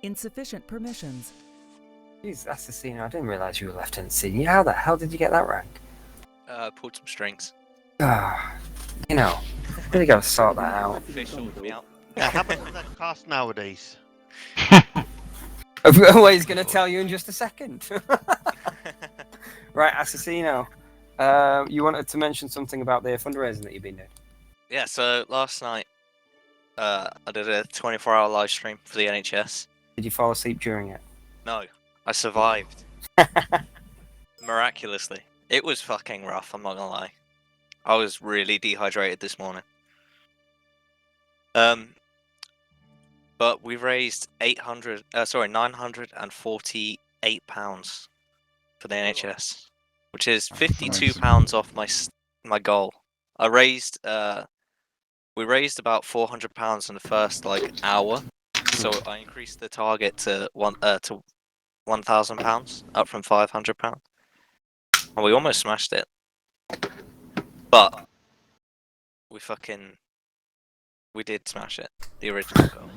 Insufficient permissions. Jeez, that's the scene. I didn't realise you were Lieutenant Senior. How the hell did you get that rank? Pulled some strings. Ah, you know, really got to sort that out. Official me out. How much does that cost nowadays? Well, he's going to tell you in just a second. Right, Assassino, you wanted to mention something about the fundraising that you've been doing. Yeah, so last night I did a 24-hour live stream for the NHS. Did you fall asleep during it? No, I survived. Miraculously. It was fucking rough, I'm not gonna lie. I was really dehydrated this morning. But we raised £948 for the NHS, which is £52 off my goal. We raised about £400 in the first hour, so I increased the target to £1,000, up from £500, and we almost smashed it. But we did smash it, the original goal.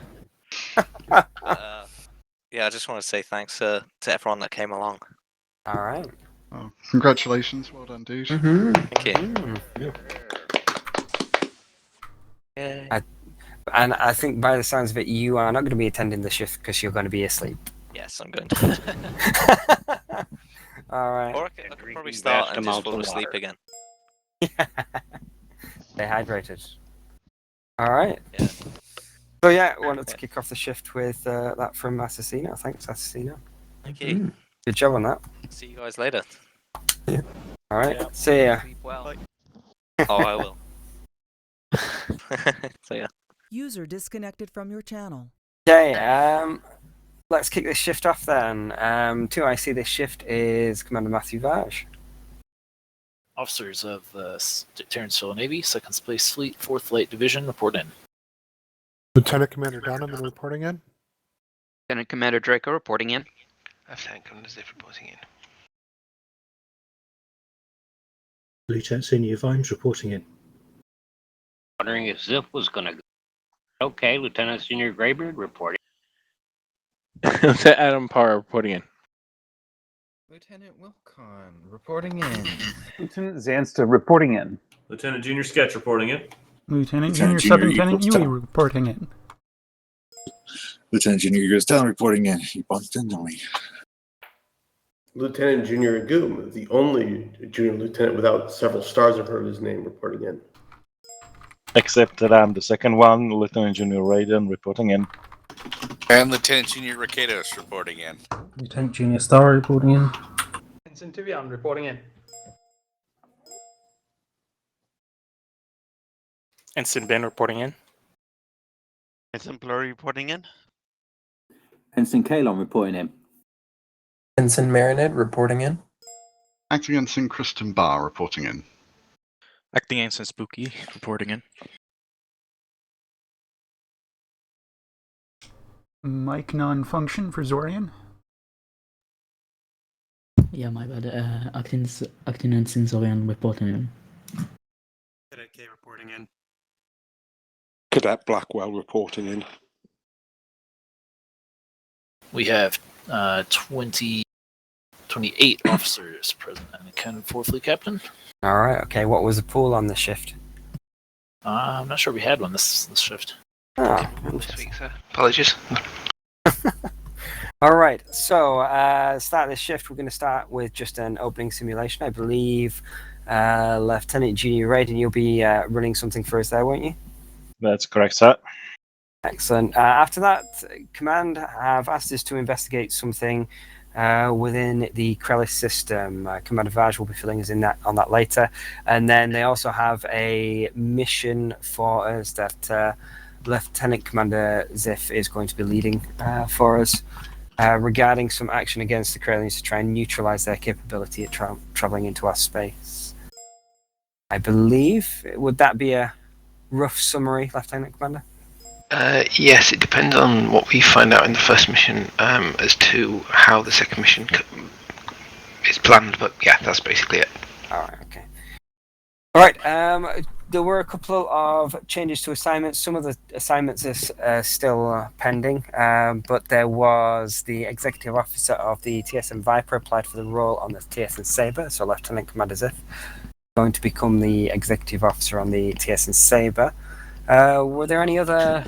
Yeah, I just want to say thanks to everyone that came along. All right. Oh, congratulations, well done, dude. Thank you. Yay. And I think by the sounds of it, you are not going to be attending the shift because you're going to be asleep. Yes, I'm going to. All right. Or I could probably start and just fall asleep again. Stay hydrated. All right. Yeah. So yeah, wanted to kick off the shift with that from Assassino. Thanks, Assassino. Thank you. Good job on that. See you guys later. Yeah. All right. Yeah. See ya. Sleep well. Oh, I will. So yeah. User disconnected from your channel. Okay. Let's kick this shift off then. 2IC this shift is Commander Matthew Vaj. Officers of the Terran Civil Navy, Second Space Fleet, 4th Light Division, report in. Lieutenant Commander Donovan reporting in. Lieutenant Commander Draco reporting in. Lieutenant Commander Ziff reporting in. Lieutenant Senior Vimes reporting in. Wondering if Ziff was going to go. Okay, Lieutenant Senior Graybeard reporting. Lieutenant Adam Parr reporting in. Lieutenant Wilcon reporting in. Lieutenant Zansta reporting in. Lieutenant Junior Sketch reporting in. Lieutenant Junior Sub-Lieutenant Yui reporting in. Lieutenant Junior Eagles down reporting in. You bumped into me. Lieutenant Junior Goom, the only junior lieutenant without several stars I've heard his name, reporting in. Except that I'm the second one, Lieutenant Junior Raiden reporting in. And Lieutenant Junior Ricados reporting in. Lieutenant Junior Star reporting in. Ensign Tivian reporting in. Ensign Ben reporting in. Ensign Blurry reporting in. Ensign Kalon reporting in. Ensign Marinette reporting in. Acting Ensign Kristen Barr reporting in. Acting Ensign Spooky reporting in. Mic non-function for Zorian. Yeah, my bad. Acting Ensign Zorian reporting in. Cadet K reporting in. Cadet Blackwell reporting in. We have 28 officers present and accounted for, Fleet Captain. All right. Okay. What was the pool on the shift? I'm not sure we had one this shift. Oh, this week, sir. Apologies. All right. So, start this shift. We're going to start with just an opening simulation. I believe Lieutenant Junior Raiden, you'll be running something for us there, won't you? That's correct, sir. Excellent. After that, Command have asked us to investigate something within the Krellis system. Commander Vaj will be filling us in on that later. And then they also have a mission for us that Lieutenant Commander Ziff is going to be leading for us regarding some action against the Krellians to try and neutralize their capability at traveling into our space. I believe, would that be a rough summary, Lieutenant Commander? Yes, it depends on what we find out in the first mission as to how the second mission is planned, but yeah, that's basically it. Alright, okay. All right. There were a couple of changes to assignments. Some of the assignments are still pending, but there was the executive officer of the TSN Viper applied for the role on the TSN Sabre, so Lieutenant Commander Ziff going to become the executive officer on the TSN Sabre. Were there any other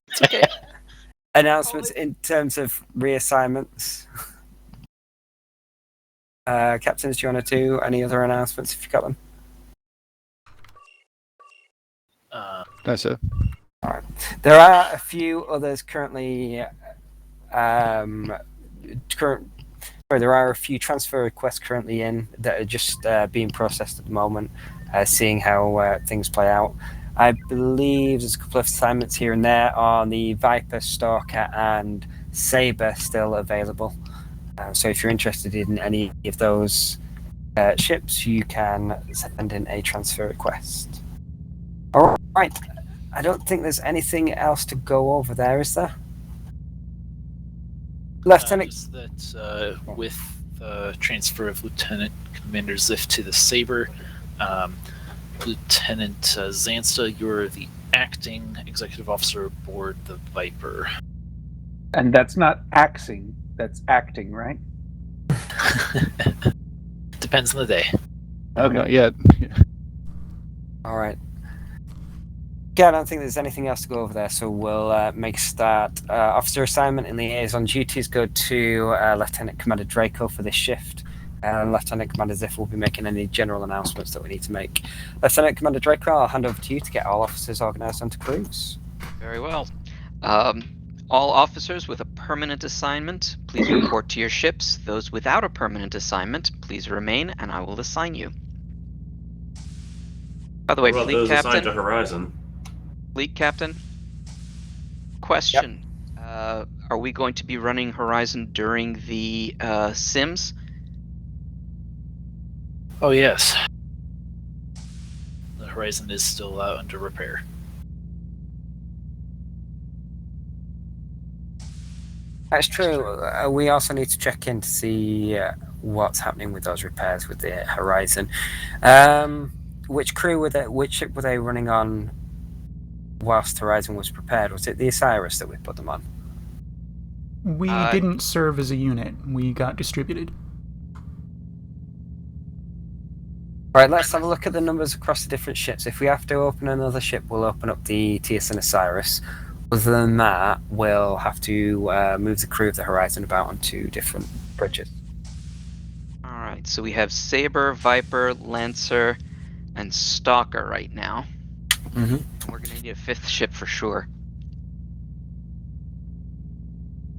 It's okay. announcements in terms of reassignments? Captains, do you want to do any other announcements if you got them? No, sir. All right. There are a few others currently. There are a few transfer requests currently in that are just being processed at the moment, seeing how things play out. I believe there's a couple of assignments here and there on the Viper, Stalker, and Sabre still available. So if you're interested in any of those ships, you can send in a transfer request. All right. I don't think there's anything else to go over there, is there? Lieutenant. Just that with the transfer of Lieutenant Commander Ziff to the Sabre, Lieutenant Zansta, you're the acting executive officer aboard the Viper. And that's not axing, that's acting, right? Depends on the day. Okay. Not yet. All right. Yeah, I don't think there's anything else to go over there, so we'll make a start. Officer assignment and liaison duties go to Lieutenant Commander Draco for this shift. Lieutenant Commander Ziff will be making any general announcements that we need to make. Lieutenant Commander Draco, I'll hand over to you to get all officers organised onto crews. Very well. All officers with a permanent assignment, please report to your ships. Those without a permanent assignment, please remain, and I will assign you. By the way, What about Fleet those Captain. assigned to Horizon? Fleet Captain. Question: are we going to be running Horizon during the sims? Oh yes. The Horizon is still under repair. That's true. We also need to check in to see what's happening with those repairs with the Horizon. Which crew were they? Which ship were they running on whilst Horizon was prepared? Was it the Osiris that we put them on? We didn't serve as a unit. We got distributed. Right, let's have a look at the numbers across the different ships. If we have to open another ship, we'll open up the TSN Osiris. Other than that, we'll have to move the crew of the Horizon about onto different bridges. Alright, so we have Sabre, Viper, Lancer, and Stalker right now. Mm-hmm. We're going to need a fifth ship for sure.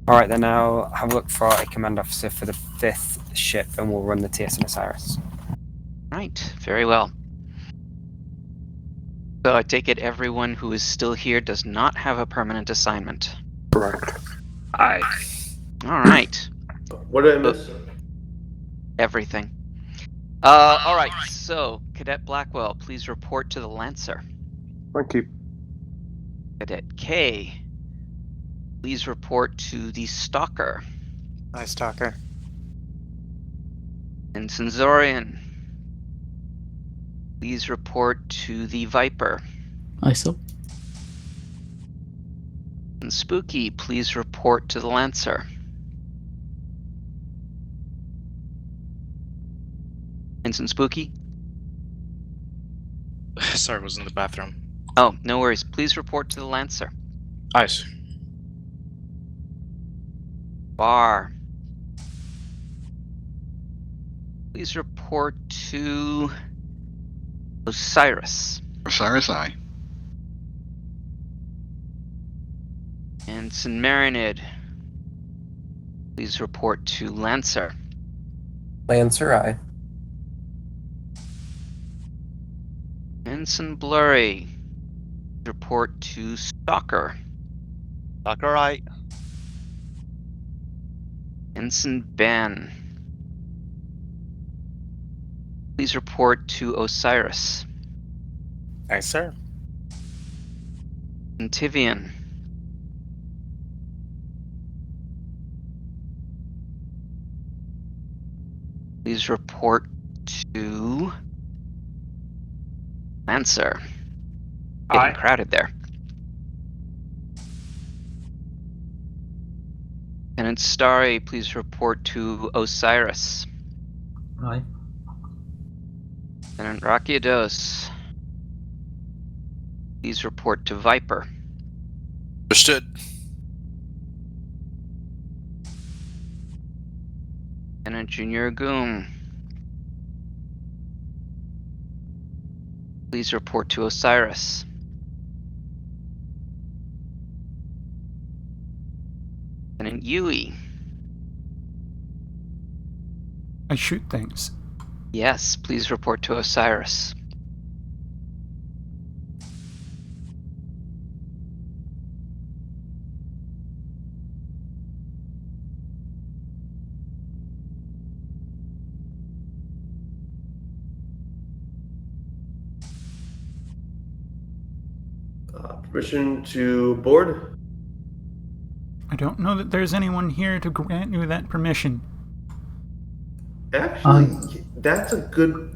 Alright, then I'll have a look for a command officer for the fifth ship, and we'll run the TSN Osiris. Right, very well. So I take it everyone who is still here does not have a permanent assignment. Correct. Aye. Alright. What did I miss? Everything. Alright, so Cadet Blackwell, please report to the Lancer. Thank you. Cadet K, please report to the Stalker. Hi, Stalker. And Senzorian, please report to the Viper. ISO. And Spooky, please report to the Lancer. Ensign Spooky? Sorry, I was in the bathroom. Oh, no worries. Please report to the Lancer. Ice. Bar. Please report to Osiris. Osiris, aye. Ensign Marinid, please report to Lancer. Lancer, aye. Ensign Blurry, report to Stalker. Stalker, aye. Ensign Ben, please report to Osiris. Aye, sir. Antivian, please report to Lancer. Getting crowded there. Lieutenant Starry, please report to Osiris. Aye. Lieutenant Rakiados, please report to Viper. Understood. Lieutenant Junior Goom, please report to Osiris. Lieutenant Yui. I shoot things. Yes, please report to Osiris. Permission to board? I don't know that there's anyone here to grant you that permission. Actually, that's a good...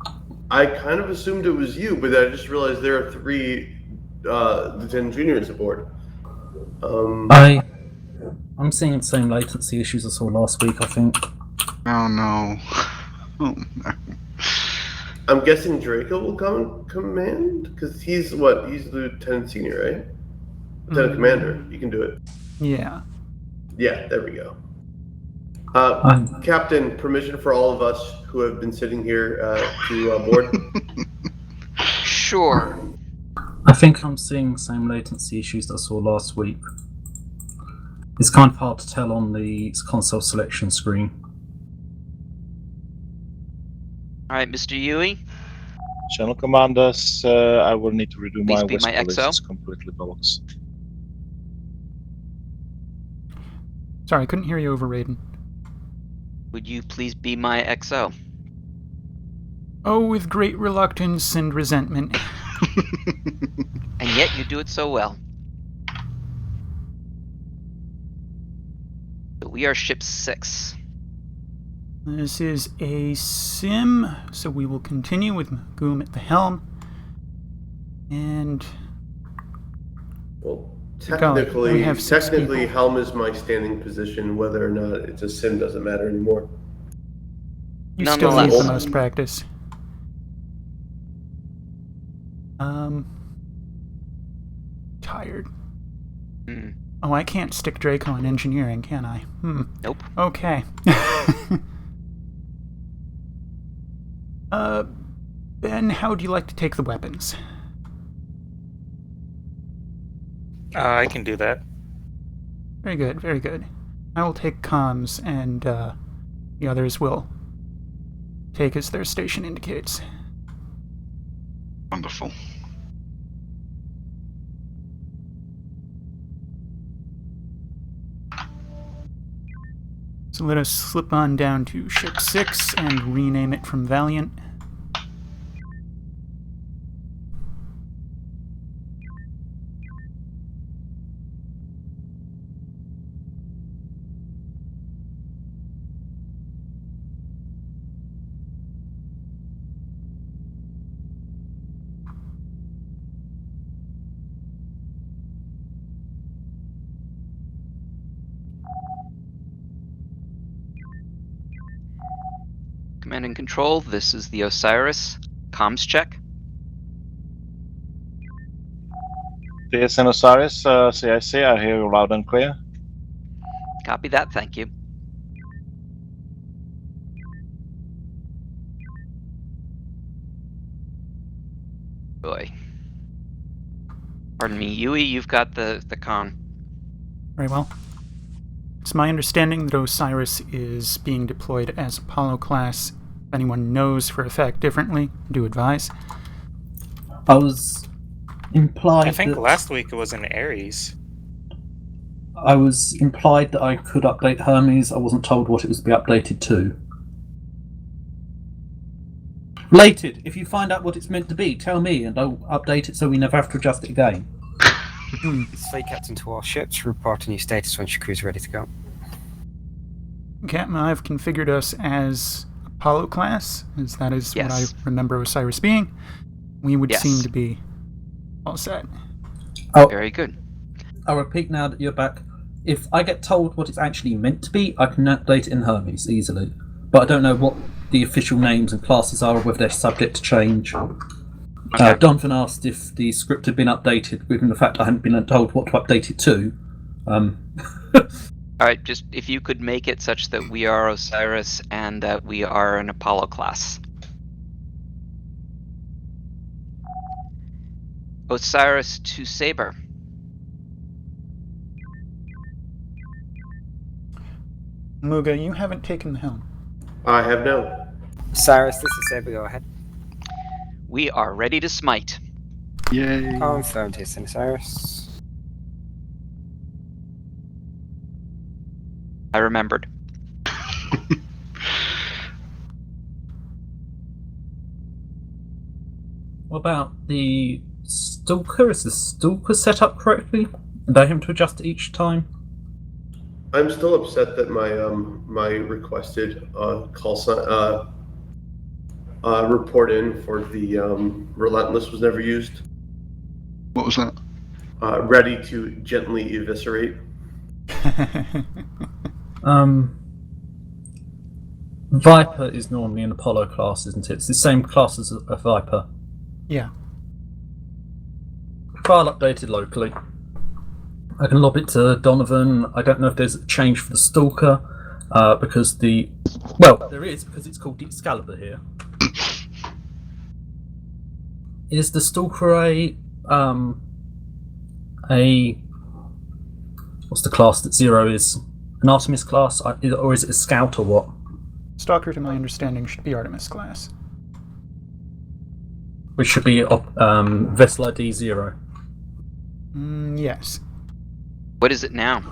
I kind of assumed it was you, but I just realized there are 3 Lieutenant Juniors aboard. I'm seeing the same latency issues I saw last week, I think. Oh no. Oh no. I'm guessing Draco will come command? Because he's what? He's Lieutenant Senior, right? Lieutenant Commander. You can do it. Yeah. Yeah, there we go. Captain, permission for all of us who have been sitting here to board? Sure. I think I'm seeing the same latency issues that I saw last week. It's kind of hard to tell on the console selection screen. Alright, Mr. Yui. Channel commanders, I will need to redo Please my be my whisper list. XO. It's completely bollocks. Sorry, I couldn't hear you over Raiden. Would you please be my XO? Oh, with great reluctance and resentment. And yet you do it so well. So we are ship 6. This is a sim, so we will continue with Goom at the helm. And... Well, we have 6 technically, people. helm is my standing position. Whether or not it's a sim doesn't matter anymore. You still need the most practice. Tired. Oh, I can't stick Draco on engineering, can I? Nope. Okay. Ben, how would you like to take the weapons? I can do that. Very good, very good. I will take comms, and the others will take as their station indicates. Wonderful. So let us slip on down to Ship 6 and rename it from Valiant. Command and Control, this is the Osiris. Comms check. TSN Osiris, CIC, I hear you loud and clear. Copy that, thank you. Boy. Pardon me, Yui, you've got the con. Very well. It's my understanding that Osiris is being deployed as Apollo class. If anyone knows for a fact differently, do advise. I was implied I think that last week it was in Aries. I was implied that I could update Hermes. I wasn't told what it was to be updated to. Related, if you find out what it's meant to be, tell me and I'll update it so we never have to adjust it again. Fleet captain to all ships, report on your status once your crew's ready to go. Captain, I've configured us as Apollo class, as that is what I Yes. remember Osiris being, we would Yes. seem to be all set. Very good. I'll repeat now that you're back. If I get told what it's actually meant to be, I can update it in Hermes easily. But I don't know what the official names and classes are, or whether they're subject to change. Okay. Donovan asked if the script had been updated, given the fact I hadn't been told what to update it to. Alright, just if you could make it such that we are Osiris and that we are an Apollo class. Osiris to Saber. Muga, you haven't taken the helm. I have no. Cyrus, this is Saber, go ahead. We are ready to smite. Yay. Confirmed, TSN Cyrus. I remembered. What about the Stalker? Is the Stalker set up correctly? Did I have him to adjust it each time? I'm still upset that my requested call sign report in for the Relentless was never used. What was that? Ready to gently eviscerate. Viper is normally an Apollo class, isn't it? It's the same class as a Viper. Yeah. File updated locally. I can lob it to Donovan. I don't know if there's a change for the Stalker, because there is, because it's called the Excalibur here. Is the Stalker a what's the class that Zero is? An Artemis class, or is it a Scout or what? Stalker, to my understanding, should be Artemis class. Which should be Vessel ID 0. Yes. What is it now?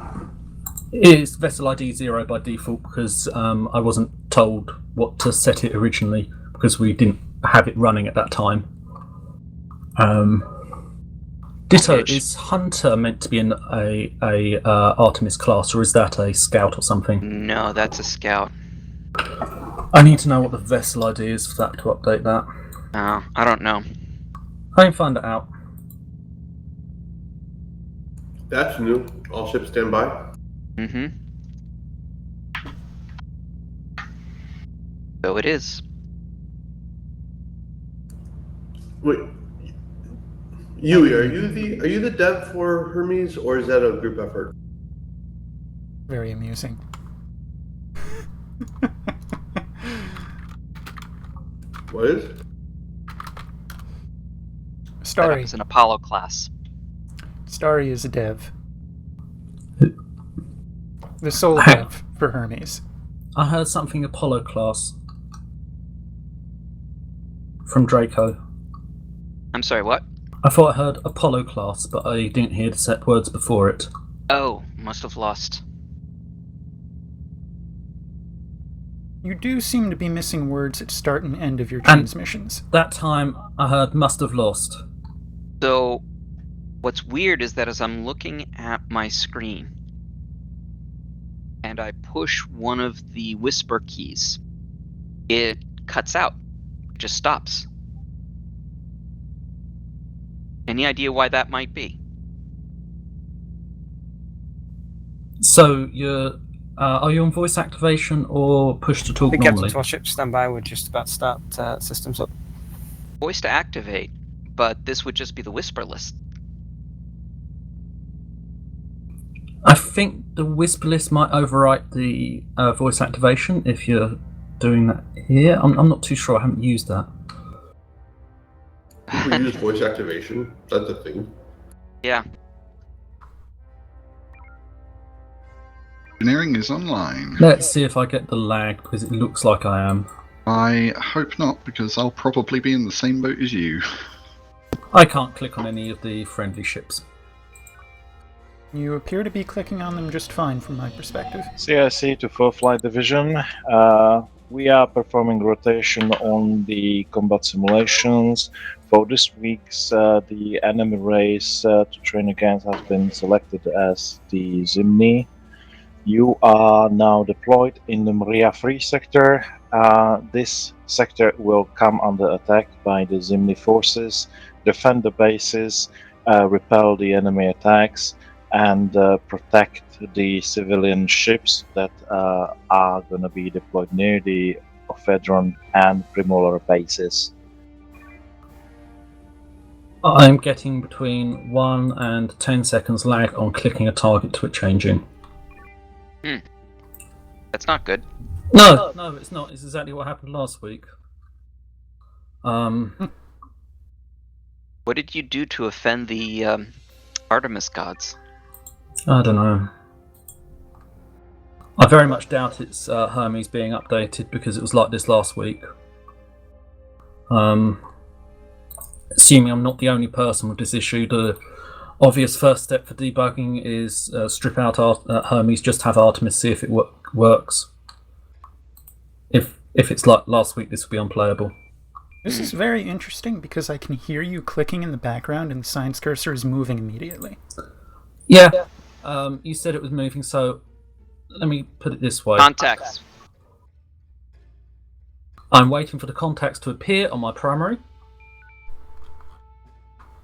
It is Vessel ID 0 by default because I wasn't told what to set it originally because we didn't have it running at that time. Ditto, is Hunter meant to be in a Artemis class, or is that a Scout or something? No, that's a Scout. I need to know what the Vessel ID is for that to update that. I don't know. I can find it out. That's new. All ships stand by. Mm-hmm. So it is. Wait, Yui, are you the dev for Hermes, or is that a group effort? Very amusing. What is? Starry. It's an Apollo class. Starry is a dev. The sole dev for Hermes. I heard something Apollo class from Draco. I'm sorry, what? I thought I heard Apollo class, but I didn't hear the set words before it. Oh, must have lost. You do seem to be missing words at start and end of your transmissions. That time I heard must have lost. So, what's weird is that as I'm looking at my screen and I push one of the whisper keys, it cuts out. It just stops. Any idea why that might be? So you're are you on voice activation or push to talk The normally? Captain 12 ship stand by. We're just about to start systems up. Voice to activate, but this would just be the whisper list. I think the whisper list might overwrite the voice activation if you're doing that here. I'm not too sure. I haven't used that. People use voice activation. That's a thing. Yeah. Engineering is online. Let's see if I get the lag, because it looks like I am. I hope not, because I'll probably be in the same boat as you. I can't click on any of the friendly ships. You appear to be clicking on them just fine from my perspective. CIC to 4th Flight Division. We are performing rotation on the combat simulations. For this week's the enemy race to train against has been selected as the Zimni. You are now deployed in the Maria Free sector This sector will come under attack by the Zimni forces, defend the bases, repel the enemy attacks, and protect the civilian ships that are going to be deployed near the Ophedron and Primolar bases. I'm getting between 1 and 10 seconds lag on clicking a target to it changing. That's not good. No, it's not. It's exactly what happened last week. What did you do to offend the Artemis gods? I don't know. I very much doubt it's Hermes being updated because it was like this last week. Assuming I'm not the only person with this issue, the obvious first step for debugging is strip out Hermes, just have Artemis, see if it works. If it's like last week, this will be unplayable. This is very interesting because I can hear you clicking in the background and the science cursor is moving immediately. Yeah. You said it was moving, so let me put it this way. Contacts. I'm waiting for the contacts to appear on my primary.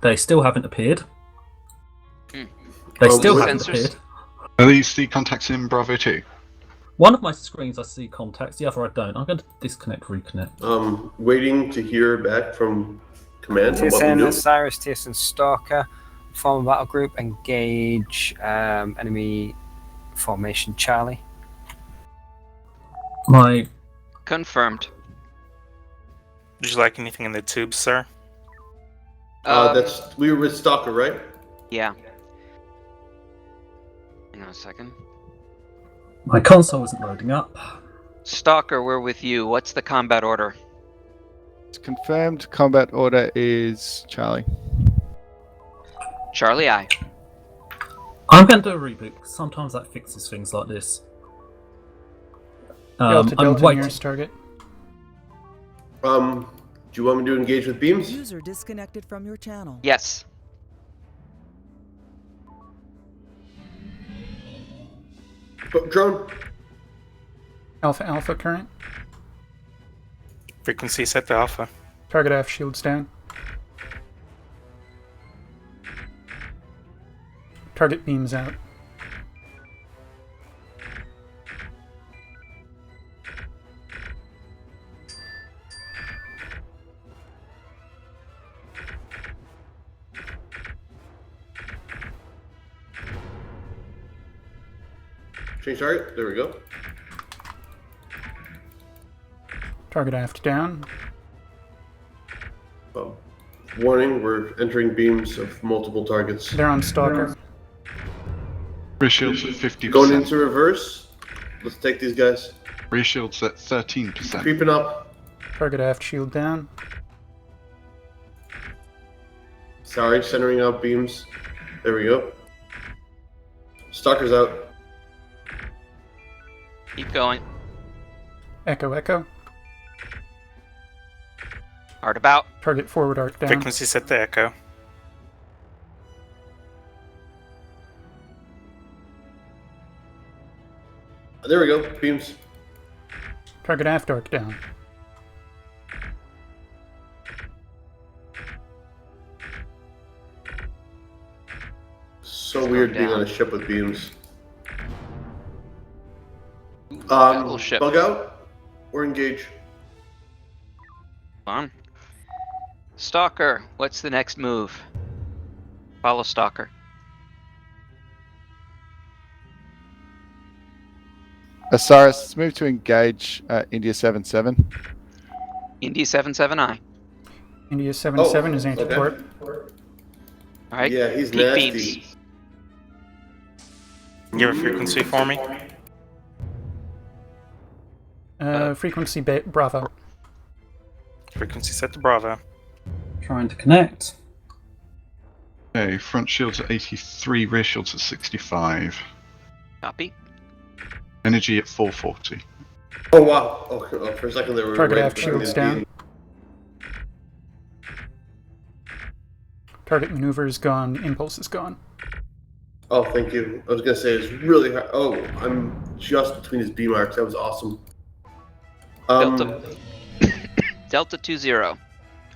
They still haven't appeared. They still haven't appeared. Are these the contacts in Bravo 2? One of my screens I see contacts, the other I don't. I'm going to disconnect, reconnect. Waiting to hear back from command. TSN Osiris, TSN Stalker, form a battle group, engage enemy formation Charlie. My confirmed. Would you like anything in the tubes, sir? We were with Stalker, right? Yeah. Hang on a second. My console isn't loading up. Stalker, we're with you. What's the combat order? It's confirmed. Combat order is Charlie. Charlie, aye. I'm going to do a reboot because sometimes that fixes things like this. I'm waiting. Target. Do you want me to engage with beams? User disconnected from your channel. Yes. Drone. Alpha current. Frequency set to alpha. Target F shields down. Target beams out. Change target. There we go. Target aft down. Warning, we're entering beams of multiple targets. They're on Stalker. Rear shields at 50%. Going into reverse. Let's take these guys. Rear shields at 13%. Creeping up. Target aft shield down. Sorry, centering out beams. There we go. Stalker's out. Keep going. Echo. Art about. Target forward arc down. Frequency set to echo. There we go. Beams. Target aft arc down. So weird being on a ship with beams. Little ship. Bug out or engage? On. Stalker, what's the next move? Follow Stalker. Osiris, move to engage India 7-7. India 7-7-I. India 7-7 is anti-port. Alright. Yeah, he's peak nasty. beams. Give a frequency for me. Frequency Bravo. Frequency set to Bravo. Trying to connect. Okay, front shields at 83, rear shields at 65. Copy. Energy at 440. Oh wow! Oh, for a second there were Target aft shields down. Target maneuver is gone. Impulse is gone. Oh, thank you. I was gonna say it's really hard. Oh, I'm just between his beam arcs. That was awesome. Delta. Delta 20.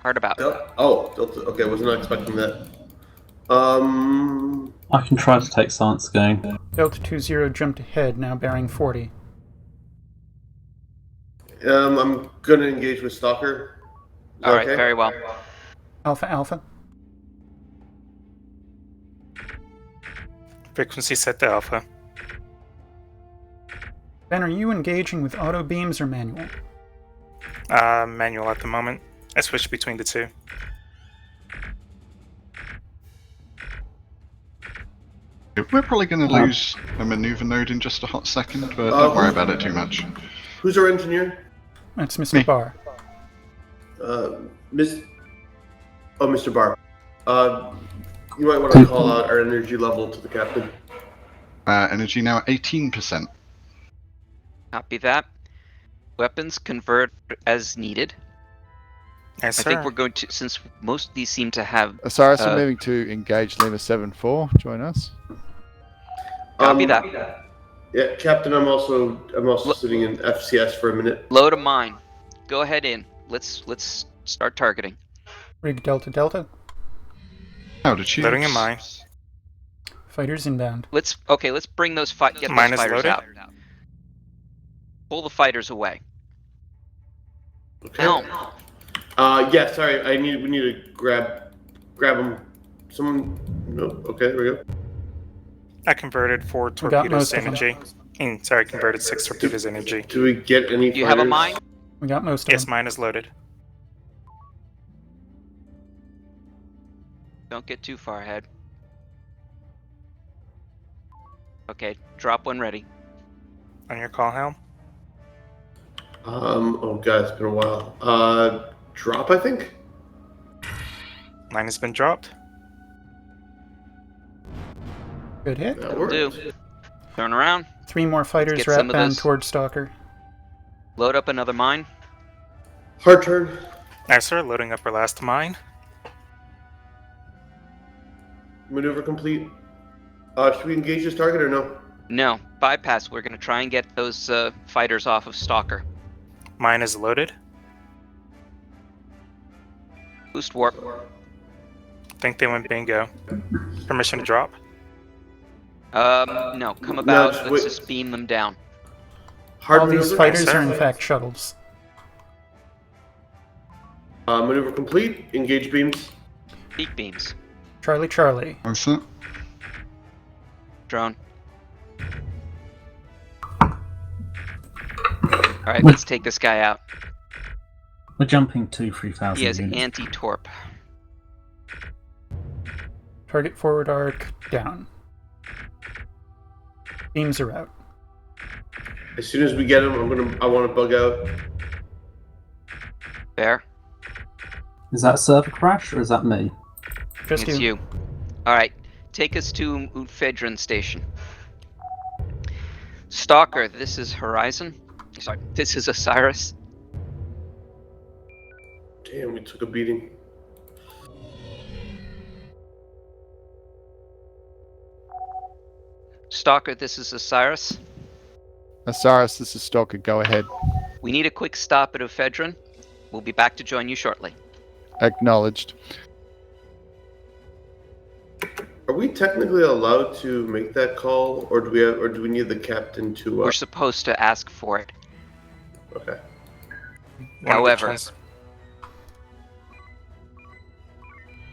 Hard about. Delta. Okay, was not expecting that. I can try to take science again. Delta 20 jumped ahead, now bearing 40. I'm gonna engage with Stalker. All right, very well. Alpha Alpha. Frequency set to alpha. Ben, are you engaging with auto beams or manual? Manual at the moment. I switched between the two. We're probably going to lose a maneuver node in just a hot second, but don't worry about it too much. Who's our engineer? That's Mr. Barr. Mr. Barr. You might want to call out our energy level to the captain. Energy now at 18%. Copy that. Weapons convert as needed. Yes, I think we're going to, since most of these seem to have... Osiris, we're moving to engage Lima 7-4. Join us. Copy that. Yeah, Captain, I'm also sitting in FCS for a minute. Load a mine. Go ahead in. Let's start targeting. Rig Delta Delta. How to choose? Loading a mine. Fighters inbound. Let's bring those get those Mine is fighters loaded. out. Pull the fighters away. Okay. Helm. Yeah, sorry, we need to grab them. Someone, no, okay, there we go. I converted 4 torpedoes energy. Converted 6 torpedoes energy. Do we get any Do you have a mine? We got most of Yes, them. mine is loaded. Don't get too far ahead. Okay, drop one ready. On your call, Helm. Oh god, it's been a while. Drop, I think? Mine has been dropped. Good hit. That Will do. Turn around. 3 more fighters get are some of outbound this. towards Stalker. Load up another mine. Hard turn. Nice, sir. Loading up our last mine. Maneuver complete. Should we engage this target or no? No, bypass. We're gonna try and get those fighters off of Stalker. Mine is loaded. Boost warp. Think they went bingo. Permission to drop. No, come about. just Let's wait. just beam them down. Hard All these maneuver. fighters sir. are in fact shuttles. Maneuver complete. Engage beams. Peak beams. Charlie Charlie. What's that? Drone. Alright, let's take this guy out. We're jumping to 3,000 He has units. anti-torp. Target forward arc down. Beams are out. As soon as we get him, I want to bug out. There. Is that a server crash or is that me? Just It's you. Alright, take us to Fedron Station. Stalker, this is Horizon. Sorry, this is Osiris. Damn, we took a beating. Stalker, this is Osiris. Osiris, this is Stalker. Go ahead. We need a quick stop at Ephedron. We'll be back to join you shortly. Acknowledged. Are we technically allowed to make that call, or do we need the captain to? We're supposed to ask for it. Okay. However,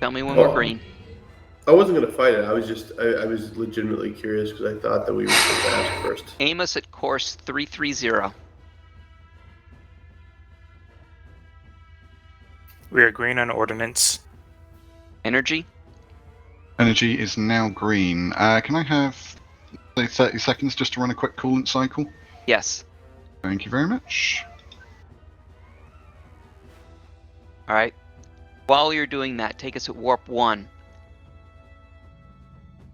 tell me when we're green. I wasn't gonna fight it. I was legitimately curious because I thought that we were supposed to ask first. Aim us at course 330. We are green on ordnance. Energy? Energy is now green. Can I have say 30 seconds just to run a quick coolant cycle? Yes. Thank you very much. Alright. While you're doing that, take us at warp 1.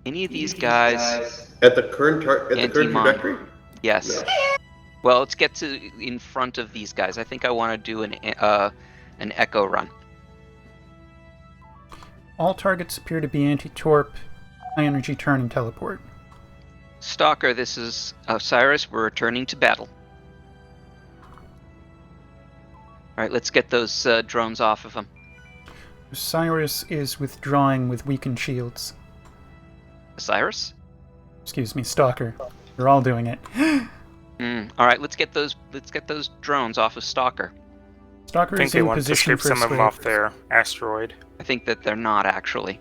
Any of these guys... At the current trajectory? Yes. Well, let's get to in front of these guys. I think I want to do an echo run. All targets appear to be anti-torp, high energy turn and teleport. Stalker, this is Osiris. We're returning to battle. Alright, let's get those drones off of them. Osiris is withdrawing with weakened shields. Osiris? Excuse me, Stalker. You're all doing it. Alright, let's get those drones off of Stalker. Stalker I think is they in want to position strip for some of them escape. off their asteroid. I think that they're not, actually.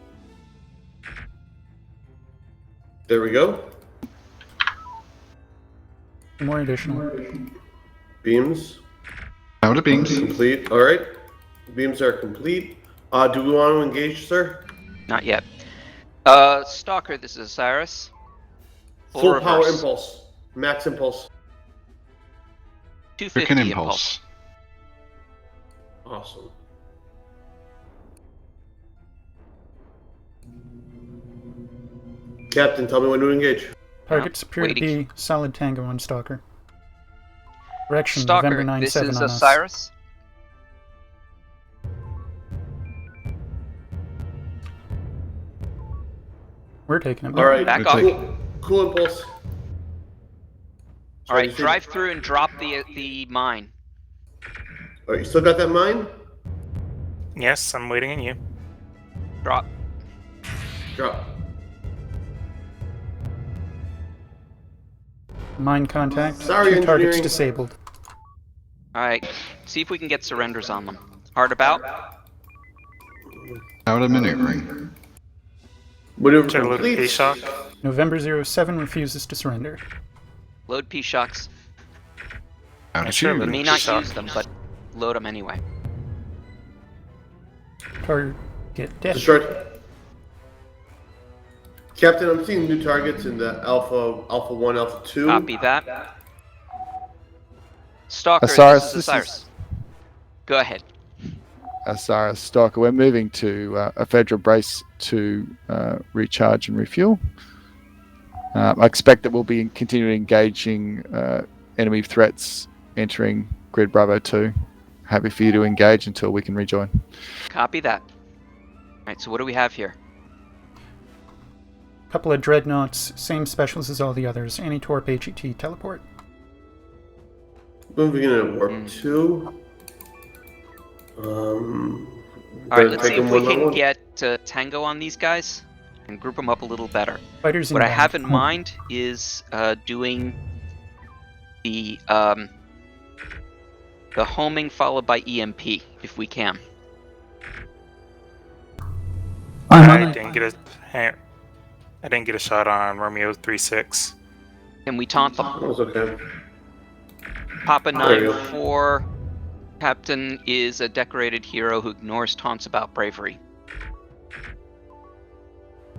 There we go. More additional. Beams. Powder beams. Complete. All right. Beams are complete. Do we want to engage, sir? Not yet. Stalker, this is Osiris. Full power impulse. Max impulse. 250 Quicken impulse. Awesome. Captain, tell me when to engage. Targets appear to be solid Tango on Stalker. Correction, Stalker, November 9-7 this is on us. Osiris. We're taking it. All right. Back off. Cool impulse. Alright, drive through and drop the mine. Oh, you still got that mine? Yes, I'm waiting on you. Drop. Drop. Mine contact. Sorry, 2 targets engineering. disabled. Alright, see if we can get surrenders on them. Hard about? Powder maneuvering. Maneuver Should I load complete. A-Shock? November 07 refuses to surrender. Load P-Shocks. Powder Sure, We but tubes. may not P-Shock. use them, but load them anyway. Target dead. Destroyed. Captain, I'm seeing new targets in the Alpha 1, Alpha 2. Copy that. Stalker, Osiris, this is this is- Osiris. Go ahead. Osiris, Stalker, we're moving to a federal base to recharge and refuel. I expect that we'll be continuing engaging enemy threats entering Grid Bravo 2. Happy for you to engage until we can rejoin. Copy that. Alright, so what do we have here? Couple of dreadnoughts, same specials as all the others. Anti-torp, HET, teleport. Moving in at warp 2. Alright, let's see if we can get Tango on these guys and group them up a little better. Fighters What I inbound. have in mind is doing the homing followed by EMP, if we can. I didn't get a shot on Romeo 3-6. Can we taunt them? That was okay. Papa There you go. 9-4. Captain is a decorated hero who ignores taunts about bravery.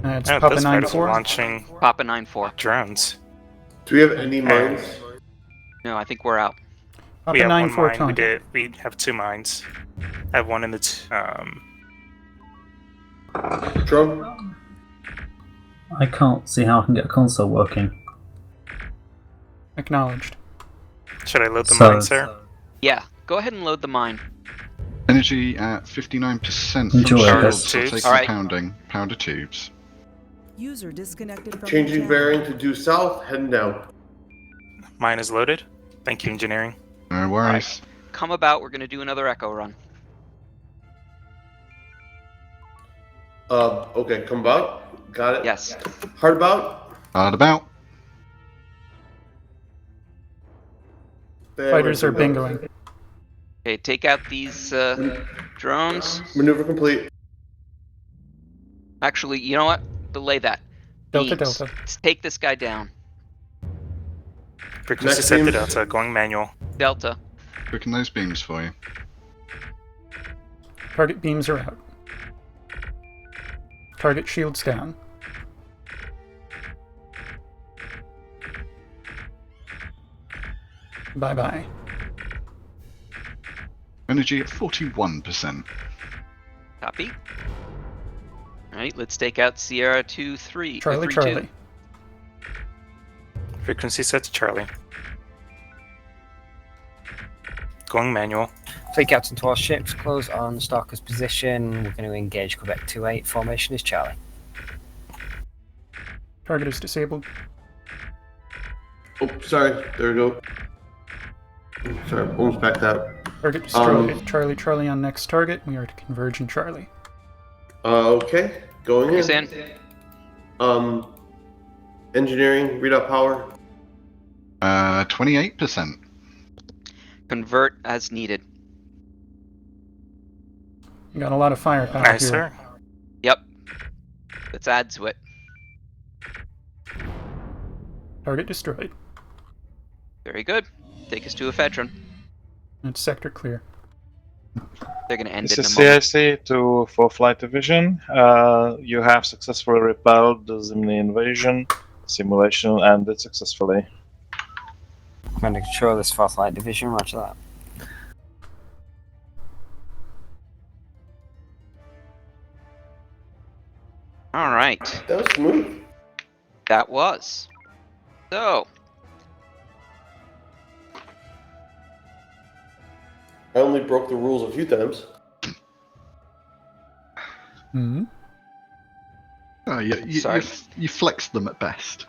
It's Yeah, Papa those fighters are 9-4. launching Papa 9-4. drones. Do we have any mines? No, I think we're out. Papa We have 9-4 one mine. taunt. We have 2 mines. I have one in the Drone? I can't see how I can get a console working. Acknowledged. Should I load the So- mine, sir? Yeah, go ahead and load the mine. Energy at 59% Enjoy, from I shields. guess. So take Alright. the pounding. Powder tubes. User disconnected from Changing your channel. bearing to due south, heading down. Mine is loaded. Thank you, engineering. No worries. Come about, we're going to do another echo run. Okay, come about. Got it. Yes. Hard about. Hard about. Fighters are bingoing. Okay, take out these drones. Maneuver complete. Actually, you know what? Delay that. Delta, Beams. Delta. Let's take this guy down. Frequency Next set to beams. Delta, going manual. Delta. Quicken those beams for you. Target beams are out. Target shields down. Bye-bye. Energy at 41%. Copy. Alright, let's take out Sierra 2-3. Charlie, 3-2. Charlie. Frequency set to Charlie. Going manual. Take out into our ships, close on Stalker's position. We're going to engage Quebec 2-8. Formation is Charlie. Target is disabled. Oh, sorry. There we go. Sorry, almost backed out. Target destroyed. Charlie on next target. We are to converge in Charlie. Okay, going Focus in. Engineering, readout power. 28%. Convert as needed. You got a lot of firepower Nice, here. sir. Yep. Let's add to it. Target destroyed. Very good. Take us to ephedron. It's sector clear. They're going to end This it in is a moment. CIC to for flight division. You have successfully repelled the Zimni invasion. Simulation ended successfully. Commander Control, this Fourth Light Division, roger that. All right. That was smooth. That was. So, I only broke the rules a few times. Hmm. Oh, Sorry. you flexed them at best.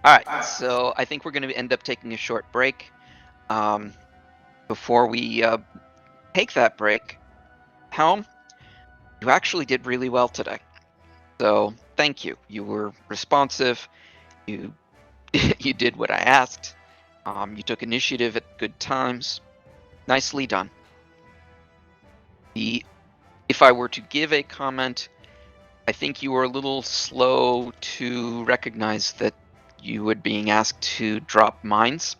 All right, so I think we're going to end up taking a short break. Before we take that break, Helm, you actually did really well today. So thank you. You were responsive. You you did what I asked. You took initiative at good times. Nicely done. If I were to give a comment, I think you were a little slow to recognize that you were being asked to drop mines,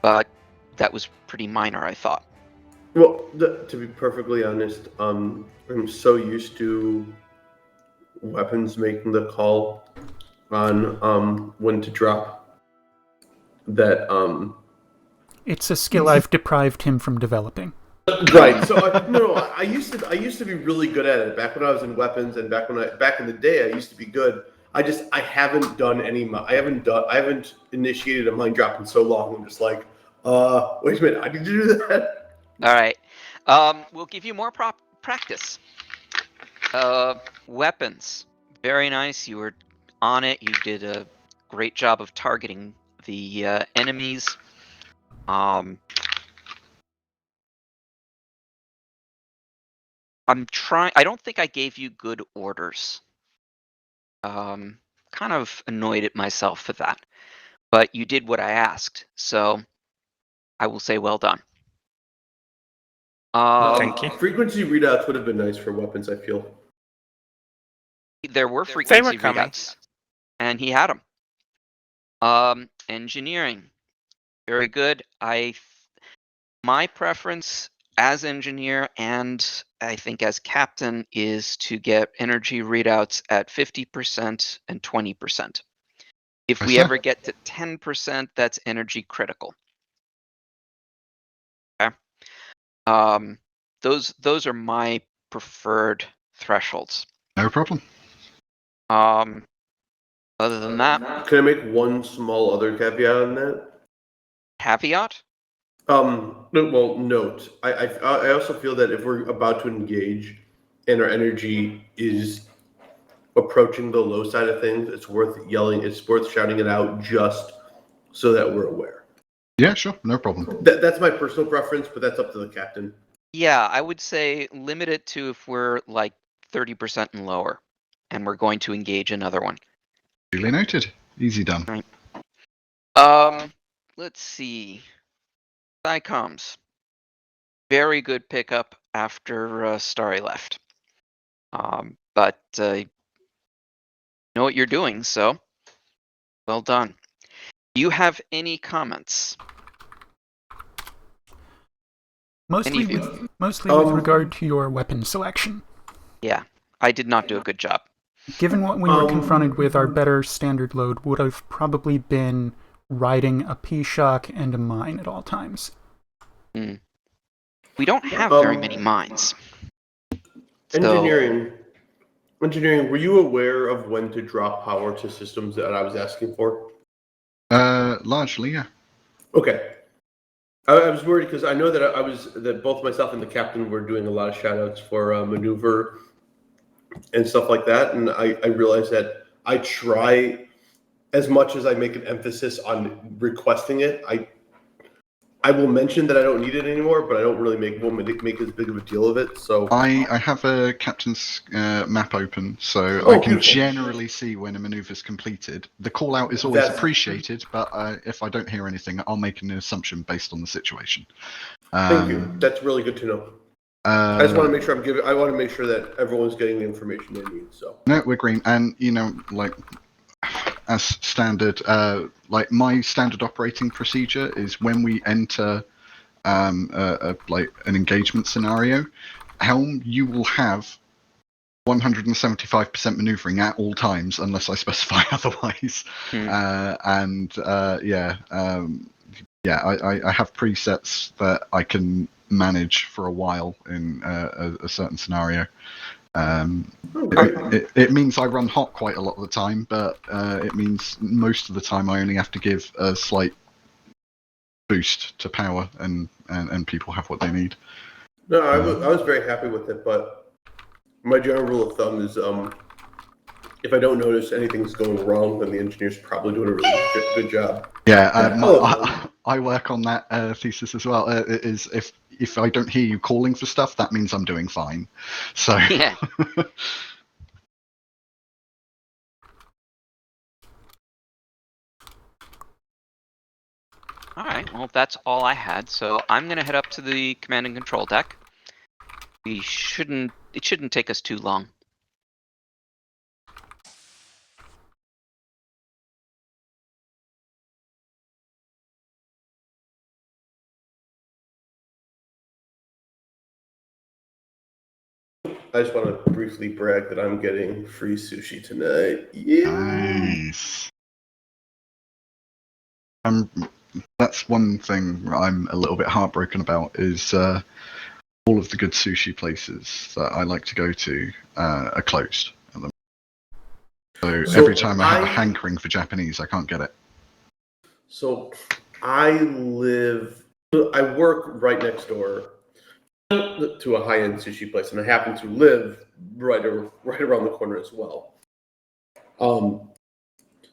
but that was pretty minor, I thought. Well, to be perfectly honest, I'm so used to weapons making the call on when to drop that It's a skill I've deprived him from developing. Right. So I used to be really good at it back when I was in weapons, and back in the day I used to be good. I haven't done I haven't initiated a mine drop in so long. I'm just like, wait a minute, I need to do that. All right. We'll give you more practice. Weapons. Very nice. You were on it. You did a great job of targeting the enemies. I don't think I gave you good orders. Kind of annoyed at myself for that. But you did what I asked, so I will say well done. Thank you. Frequency readouts would have been nice for weapons, I feel. There were frequency readouts, and he had them. Engineering. Very good. My preference as engineer and I think as captain is to get energy readouts at 50% and 20%. If we ever get to 10%, that's energy critical. Okay. Those are my preferred thresholds. No problem. Other than that, can I make one small other caveat on that? Caveat? Well, note. I also feel that if we're about to engage and our energy is approaching the low side of things, it's worth yelling. It's worth shouting it out just so that we're aware. Yeah, sure, no problem. That's my personal preference, but that's up to the captain. Yeah, I would say limit it to if we're like 30% and lower, and we're going to engage another one. Duly noted. Easy done. Right. Let's see. Psycoms. Very good pickup after Starry left. But you know what you're doing, so well done. Do you have any comments? Mostly with regard to your weapon selection. Yeah, I did not do a good job. Given what we were confronted with, our better standard load would have probably been riding a P-shock and a mine at all times. We don't have very many mines. Engineering, were you aware of when to drop power to systems that I was asking for? Largely, yeah. Okay. I was worried because I know that both myself and the captain were doing a lot of shout-outs for maneuver and stuff like that, and I realized that I try as much as I make an emphasis on requesting it. I will mention that I don't need it anymore, but I don't really make as big of a deal of it. So I have a captain's map open, so Oh, I can beautiful. generally see when a maneuver is completed. The call out is always That's- appreciated, but if I don't hear anything, I'll make an assumption based on the situation. Thank you. That's really good to know. I just want to make sure I want to make sure that everyone's getting the information they need. So no, we're green, and like as standard, like my standard operating procedure is when we enter like an engagement scenario, Helm, you will have 175% maneuvering at all times unless I specify otherwise. I have presets that I can manage for a while in a certain scenario. It means I run hot quite a lot of the time, but it means most of the time I only have to give a slight boost to power, and people have what they need. no, I was very happy with it, but my general rule of thumb is if I don't notice anything's going wrong, then the engineer's probably doing a really good job. Yeah, I work on that thesis as well. Is if I don't hear you calling for stuff, that means I'm doing fine. So Yeah. All right. Well, that's all I had. So I'm gonna head up to the command and control deck. It shouldn't take us too long. I just want to briefly brag that I'm getting free sushi tonight. Yeah. Nice. That's one thing I'm a little bit heartbroken about is all of the good sushi places that I like to go to are closed at the moment. So every time I have a hankering for Japanese, I can't get it. So I work right next door to a high-end sushi place, and I happen to live right around the corner as well.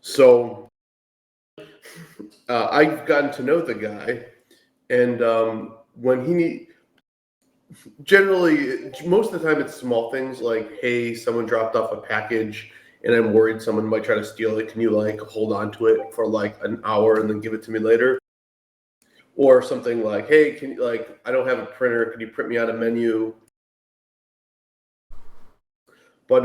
So I've gotten to know the guy, and when generally, most of the time it's small things like, hey, someone dropped off a package and I'm worried someone might try to steal it. Can you like hold on to it for like an hour and then give it to me later? Or something like, hey, can you I don't have a printer. Can you print me out a menu? But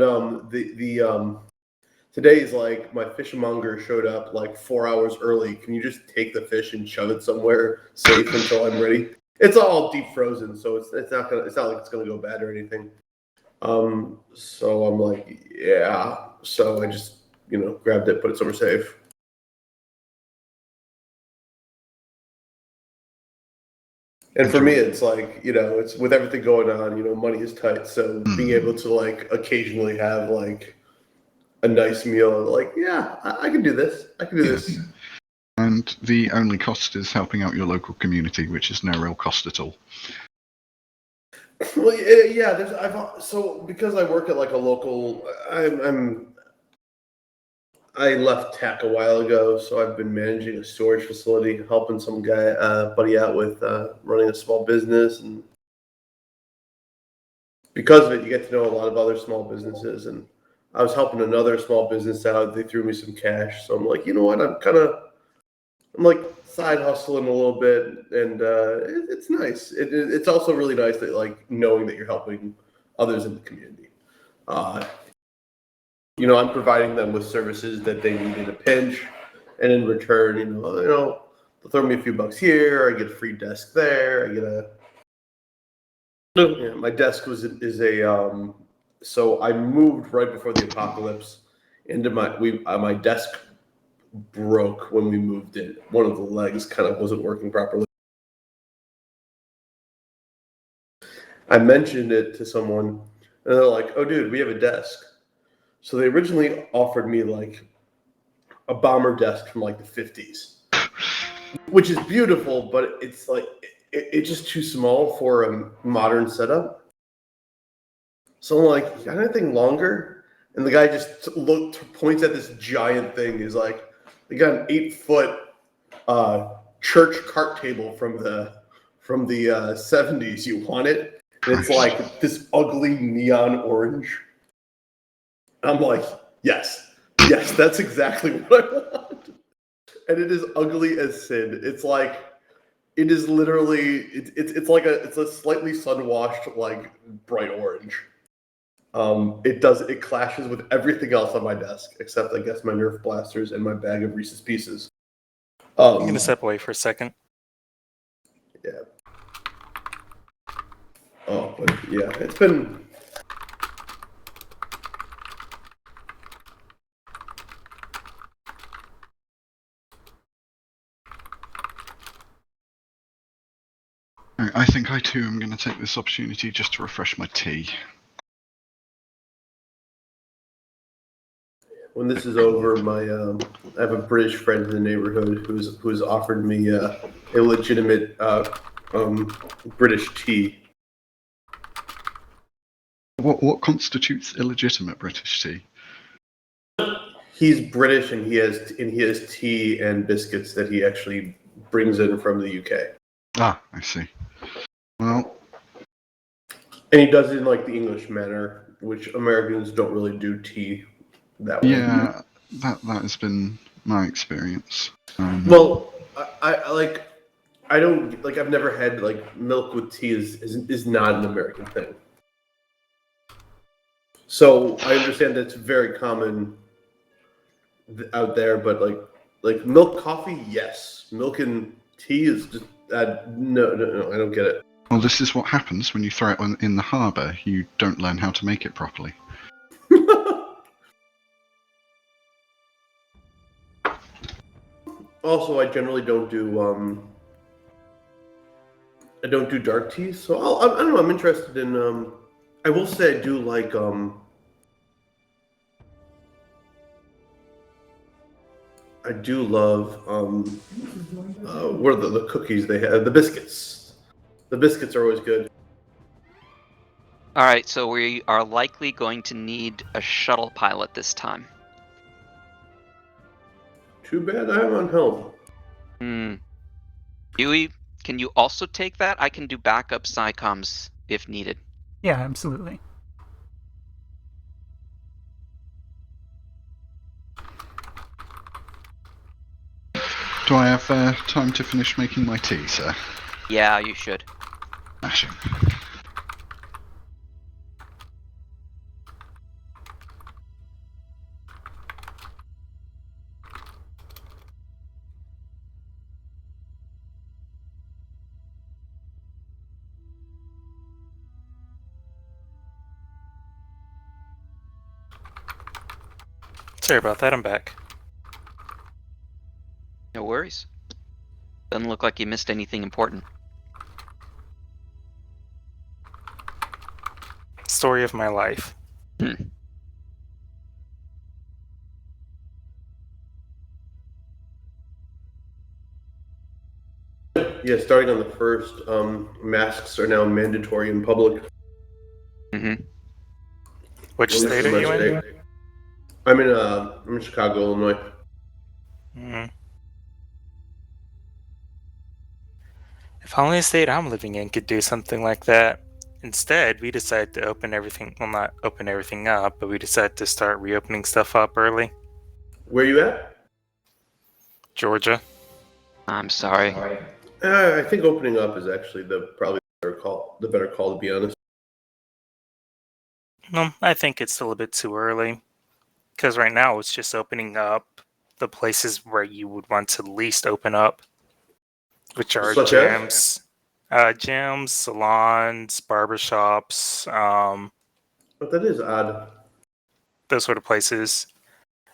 today's like my fishmonger showed up like 4 hours early. Can you just take the fish and shove it somewhere safe until I'm ready? It's all deep frozen, so it's not like it's gonna go bad or anything. So I'm like, yeah. So I just grabbed it, put it somewhere safe. And for me, it's like, it's with everything going on, money is tight. So being able to like occasionally have like a nice meal, like, yeah, I can do this. I can do this. And the only cost is helping out your local community, which is no real cost at all. Well, yeah. So because I work at like a local, I left tech a while ago, so I've been managing a storage facility, helping some buddy out with running a small business, and because of it, you get to know a lot of other small businesses. And I was helping another small business out. They threw me some cash, so I'm like, you know what? I'm like side hustling a little bit, and it's nice. It's also really nice that like knowing that you're helping others in the community. I'm providing them with services that they need in a pinch, and in return, they'll throw me a few bucks here. I get a free desk there. I get my desk is a so I moved right before the apocalypse into my desk broke when we moved in. One of the legs kind of wasn't working properly. I mentioned it to someone, and they're like, "Oh, dude, we have a desk." So they originally offered me like a bomber desk from like the 50s, which is beautiful, but it's like it's just too small for a modern setup. So I'm like, "You got anything longer?" And the guy just points at this giant thing. He's like, "They got an 8-foot church cart table from the 70s. You want it? And it's like this ugly neon orange. I'm like, yes, that's exactly what I want. And it is ugly as sin. It's like, it is literally, it's a slightly sun-washed, like, bright orange. It clashes with everything else on my desk, except I guess my Nerf blasters and my bag of Reese's Pieces. I'm gonna step away for a second. Yeah. Oh, but yeah, it's been. I think I too am going to take this opportunity just to refresh my tea. When this is over, I have a British friend in the neighborhood who's offered me illegitimate British tea. What constitutes illegitimate British tea? He's British and he has tea and biscuits that he actually brings in from the UK. Ah, I see. Well, and he does it in like the English manner, which Americans don't really do tea that way. Yeah, that has been my experience. Well, I don't like. I've never had like milk with tea is not an American thing. So I understand that's very common out there, but like milk coffee, yes. Milk and tea is just no. I don't get it. Well, this is what happens when you throw it in the harbour. You don't learn how to make it properly. Also, I generally don't do dark teas, so I don't know. I'm interested in. I will say I do like I do love what are the cookies they have? The biscuits. The biscuits are always good. All right, so we are likely going to need a shuttle pilot this time. Too bad I'm on help. Huey, can you also take that? I can do backup SciComs if needed. Yeah, absolutely. Do I have time to finish making my tea, sir? Yeah, you should. Smashing. Sorry about that, I'm back. No worries. Doesn't look like you missed anything important. Story of my life. Yeah, starting on the 1st, masks are now mandatory in public. Which state are you in? I'm in Chicago, Illinois. If only the state I'm living in could do something like that. Instead, we decided to open everything, well, not open everything up, but we decided to start reopening stuff up early. Where you at? Georgia. I'm sorry. I think opening up is actually probably the better call, to be honest. No, I think it's still a bit too early. Because right now it's just opening up the places where you would want to least open up, which are gyms, salons, barbershops. But that is odd. Those sort of places.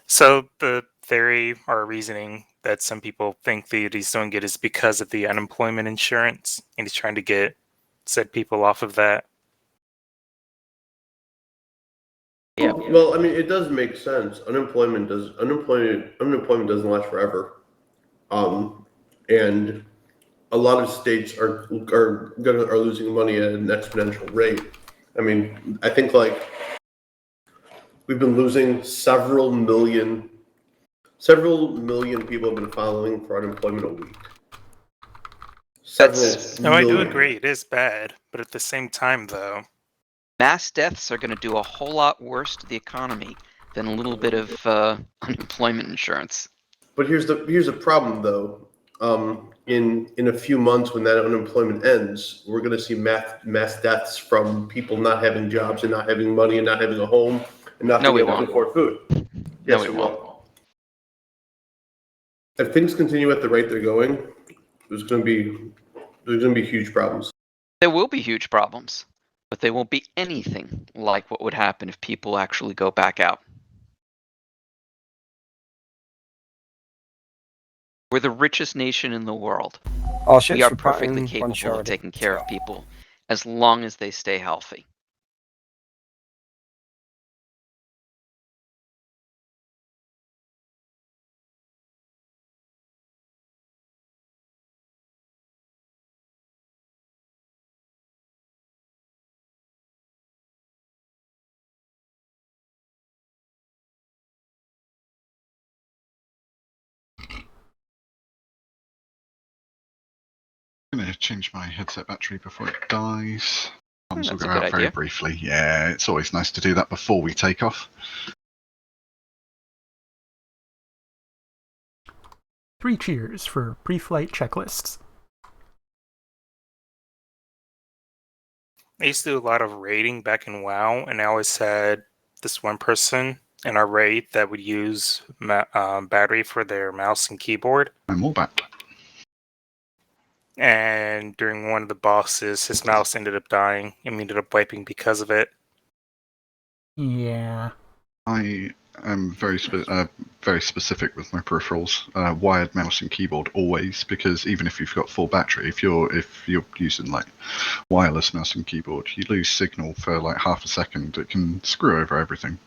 So the theory or reasoning that some people think that he's doing it is because of the unemployment insurance, and he's trying to get said people off of that. Yeah. Well, I mean, it does make sense. Unemployment doesn't last forever, and a lot of states are losing money at an exponential rate. I mean, I think like we've been losing several million people have been filing for unemployment a week. No, I do agree. It is bad, but at the same time, though, mass deaths are going to do a whole lot worse to the economy than a little bit of unemployment insurance. But here's the problem, though. In a few months, when that unemployment ends, we're going to see mass deaths from people not having jobs and not having money and not having a home and not being able to afford food. Yes, we won't. If things continue at the rate they're going, there's going to be huge problems. There will be huge problems, but they won't be anything like what would happen if people actually go back out. We're the richest nation in the world. We are perfectly capable of taking care of people as long as they stay healthy. I'm going to change my headset battery before it dies. Comms will That's go a good out very idea. briefly. Yeah, it's always nice to do that before we take off. 3 cheers for pre-flight checklists. I used to do a lot of raiding back in WoW, and I always had this one person in our raid that would use battery for their mouse and keyboard. I'm all back. And during one of the bosses, his mouse ended up dying, and we ended up wiping because of it. Yeah. I am very specific with my peripherals. Wired mouse and keyboard always, because even if you've got full battery, if you're using like wireless mouse and keyboard, you lose signal for like half a second. It can screw over everything.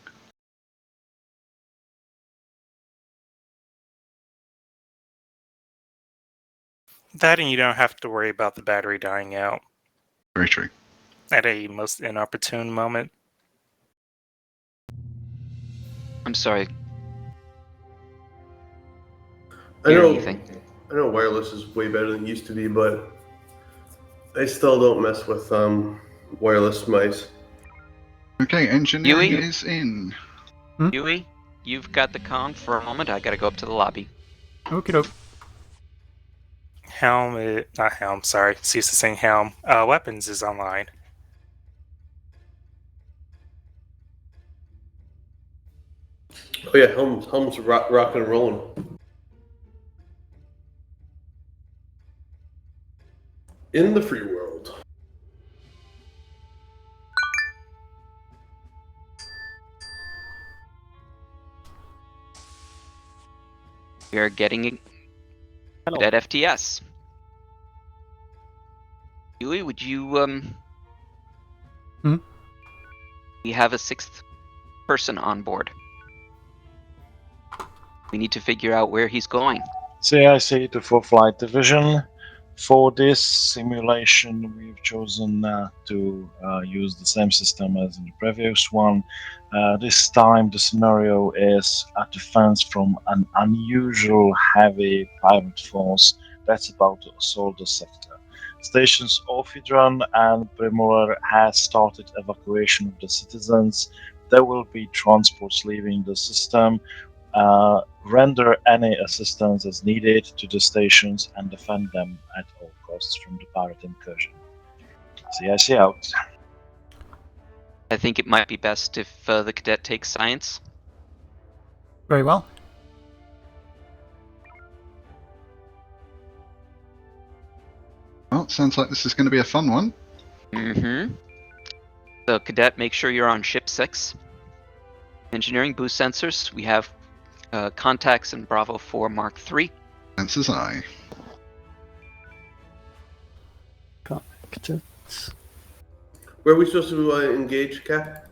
That, and you don't have to worry about the battery dying out. Very true. At a most inopportune moment. I'm sorry. I know wireless is way better than it used to be, but I still don't mess with wireless mice. Okay, engineering Yui? is in. Yui, you've got the comm for a moment. I gotta go up to the lobby. Okie doke. Cease to saying helm. Weapons is online. Oh yeah, Helm's rocking and rolling. In the free world. We are getting at FTS. Yui, would you we have a 6th person on board. We need to figure out where he's going. CIC to Full Flight Division. For this simulation, we've chosen to use the same system as in the previous one. This time, the scenario is a defense from an unusual heavy pirate force that's about to assault the sector. Stations Ophidron and Primor has started evacuation of the citizens. There will be transports leaving the system. Render any assistance as needed to the stations and defend them at all costs from the pirate incursion. CIC out. I think it might be best if the cadet takes science. Very well. Well, sounds like this is going to be a fun one. Mm-hmm. So, cadet, make sure you're on ship 6. Engineering boost sensors. We have contacts in Bravo 4 Mark III. Sensors aye. Where are we supposed to engage, Cap?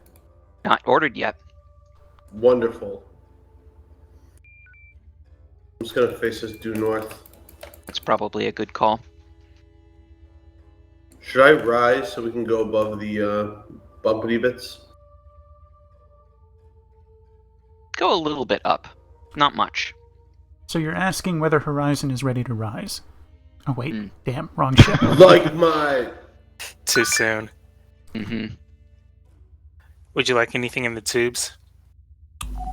Not ordered yet. Wonderful. I'm just gonna face us due north. That's probably a good call. Should I rise so we can go above the bumpity bits? Go a little bit up. Not much. So you're asking whether Horizon is ready to rise? Oh wait, damn, wrong ship. Like my. Too soon. Mm-hmm. Would you like anything in the tubes?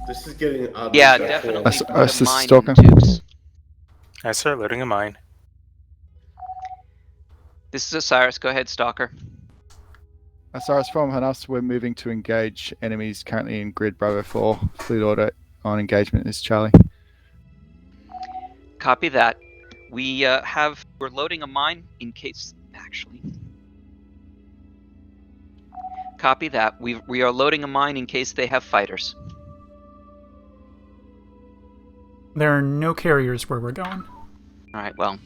This is getting oddly Yeah, sexual. definitely put a mine in Stalker. the tubes. I start loading a mine. This is Osiris. Go ahead, Stalker. Osiris from Hanas, we're moving to engage enemies currently in grid Bravo 4. Fleet order on engagement is Charlie. Copy that. We're loading a mine in case. Actually, copy that. We are loading a mine in case they have fighters. There are no carriers where we're going. All right. Well,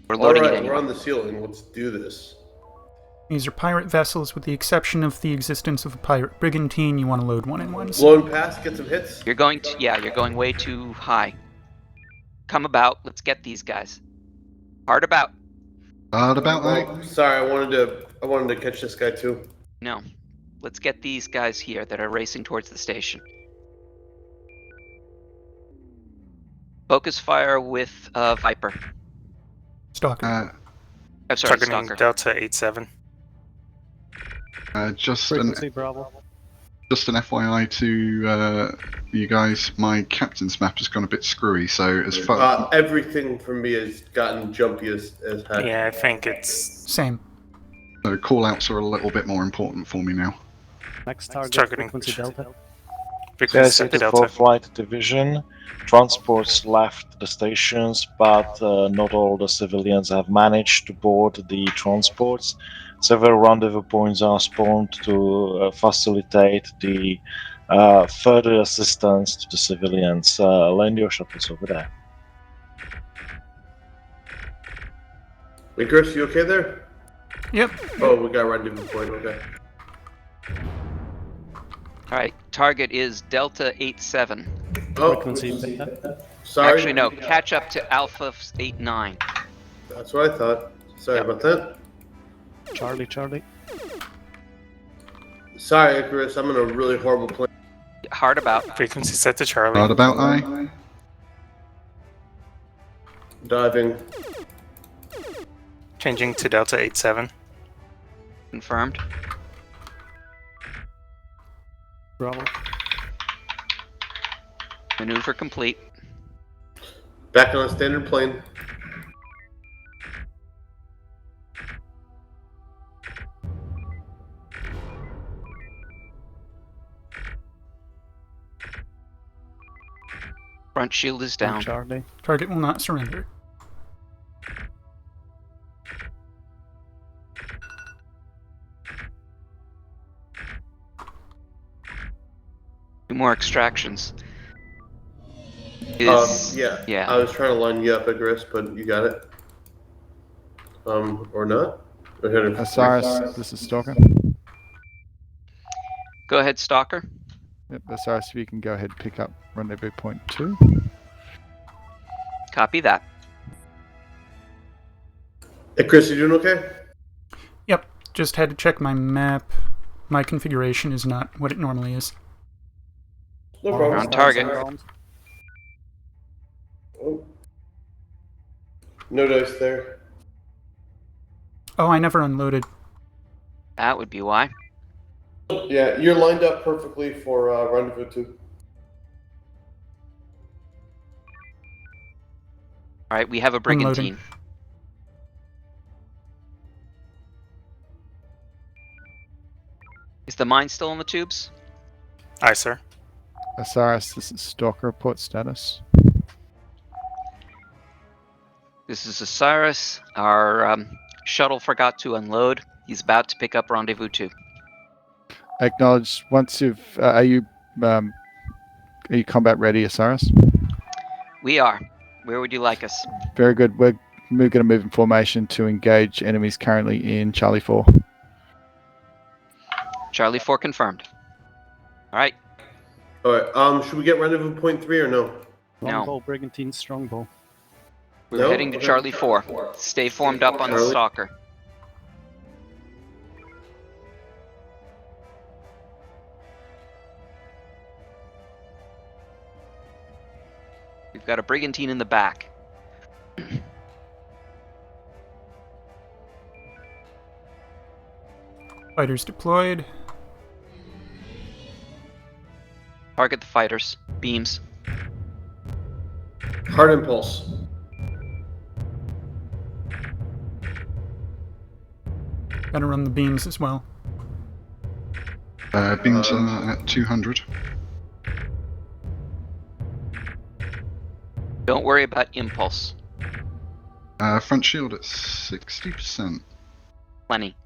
we're loading it anyway. We're on the ceiling. Let's do this. These are pirate vessels, with the exception of the existence of a pirate brigantine. You want to load one in one. Blown past, get some hits. You're going way too high. Come about. Let's get these guys. Hard about. Hard about, mate. Sorry, I wanted to catch this guy too. No. Let's get these guys here that are racing towards the station. Focus fire with Viper. Stalker. I'm sorry, Targeting Stalker. Delta 87. Just an FYI to you guys, my captain's map has gone a bit screwy, so as far everything from me has gotten jumpy as heck. Yeah, I think it's same. So call-outs are a little bit more important for me now. Next target, Targeting frequency Delta. frequency Yes, Delta. flight division. Transports left the stations, but not all the civilians have managed to board the transports. Several rendezvous points are spawned to facilitate the further assistance to the civilians. Land your shuttles over there. Hey, Chris, you okay there? Yep. Oh, we got a rendezvous point. Okay. All right. Target is Delta 87. Oh, Frequency Beta. sorry. Actually, no. Catch up to Alpha 89. That's what I thought. Sorry about that. Charlie. Sorry, Chris. I'm in a really horrible place. Hard about. Frequency set to Charlie. Hard about, aye. Diving. Changing to Delta 87. Confirmed. Bravo. Maneuver complete. Back on a standard plane. Front shield is down. Charlie. Target will not surrender. Two more extractions. Yeah. I was trying to line you up, Chris, but you got it. Or not? Osiris, this is Stalker. Go ahead, Stalker. Yep, Osiris, if you can go ahead and pick up rendezvous point 2. Copy that. Hey, Chris, you doing okay? Yep. Just had to check my map. My configuration is not what it normally is. No problem. We're on target. Oh. No dice there. Oh, I never unloaded. That would be why. Yeah, you're lined up perfectly for rendezvous 2. All right, we have a brigantine. Unloading. Is the mine still in the tubes? Aye, sir. Osiris, this is Stalker. Report status. This is Osiris. Our shuttle forgot to unload. He's about to pick up rendezvous 2. Acknowledge. Once you've, are you combat ready, Osiris? We are. Where would you like us? Very good. We're going to move in formation to engage enemies currently in Charlie 4. Charlie 4 confirmed. All right. All right. Should we get rendezvous point 3 or no? Longbow, brigantine, strongbow. We're heading to Charlie 4. Stay formed up on the Stalker. We've got a brigantine in the back. Fighters deployed. Target the fighters. Beams. Hard impulse. Gotta run the beams as well. Beams at 200. Don't worry about impulse. Front shield at 60%. Plenty.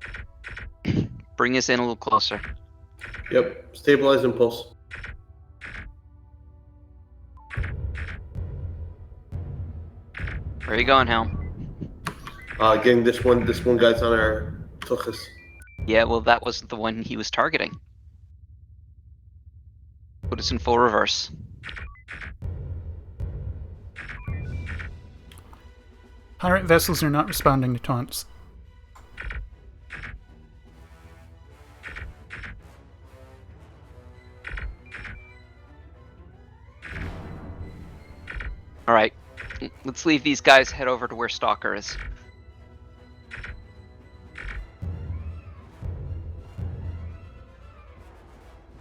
Bring us in a little closer. Yep. Stabilize impulse. Where are you going, Helm? Getting this one guy's on our tuchus. Yeah, well, that wasn't the one he was targeting. Put us in full reverse. Pirate vessels are not responding to taunts. Alright, let's leave these guys, head over to where Stalker is.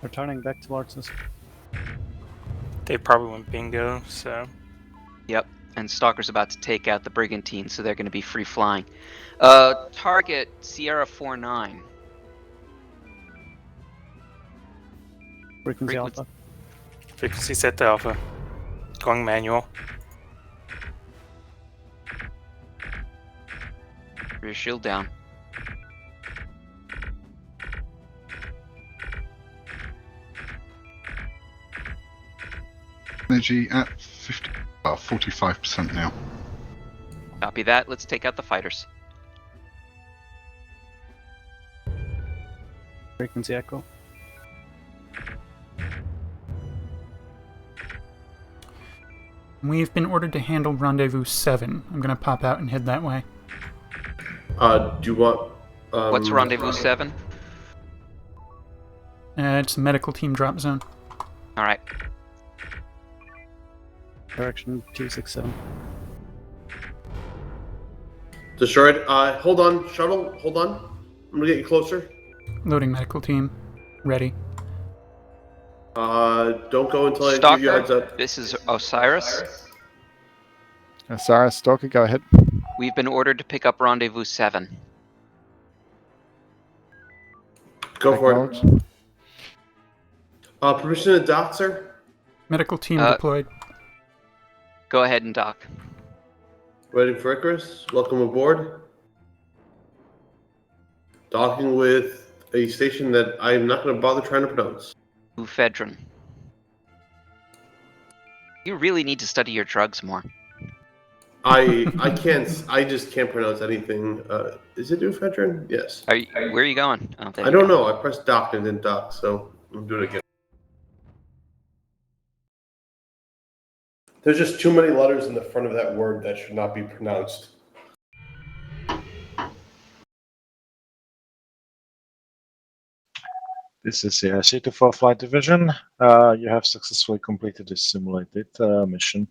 They're turning back towards us. They probably went bingo, so. Yep, and Stalker's about to take out the Brigantine, so they're going to be free flying. Target Sierra 49. Frequency Alpha. Frequency set to Alpha. Going manual. Rear shield down. Energy at 45% now. Copy that. Let's take out the fighters. Frequency Echo. We've been ordered to handle Rendezvous 7. I'm gonna pop out and head that way. Do you want... What's Rendezvous 7? It's a medical team drop zone. Alright. Direction 267. Destroyed. Hold on, shuttle. Hold on. I'm gonna get you closer. Loading medical team. Ready. Don't go until I give you a heads Stalker, up. this is Osiris. Osiris, Stalker, go ahead. We've been ordered to pick up Rendezvous 7. Go for it. Permission to dock, sir? Medical team deployed. Go ahead and dock. Waiting for Icarus. Welcome aboard. Docking with a station that I'm not going to bother trying to pronounce. Ephedrine. You really need to study your drugs more. I just can't pronounce anything. Is it ephedrine? Yes. Where are you going? Oh, I don't know. I pressed dock and didn't dock, so I'm doing it again. There's just too many letters in the front of that word that should not be pronounced. This is the C24 Flight Division. You have successfully completed this simulated mission.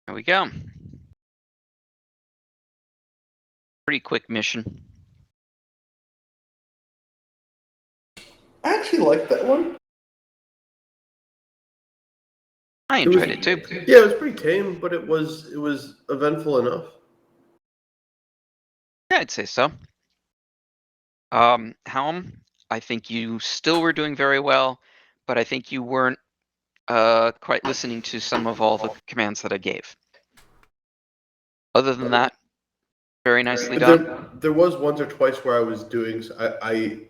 There we go. Pretty quick mission. I actually liked that one. I enjoyed it too. Yeah, it was pretty tame, but it was eventful enough. Yeah, I'd say so. Helm, I think you still were doing very well, but I think you weren't quite listening to some of all the commands that I gave. Other than that, very nicely done. There was once or twice where I was doing. You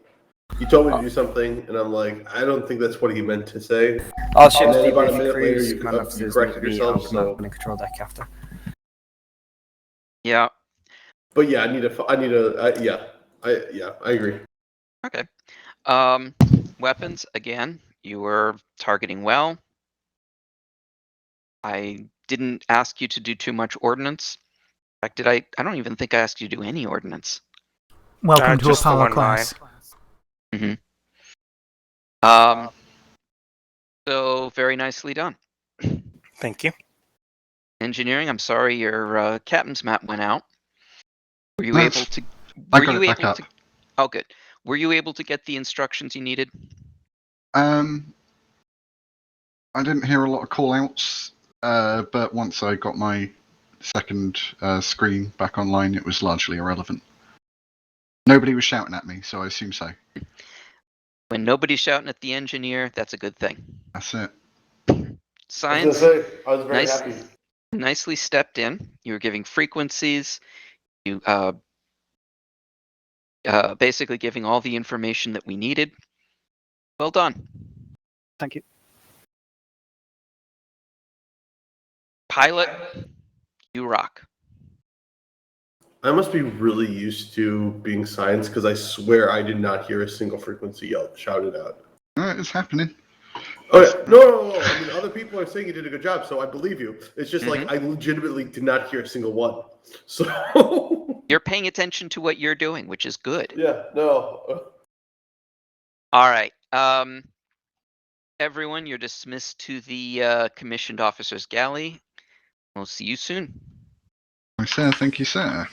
told me to do something, and I'm like, I don't think that's what he meant to say. I'll shift and then the about a minute later, cruise you officers corrected meet me yourself. on So, the control deck after. Yeah. But yeah, I agree. Okay. Weapons, again, you were targeting well. I didn't ask you to do too much ordnance. In fact, did I? I don't even think I asked you to do any ordnance. Welcome to just the Apollo one class. line. So very nicely done. Thank you. Engineering, I'm sorry your captain's map went out. Were you That's- able to? I Were got you it back able up. to? Oh, good. Were you able to get the instructions you needed? I didn't hear a lot of call-outs, but once I got my second screen back online, it was largely irrelevant. Nobody was shouting at me, so I assume so. When nobody's shouting at the engineer, that's a good thing. That's it. Science. I was very happy. Nicely stepped in. You were giving frequencies. You basically giving all the information that we needed. Well done. Thank you. Pilot, you rock. I must be really used to being science because I swear I did not hear a single frequency shouted out. It's happening. Okay, no. I mean, other people are saying you did a good job, so I believe you. It's just like Mm-hmm. I legitimately did not hear a single one. So you're paying attention to what you're doing, which is good. Yeah, no. All right. Everyone, you're dismissed to the commissioned officers galley. We'll see you soon. Sir, thank you, sir.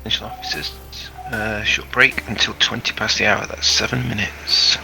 Potential officers. Short break until 20 past the hour. That's 7 minutes.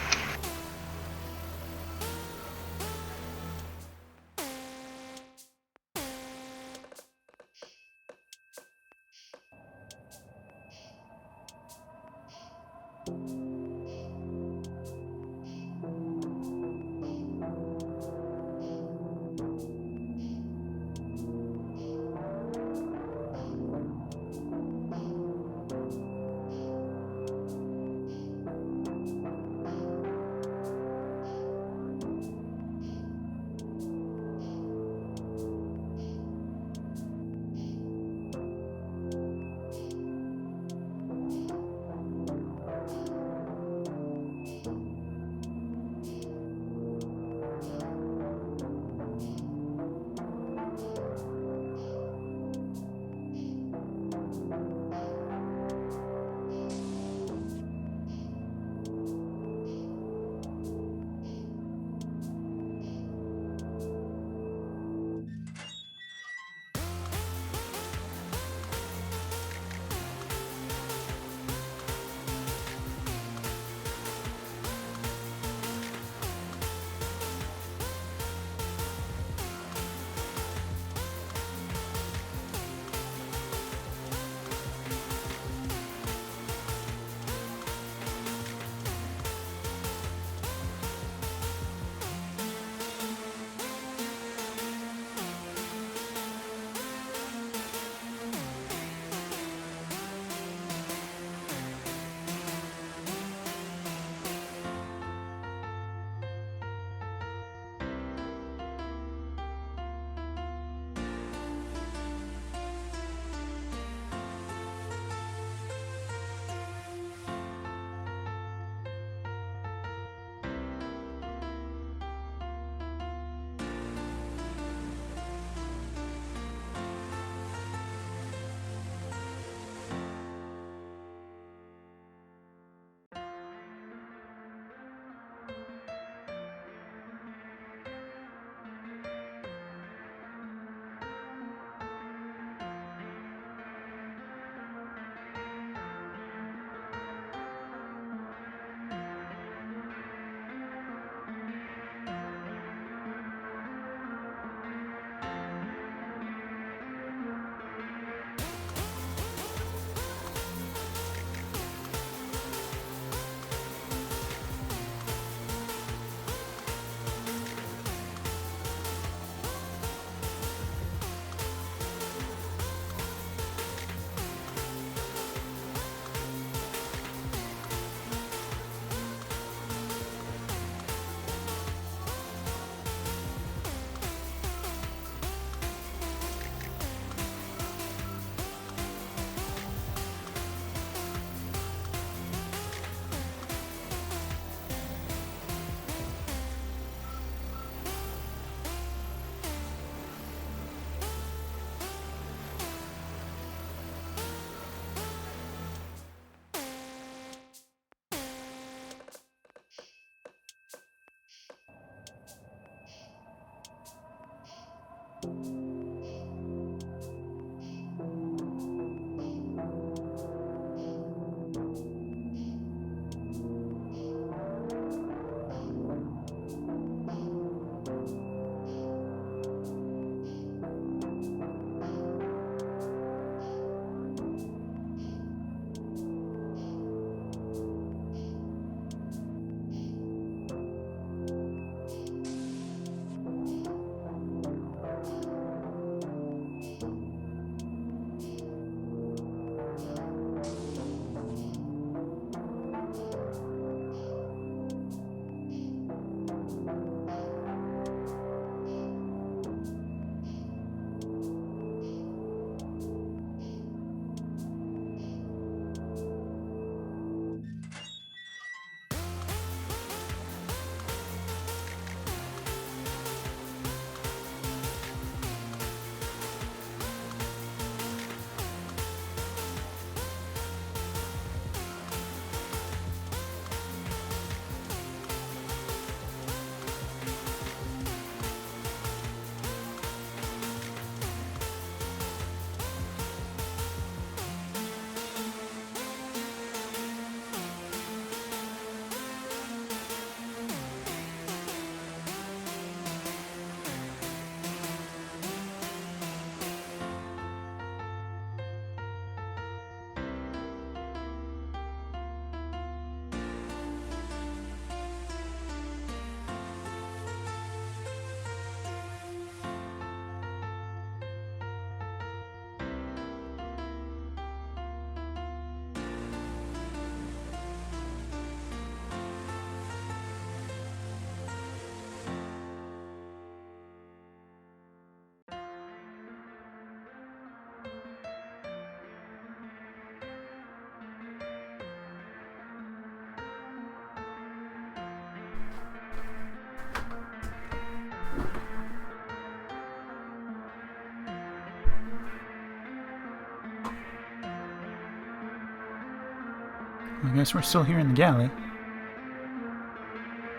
I guess we're still here in the galley.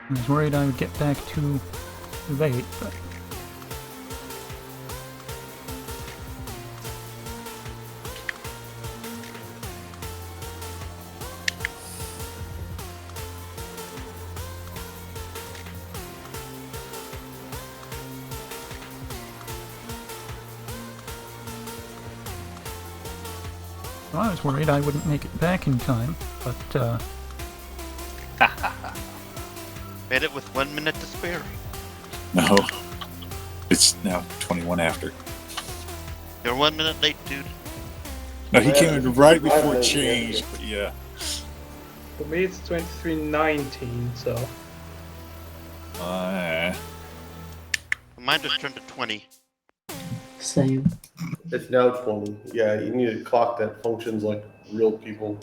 I was worried I would get back too late, but... Well, I was worried I wouldn't make it back in time, but, Made it with 1 minute to spare. No. It's now 21 after. You're 1 minute late, dude. No, he came in right before it changed, but yeah. For me, it's 23:19, so. Mine just turned to 20. Same. It's now 20. Yeah, you need a clock that functions like real people.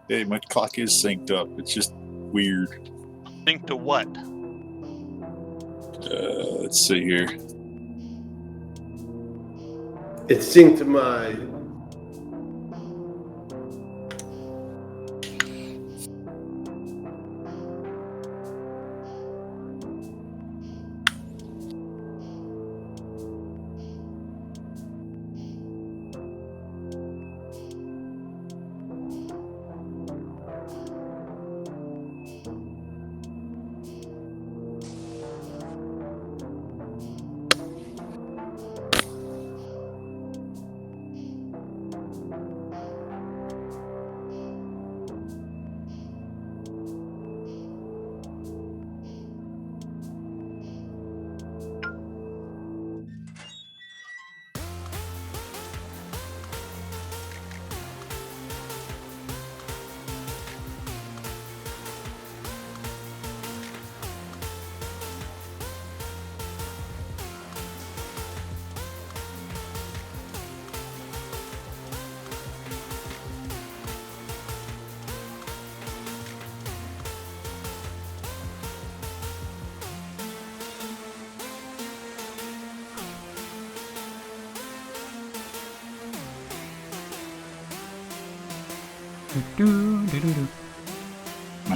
Hey, my clock is synced up. It's just weird. Think to what? Let's see here. It's synced to my... Do-do-do-do-do. I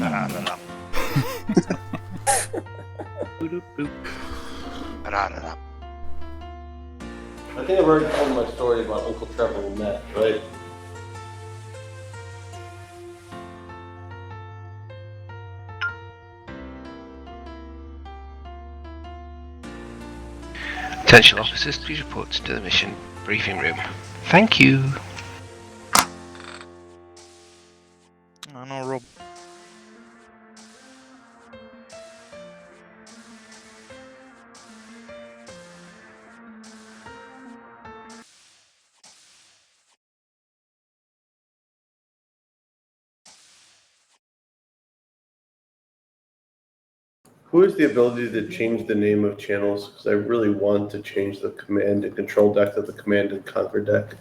think I've already told my story about Uncle Trevor and Matt, right? Attention officers, please report to the mission briefing room. Thank you. I know, Rob. Who has the ability to change the name of channels? Because I really want to change the command and control deck to the command and conquer deck.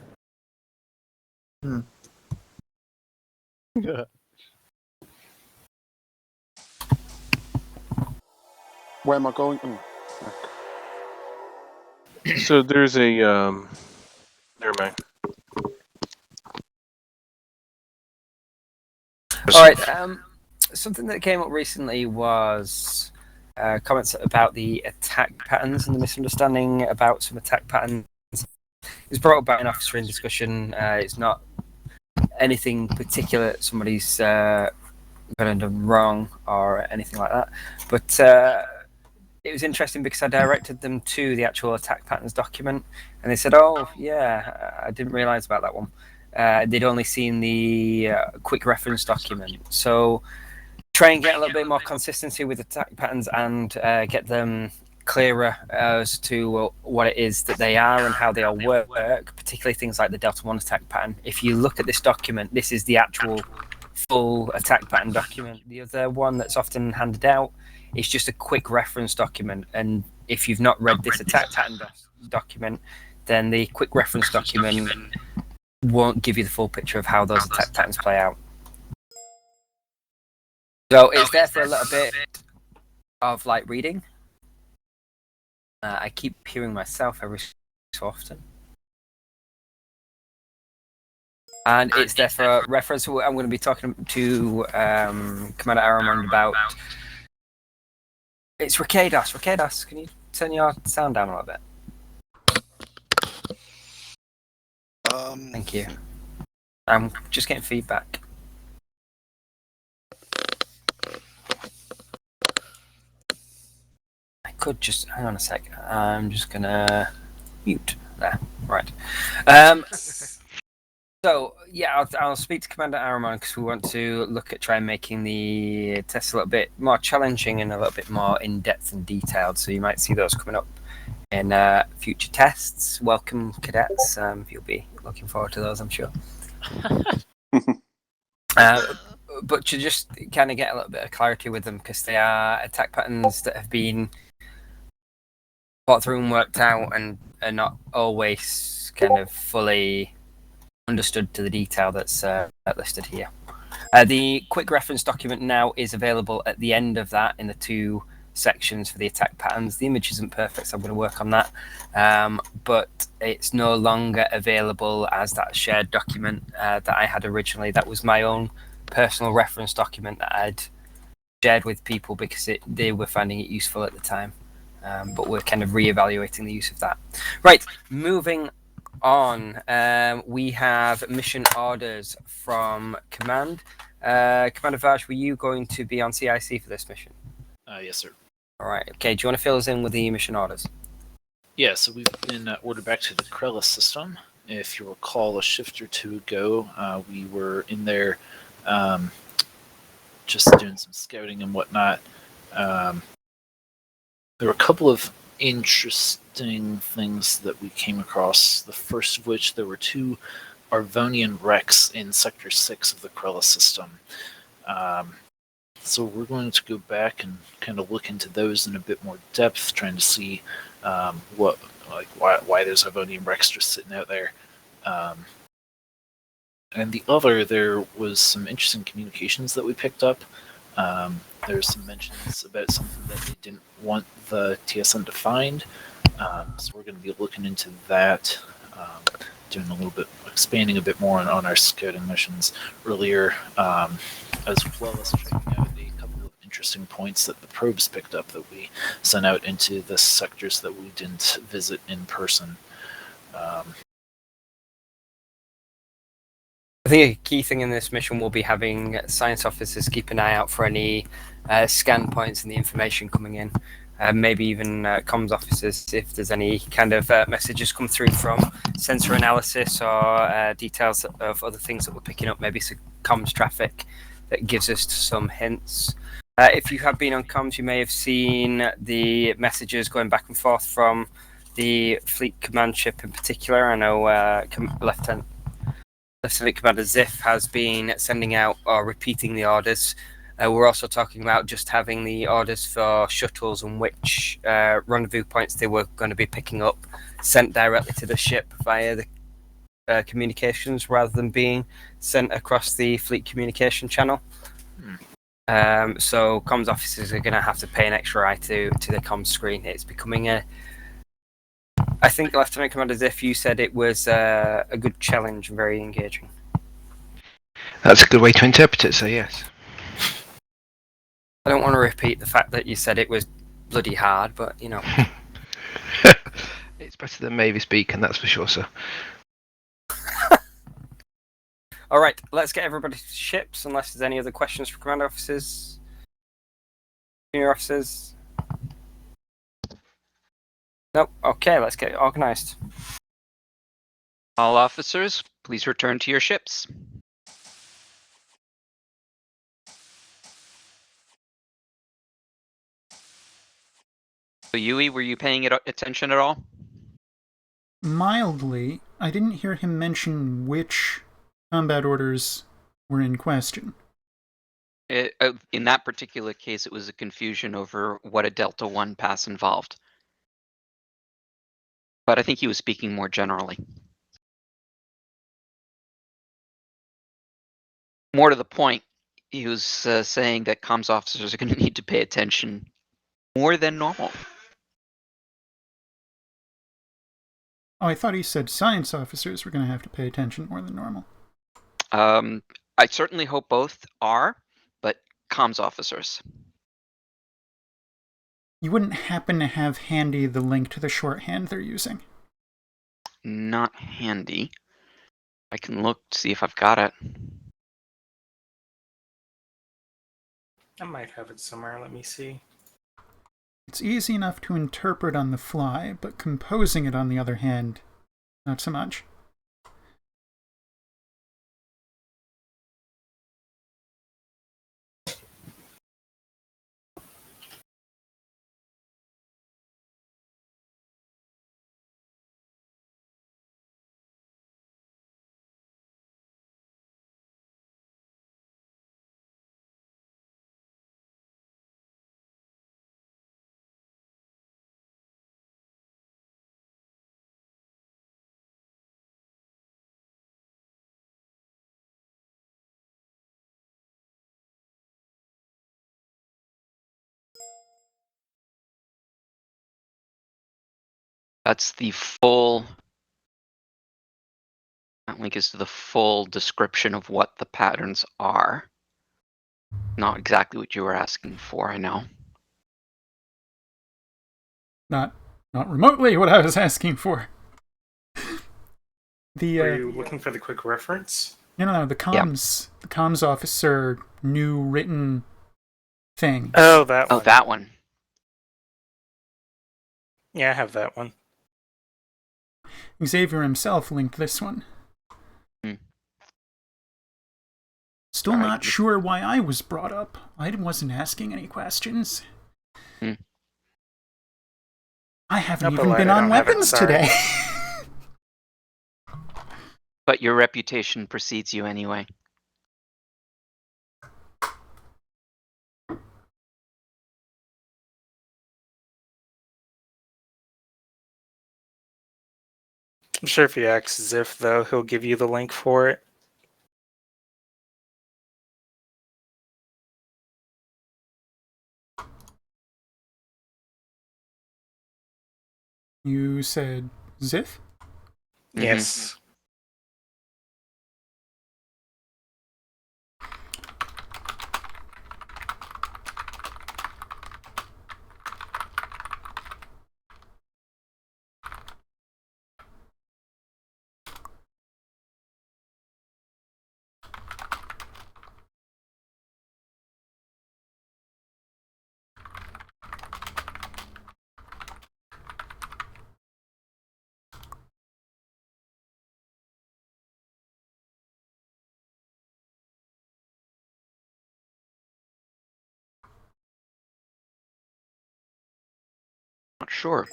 Where am I going? So there's a never mind. All right. Something that came up recently was comments about the attack patterns and the misunderstanding about some attack patterns. It was brought up by an officer in discussion. It's not anything particular that somebody's gone and done wrong or anything like that. But it was interesting because I directed them to the actual attack patterns document, and they said, "Oh, yeah, I didn't realize about that one." They'd only seen the quick reference document. So try and get a little bit more consistency with attack patterns and get them clearer as to what it is that they are and how they all work, particularly things like the Delta 1 attack pattern. If you look at this document, this is the actual full attack pattern document. The other one that's often handed out is just a quick reference document, and if you've not read this attack pattern document, then the quick reference document won't give you the full picture of how those attack patterns play out. So it's there for a little bit of like reading. I keep hearing myself every so often. And it's there for reference. I'm going to be talking to Commander Aramond about. It's Rikados. Rikados, can you turn your sound down a little bit? Thank you. I'm just getting feedback. I could just hang on a sec. I'm just gonna mute there. Right. So yeah, I'll speak to Commander Aramon because we want to look at trying making the tests a little bit more challenging and a little bit more in depth and detailed. So you might see those coming up in future tests. Welcome, cadets. You'll be looking forward to those, I'm sure. But to just kind of get a little bit of clarity with them, because they are attack patterns that have been thought through and worked out and are not always kind of fully understood to the detail that's listed here. The quick reference document now is available at the end of that in the 2 sections for the attack patterns. The image isn't perfect, so I'm going to work on that. But it's no longer available as that shared document that I had originally. That was my own personal reference document that I'd shared with people because they were finding it useful at the time. But we're kind of re-evaluating the use of that. Right, moving on. We have mission orders from Command. Commander Vaj, were you going to be on CIC for this mission? Yes, sir. All right. Okay. Do you want to fill us in with the mission orders? Yeah, so we've been ordered back to the Krella system. If you recall, a shift or two ago, we were in there just doing some scouting and whatnot. There were a couple of interesting things that we came across. The first of which, there were 2 Arvonian wrecks in Sector 6 of the Krella system. So we're going to go back and kind of look into those in a bit more depth, trying to see why there's Arvonian wrecks just sitting out there. And the other, there was some interesting communications that we picked up. There's some mentions about something that they didn't want the TSN to find. So we're going to be looking into that, doing a little bit, expanding a bit more on our scouting missions earlier, as well as checking out a couple of interesting points that the probes picked up that we sent out into the sectors that we didn't visit in person. I think a key thing in this mission will be having science officers keep an eye out for any scan points and the information coming in. Maybe even comms officers, if there's any kind of messages come through from sensor analysis or details of other things that we're picking up, maybe some comms traffic that gives us some hints. If you have been on comms, you may have seen the messages going back and forth from the fleet command ship in particular. I know Lieutenant Commander Ziff has been sending out or repeating the orders. We're also talking about just having the orders for shuttles and which rendezvous points they were going to be picking up sent directly to the ship via the communications rather than being sent across the fleet communication channel. So comms officers are going to have to pay an extra eye to the comms screen. It's becoming I think Lieutenant Commander Ziff, you said it was a good challenge and very engaging. That's a good way to interpret it, so yes. I don't want to repeat the fact that you said it was bloody hard, but you know. It's better than Mavis Beacon, that's for sure, sir. All right, let's get everybody to ships, unless there's any other questions for commander officers, junior officers. Nope. Okay, let's get organized. All officers, please return to your ships. So Yui, were you paying attention at all? Mildly. I didn't hear him mention which combat orders were in question. In that particular case, it was a confusion over what a Delta 1 pass involved. But I think he was speaking more generally. More to the point, he was saying that comms officers are going to need to pay attention more than normal. Oh, I thought he said science officers were going to have to pay attention more than normal. I certainly hope both are, but comms officers. You wouldn't happen to have handy the link to the shorthand they're using? Not handy. I can look to see if I've got it. I might have it somewhere. Let me see. It's easy enough to interpret on the fly, but composing it, on the other hand, not so much. That's the full. That link is to the full description of what the patterns are. Not exactly what you were asking for, I know. Not remotely what I was asking for. Were you looking for the quick reference? No. The comms officer new written thing. Oh, that one. Oh, that one. Yeah, I have that one. Xavier himself linked this one. Still not sure why I was brought up. I wasn't asking any questions. I haven't even been on weapons today. But your reputation precedes you anyway. I'm sure if he asks Ziff, though, he'll give you the link for it. You said Ziff? Yes. Not sure.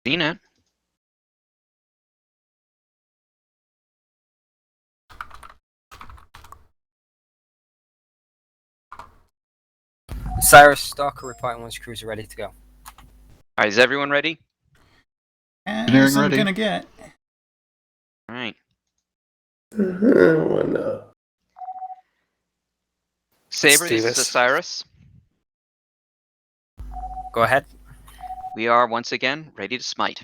Seen it. Cyrus, Stalker reporting once crews are ready to go. All right, is everyone ready? As I'm gonna get. All right. Why not? Saber, this is Osiris. Go ahead. We are once again ready to smite.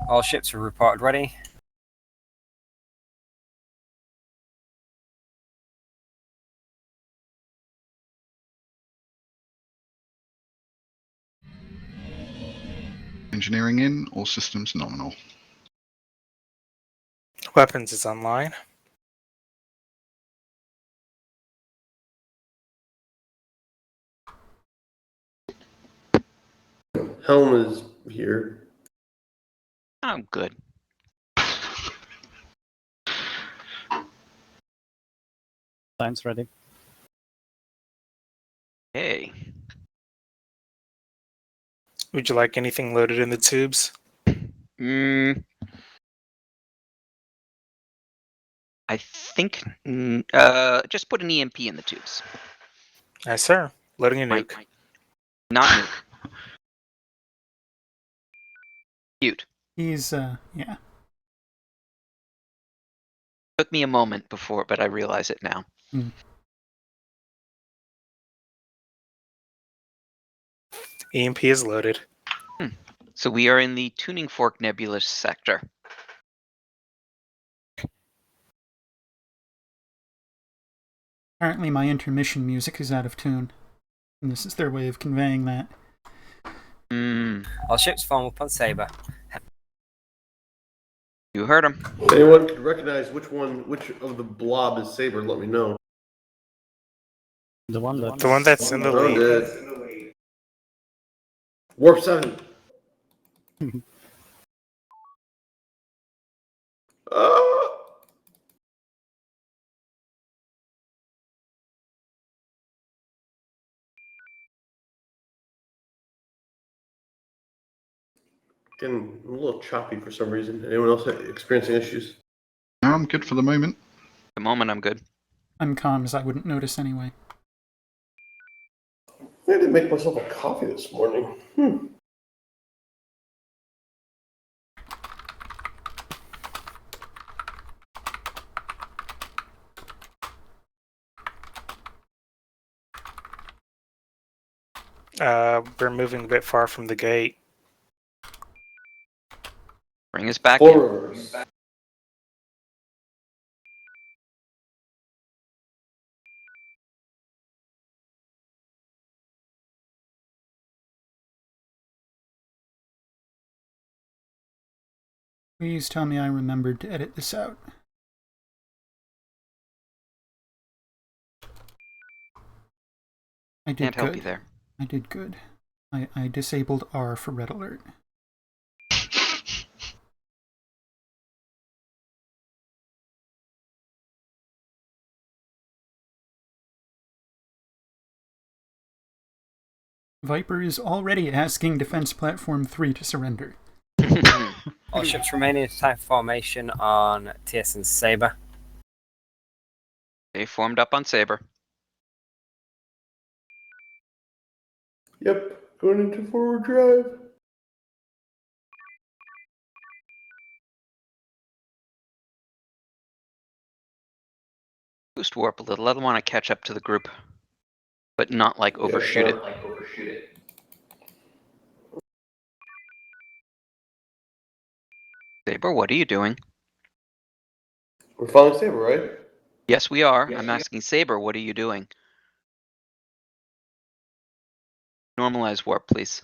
All ships are reported ready. Engineering in, all systems nominal. Weapons is online. Helm is here. I'm good. Time's ready. Hey. Would you like anything loaded in the tubes? I think just put an EMP in the tubes. Yes, sir. Loading a nuke. Not nuke. Cute. He's, yeah. Took me a moment before, but I realize it now. EMP is loaded. So we are in the Tuning Fork Nebulous sector. Apparently my intermission music is out of tune, and this is their way of conveying that. All ships form up on Saber. You heard him. If anyone could recognize which of the blob is Saber, let me know. The one that's in the Found lead. it. Warp 7. Getting a little choppy for some reason. Anyone else experiencing issues? No, I'm good for the moment. At the moment, I'm good. I'm calm as I wouldn't notice anyway. I had to make myself a coffee this morning. We're moving a bit far from the gate. Bring us back Horrors. Please tell me I remembered to edit this out. I did Can't good. help you there. I did good. I disabled R for red alert. Viper is already asking Defense Platform 3 to surrender. All ships remaining in type formation on TSN Saber. They formed up on Saber. Yep, going into forward drive. Boost warp a little. I want to catch up to the group, but not like overshoot it. Saber, what are you doing? We're following Saber, right? Yes, we are. I'm asking Saber, what are you doing? Normalize warp, please.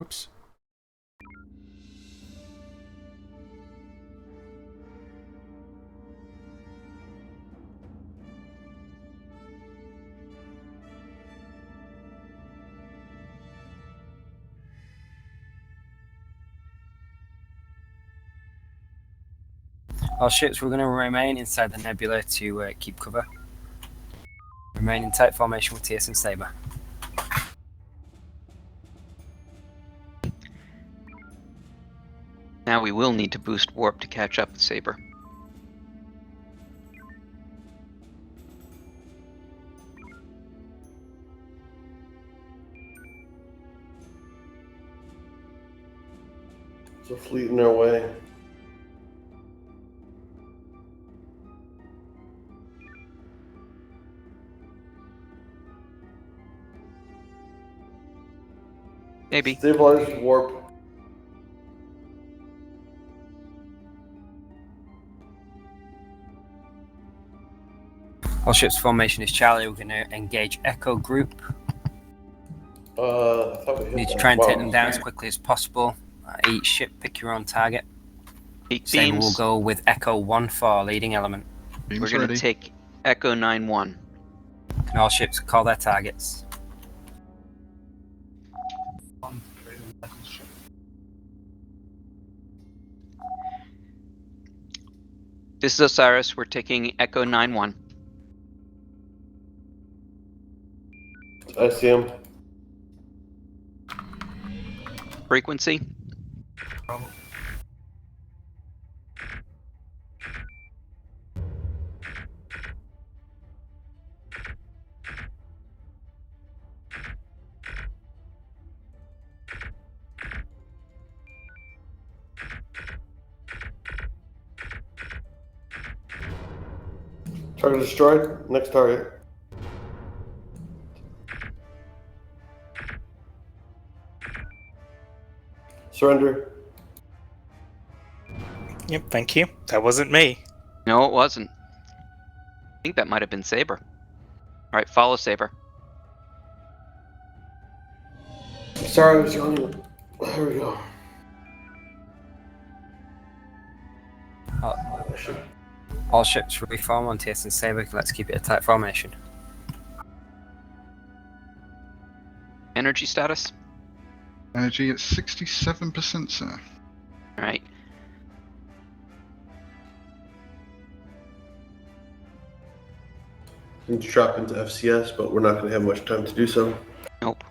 Oops. All ships were going to remain inside the nebula to keep cover. Remain in tight formation with TSN Saber. Now we will need to boost warp to catch up with Saber. There's a fleet in our way. Maybe. Stabilize warp. All ships formation is Charlie. We're going to engage Echo Group. I thought we hit Need to that. try and Wow. take them down as quickly as possible. Each ship, pick your own target. Peak Saber will beams. go with Echo 1-4, leading element. We're going to take Echo 9-1. And all ships call their targets. This is Osiris. We're taking Echo 9-1. I see him. Frequency? Target destroyed. Next target. Surrender. Yep, thank you. That wasn't me. No, it wasn't. I think that might have been Saber. Alright, follow Saber. Sorry, I was yawning. There we go. All ships reform on TSN Saber. Let's keep it a tight formation. Energy status? Energy at 67%, sir. Alright. Need to drop into FCS, but we're not going to have much time to do so. Nope.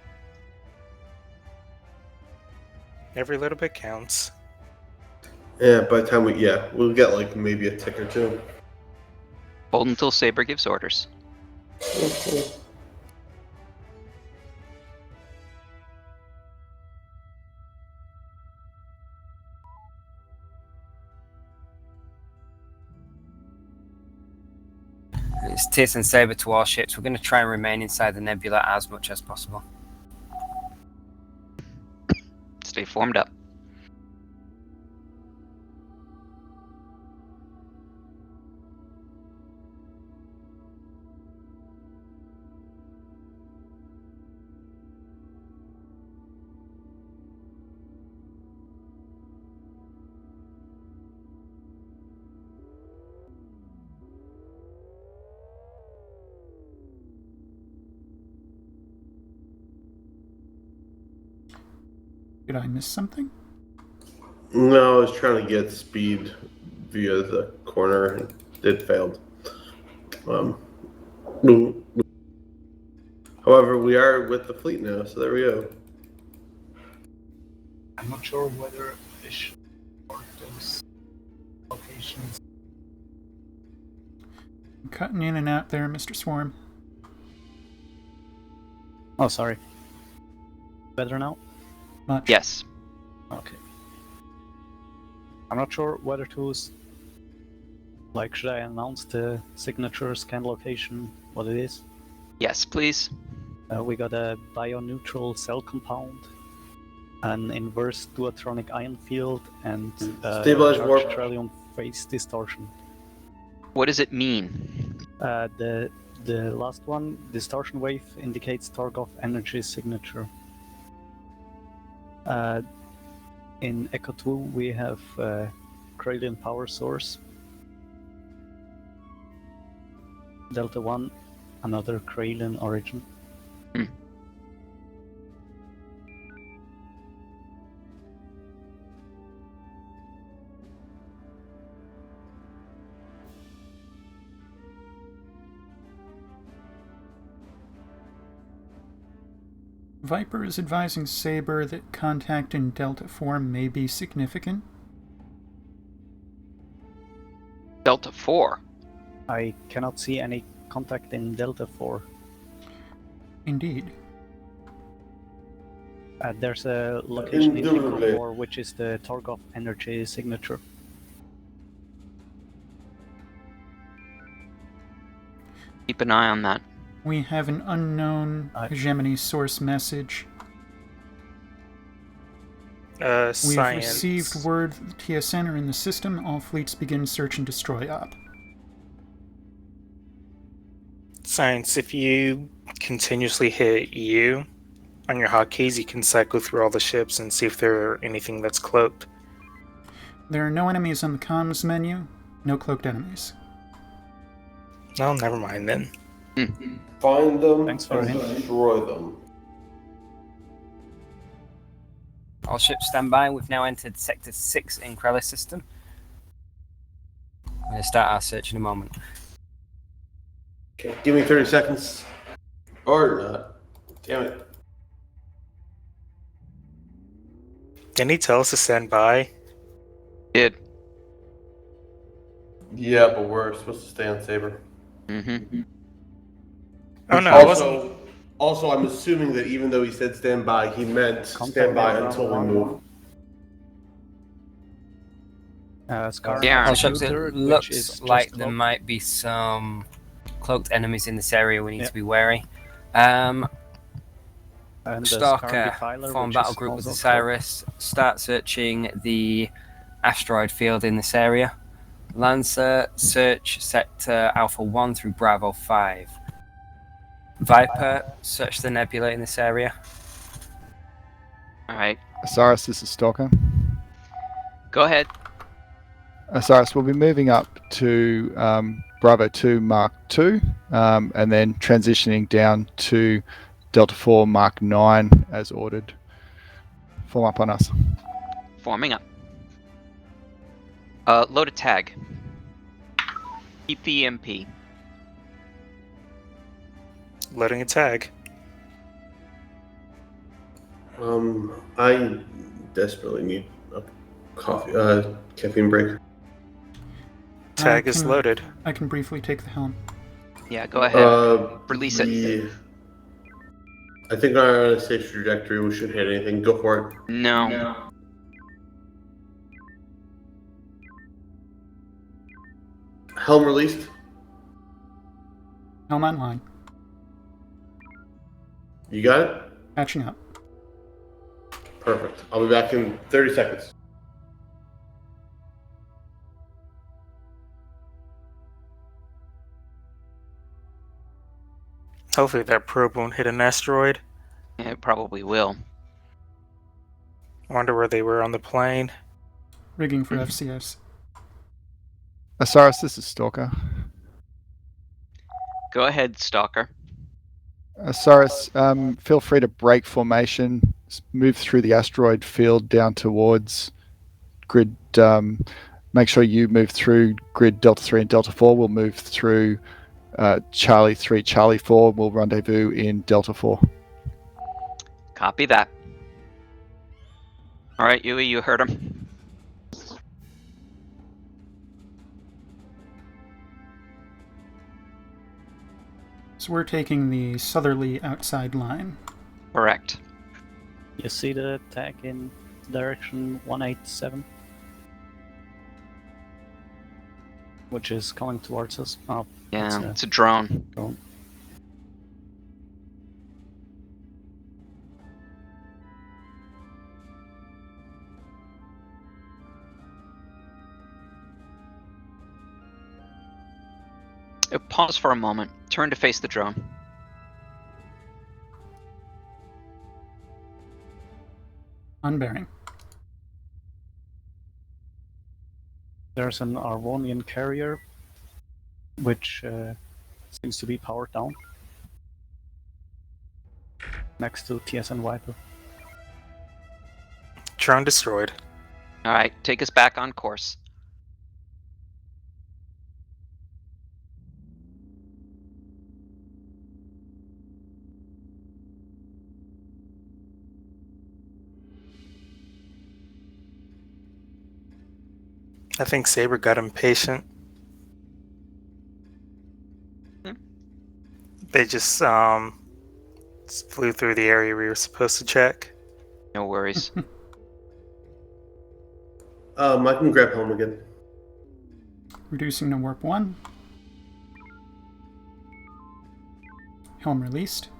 Every little bit counts. Yeah, by the time we'll get like maybe a tick or two. Hold until Saber gives orders. It's TSN Saber to all ships. We're going to try and remain inside the nebula as much as possible. Stay formed up. Did I miss something? No, I was trying to get speed via the corner and it failed. However, we are with the fleet now, so there we go. I'm not sure whether I should mark those locations. I'm cutting in and out there, Mr. Swarm. Oh, sorry. Better now? Much. Yes. Okay. I'm not sure whether to should I announce the signature scan location, what it is? Yes, please. We got a bio-neutral cell compound, an inverse duotronic ion field, and Stabilized charged warp. tritium phase distortion. What does it mean? The last one, distortion wave, indicates Tarkov energy signature. In Echo 2 we have Krallian power source. Delta 1, another Krallian origin. Viper is advising Saber that contact in Delta 4 may be significant. Delta 4? I cannot see any contact in Delta 4. Indeed. There's a location in Echo Indubitably. 4, which is the Tarkov energy signature. Keep an eye on that. We have an unknown hegemony source message. We have Science. received word that the TSN are in the system. All fleets begin search and destroy op. Science, if you continuously hit U on your hotkeys, you can cycle through all the ships and see if there are anything that's cloaked. There are no enemies on the comms menu. No cloaked enemies. No, never mind then. Find them Thanks for and him. destroy them. All ships stand by. We've now entered Sector 6 in Krellis system. We're going to start our search in a moment. Okay, give me 30 seconds. Or not. Damn it. Didn't he tell us to stand by? Did. Yeah, but we're supposed to stay on Saber. Mm-hmm. Oh no, I wasn't. Also, I'm assuming that even though he said stand by, he meant stand by until we move. Yeah. It looks like there might be some cloaked enemies in this area we need to be wary. Stalker, form battle group with Osiris, start searching the asteroid field in this area. Lancer, search sector Alpha 1 through Bravo 5. Viper, search the nebula in this area. Alright. Osiris, this is Stalker. Go ahead. Osiris, we'll be moving up to Bravo 2 Mark 2 and then transitioning down to Delta 4 Mark 9 as ordered. Form up on us. Forming up. Load a tag. Keep the EMP. Loading a tag. I desperately need a caffeine break. Tag is loaded. I can briefly take the helm. Yeah, go ahead. Release it. I think we're on a safe trajectory. We shouldn't hit anything. Go for it. No. Helm released. Helm online. You got it? Catching up. Perfect. I'll be back in 30 seconds. Hopefully that probe won't hit an asteroid. Yeah, it probably will. I wonder where they were on the plane. Rigging for FCS. Osiris, this is Stalker. Go ahead, Stalker. Osiris, feel free to break formation, move through the asteroid field down towards grid. Make sure you move through grid Delta 3 and Delta 4. We'll move through Charlie 3, Charlie 4. We'll rendezvous in Delta 4. Copy that. All right, Yui, you heard him. So we're taking the southerly outside line. Correct. You see the tag in direction 187? Which is coming towards us. Oh, yeah, it's a drone. Pause for a moment. Turn to face the drone. Unbearing. There's an Arvonian carrier, which seems to be powered down. Next to TSN Viper. Drone destroyed. Alright, take us back on course. I think Saber got impatient. They just flew through the area we were supposed to check. No worries. I can grab helm again. Reducing to warp 1. Helm released.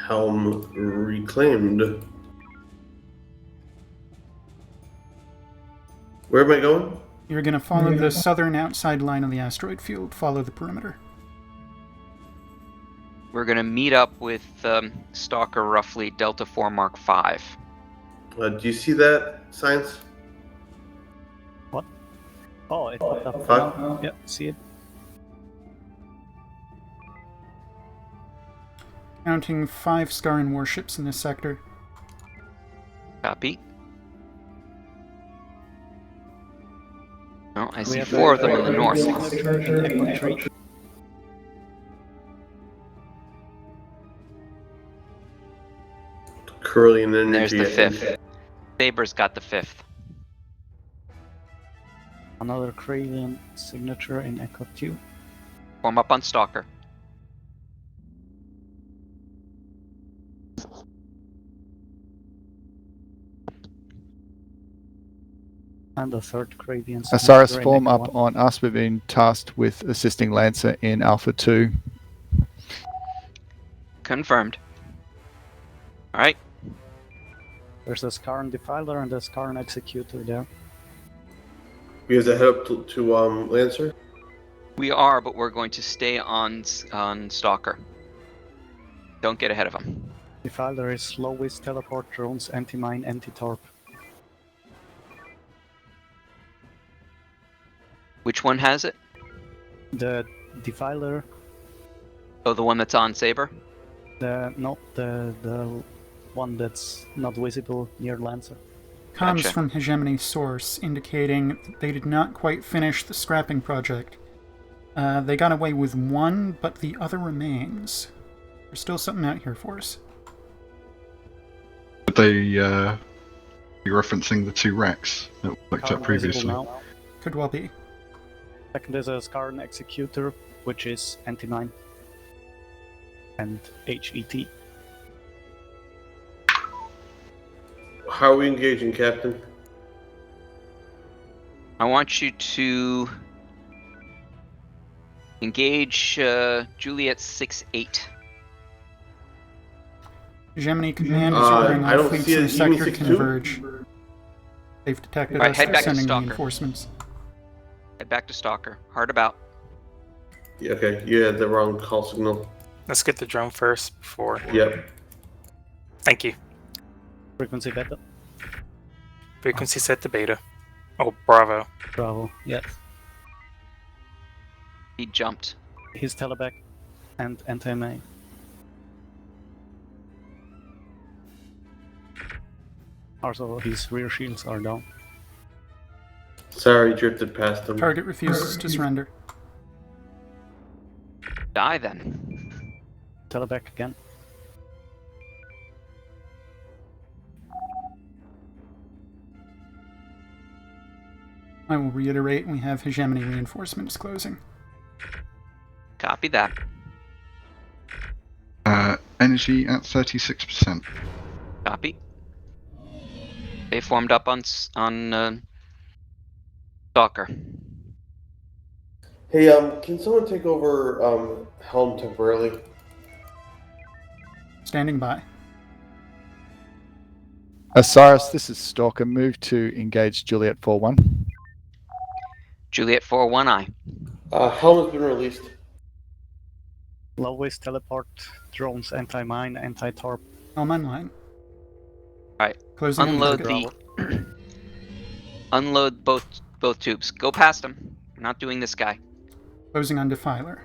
Helm reclaimed. Where am I going? You're going to follow the southern outside line of the asteroid field. Follow the perimeter. We're going to meet up with Stalker roughly Delta 4 Mark 5. Do you see that, Science? What? Oh, it popped up. Five? Yeah, see it. Counting 5 Scaran warships in this sector. Copy. No, I see 4 of them in the north. Carillion And there's energy. the 5th. Saber's got the 5th. Another Carillion signature in Echo 2. Form up on Stalker. And the third Carillion Osiris, signature in form Echo up 1. on us. We've been tasked with assisting Lancer in Alpha 2. Confirmed. Alright. There's a Skarn Defiler and a Skarn Executor there. You guys head up to Lancer? We are, but we're going to stay on Stalker. Don't get ahead of him. Defiler is low whiz teleport drones, anti-mine, anti-torp. Which one has it? The Defiler. Oh, the one that's on Saber? The one that's not visible near Lancer. Comms Gotcha. from Hegemony source indicating that they did not quite finish the scrapping project. They got away with one, but the other remains. There's still something out here for us. Would they be referencing the 2 wrecks that we looked at previously? Could well be. Second is a Skarn Executor, which is anti-mine. And HET. How are we engaging, Captain? I want you to engage Juliet 6-8. Hegemony Command is ordering I all don't fleets see in it. the You sector mean to 6-2? converge. They've detected Alright, us. head They're back to sending Stalker. reinforcements. Head back to Stalker. Hard about. Yeah, okay, you had the wrong call signal. Let's get the drone first before. Yep. Thank you. Frequency beta. Frequency set to beta. Oh, Bravo. Bravo, yes. He jumped. He's teleback and anti-MA. Also, his rear shields are down. Sorry, drifted past him. Target refuses to surrender. Die then. Teleback again. I will reiterate, we have Hegemony reinforcements closing. Copy that. Energy at 36%. Copy. They formed up on Stalker. Hey, can someone take over Helm temporarily? Standing by. Osiris, this is Stalker. Move to engage Juliet 4-1. Juliet 4-1-I. Helm has been released. Low waste teleport, drones, anti-mine, anti-torp. Helm online. Alright. Closing Unload on the unload both tubes. Go past them. We're not doing this guy. Closing on Defiler.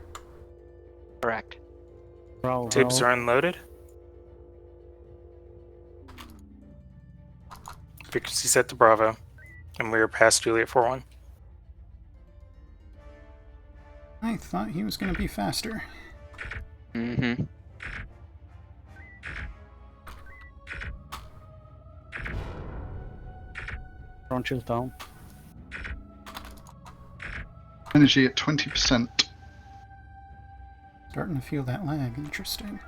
Correct. Bravo. Tubes are unloaded. Frequency set to Bravo. And we are past Juliet 4-1. I thought he was going to be faster. Mm-hmm. Drone shield down. Energy at 20%. Starting to feel that lag. Interesting.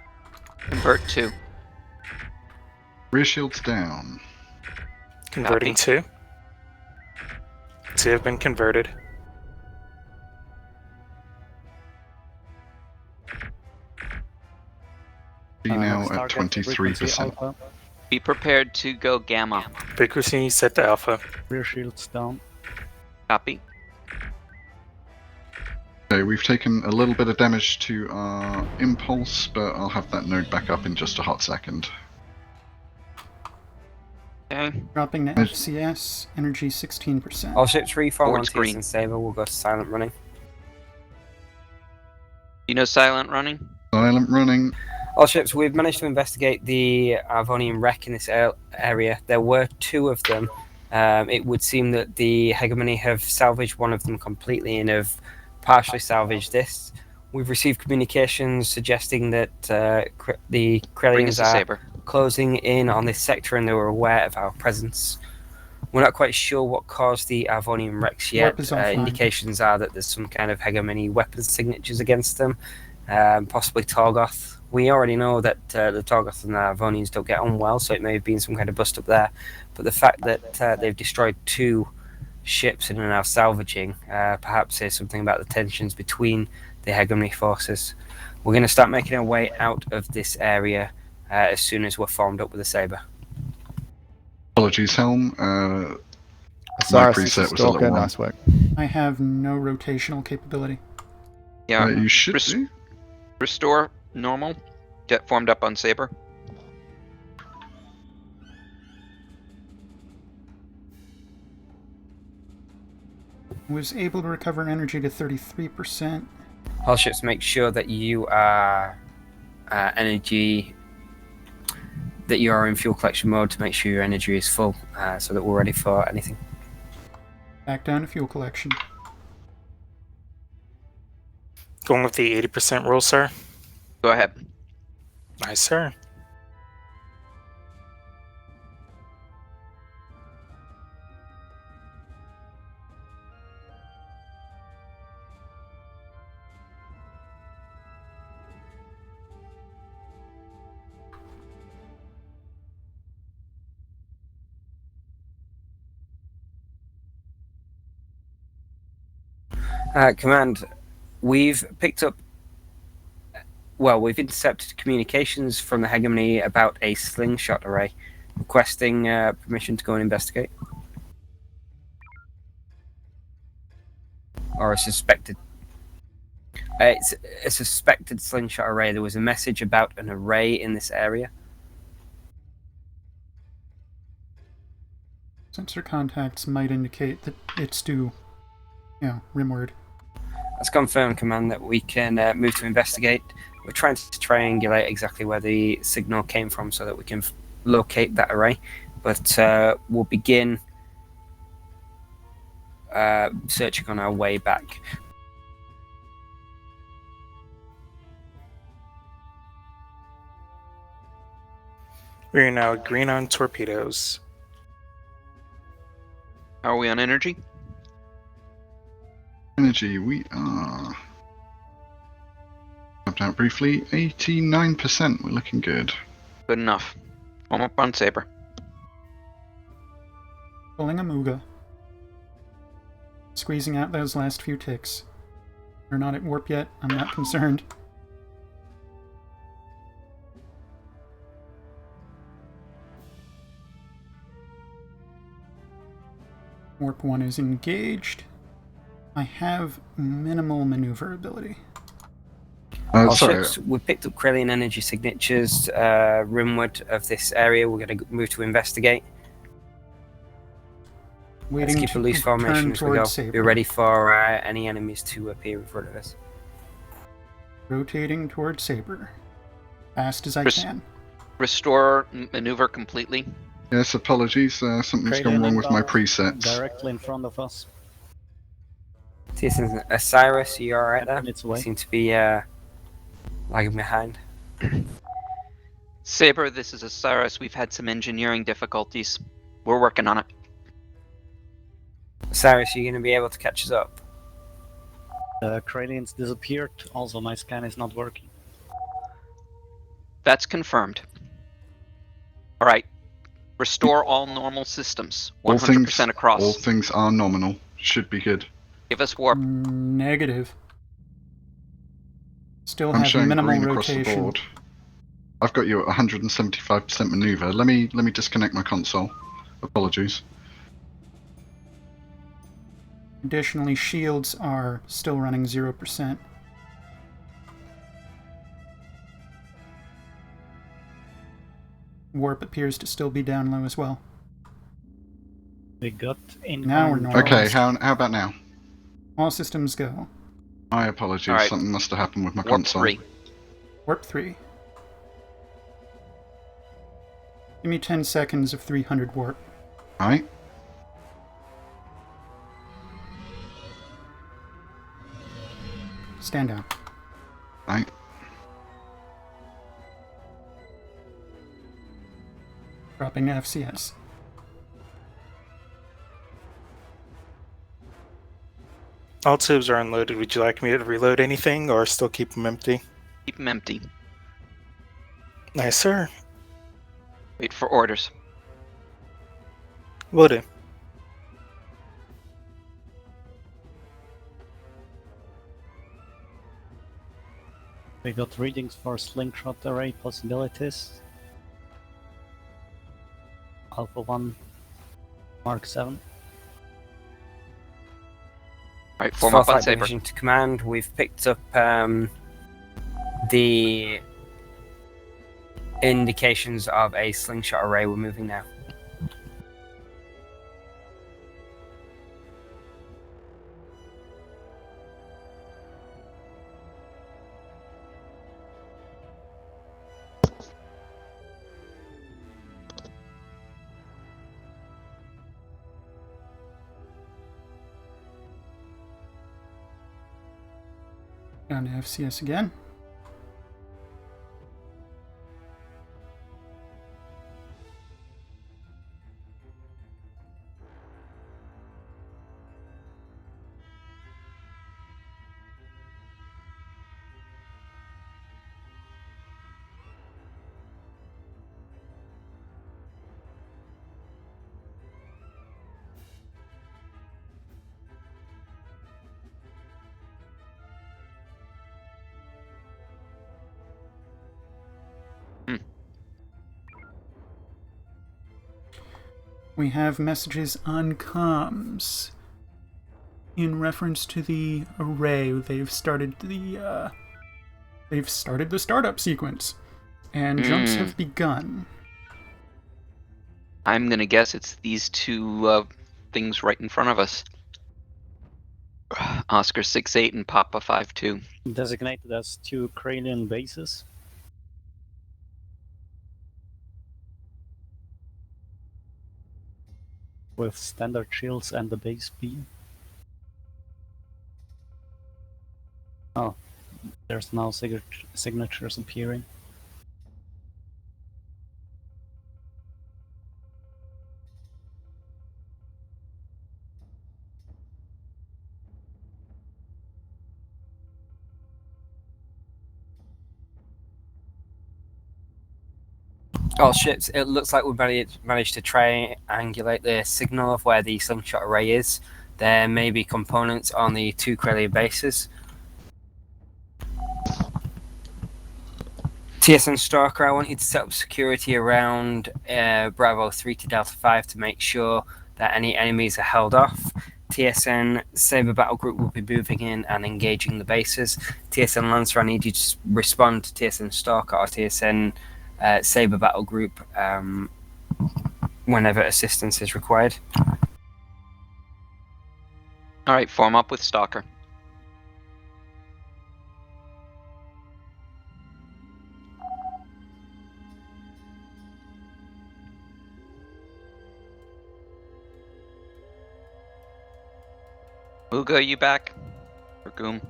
Convert 2. Rear shields down. Converting 2. 2 have been converted. Now at Target frequency 23%. alpha. Be prepared to go Gamma. Frequency set to Alpha. Rear shields down. Copy. Okay, we've taken a little bit of damage to our impulse, but I'll have that node back up in just a hot second. Okay. Dropping to FCS. Energy 16%. All ships reform on Board's green. TSN Saber. We'll go to silent running. You know silent running? Silent running. All ships, we've managed to investigate the Arvonian wreck in this area. There were 2 of them. It would seem that the Hegemony have salvaged one of them completely and have partially salvaged this. We've received communications suggesting that the Bring us Krellians a are saber. closing in on this sector and they were aware of our presence. We're not quite sure what caused the Arvonian wrecks yet. Warp is offline. Indications are that there's some kind of hegemony weapons signatures against them, possibly Torgoth. We already know that the Torgoth and the Arvonians don't get on well, so it may have been some kind of bust up there. But the fact that they've destroyed 2 ships and are now salvaging perhaps says something about the tensions between the hegemony forces. We're going to start making our way out of this area as soon as we're formed up with a saber. Apologies, Helm. My Osiris, preset this is was a Stalker. little one. Nice work. I have no rotational capability. Yeah. You should do. Restore normal. Get formed up on Saber. Was able to recover energy to 33%. All ships, make sure that you are energy, that you are in fuel collection mode to make sure your energy is full, so that we're ready for anything. Back down to fuel collection. Going with the 80% rule, sir. Go ahead. Nice, sir. Command, we've picked up, we've intercepted communications from the hegemony about a slingshot array, requesting permission to go and investigate. Or a suspected. It's a suspected slingshot array. There was a message about an array in this area. Sensor contacts might indicate that it's due, rimward. That's confirmed, Command, that we can move to investigate. We're trying to triangulate exactly where the signal came from so that we can locate that array. But we'll begin searching on our way back. We're now green on torpedoes. How are we on energy? Energy, we are. Tapped out briefly. 89%. We're looking good. Good enough. Form up on Saber. Pulling a Muga. Squeezing out those last few ticks. They're not at warp yet. I'm not concerned. Warp 1 is engaged. I have minimal maneuverability. All ships, we picked up Krellian energy signatures rimward of this area. We're going to move to investigate. Let's keep a loose formation as we go. Be ready for any enemies to appear in front of us. Rotating towards Saber. Fast as I can. Restore maneuver completely. Yes, apologies. Something's gone wrong with my presets. Directly in front of us. TSN Osiris, are you alright there? You seem to be lagging behind. Saber, this is Osiris. We've had some engineering difficulties. We're working on it. Osiris, are you going to be able to catch us up? The Kralians disappeared. Also, my scan is not working. That's confirmed. Alright. Restore all normal systems. 100% across. All things are nominal. Should be good. Give us warp. Negative. Still I'm have showing minimal green across the rotation. board. I've got you at 175% maneuver. Let me disconnect my console. Apologies. Additionally, shields are still running 0%. Warp appears to still be down low as well. We got in. Now we're normalized. Okay, how about now? All systems go. My apologies. All right. Something must have happened with my Warp console. 3. Warp 3. Give me 10 seconds of 300 warp. Alright. Stand down. Right. Dropping FCS. All tubes are unloaded. Would you like me to reload anything or still keep them empty? Keep them empty. Nice, sir. Wait for orders. Will do. We got readings for slingshot array possibilities. Alpha 1, Mark 7. Alright, form up on Flight Saber. Division to command. We've picked up the indications of a slingshot array. We're moving now. Down to FCS again. We have messages on comms in reference to the array. They've started the startup sequence, and jumps have begun. I'm gonna guess it's these two things right in front of us. Oscar 6-8 and Papa 5-2. Designated as 2 Ukrainian bases. With standard shields and the base beam. Oh, there's now signatures appearing. All ships, it looks like we've managed to triangulate the signal of where the slingshot array is. There may be components on the 2 Corellia bases. TSN Stalker, I want you to set up security around Bravo 3 to Delta 5 to make sure that any enemies are held off. TSN Saber Battle Group will be moving in and engaging the bases. TSN Lancer, I need you to respond to TSN Stalker or TSN Saber Battle Group whenever assistance is required. Alright, form up with Stalker. Uga, you back? Or Goom?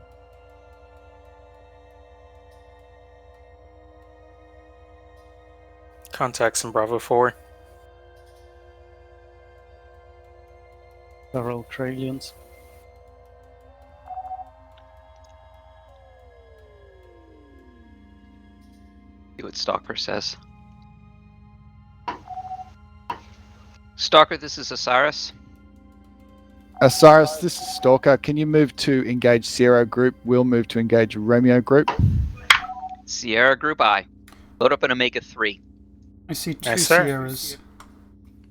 Contacts in Bravo 4. Several trillions. See what Stalker says. Stalker, this is Osiris. Osiris, this is Stalker. Can you move to engage Sierra Group? We'll move to engage Romeo Group. Sierra Group I. Load up an Omega 3. I see 2 Yes, sir. Sierras.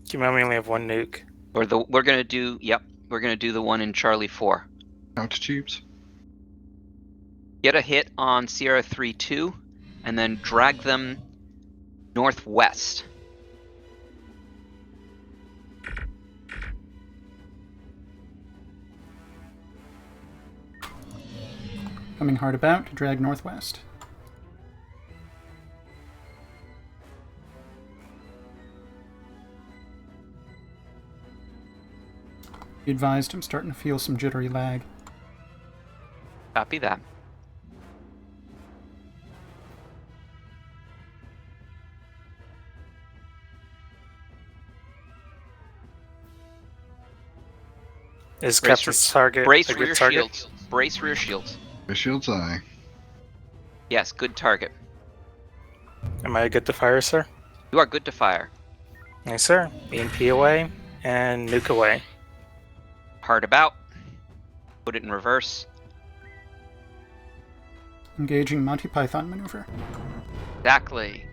Keep in mind we only have 1 nuke. Or we're gonna do the one in Charlie 4. Altitudes. Get a hit on Sierra 3-2 and then drag them northwest. Coming hard about to drag northwest. Be advised, I'm starting to feel some jittery lag. Copy that. Is Brace Captain's target Brace a good rear target? shields. Brace rear shields. Rear shields, aye. Yes, good target. Am I good to fire, sir? You are good to fire. Yes, sir. EMP away and nuke away. Hard about. Put it in reverse. Engaging Monty Python maneuver. Exactly.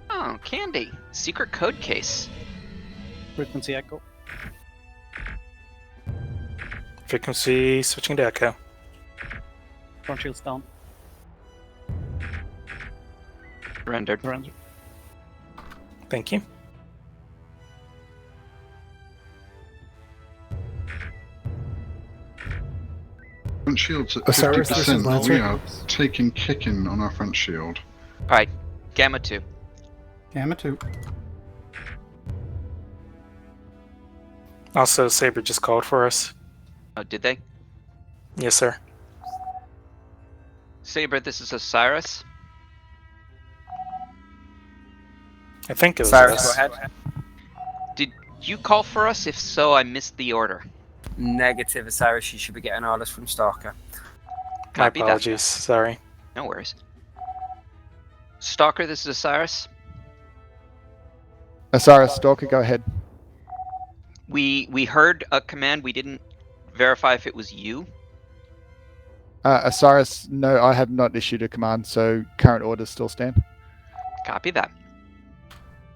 Oh, candy. Secret code case. Frequency echo. Frequency switching to echo. Front shields down. Surrendered. Surrender. Thank you. Front shields at Osiris, this is 50%. Lancer. We are taking kicking on our front shield. Alright, Gamma 2. Gamma 2. Also, Saber just called for us. Oh, did they? Yes, sir. Saber, this is Osiris. I think it was Cyrus, us. go ahead. Did you call for us? If so, I missed the order. Negative, Osiris. You should be getting orders from Stalker. My Copy that. apologies. Sorry. No worries. Stalker, this is Osiris. Osiris, Stalker, go ahead. We heard a command. We didn't verify if it was you. Osiris, no, I have not issued a command, so current orders still stand. Copy that.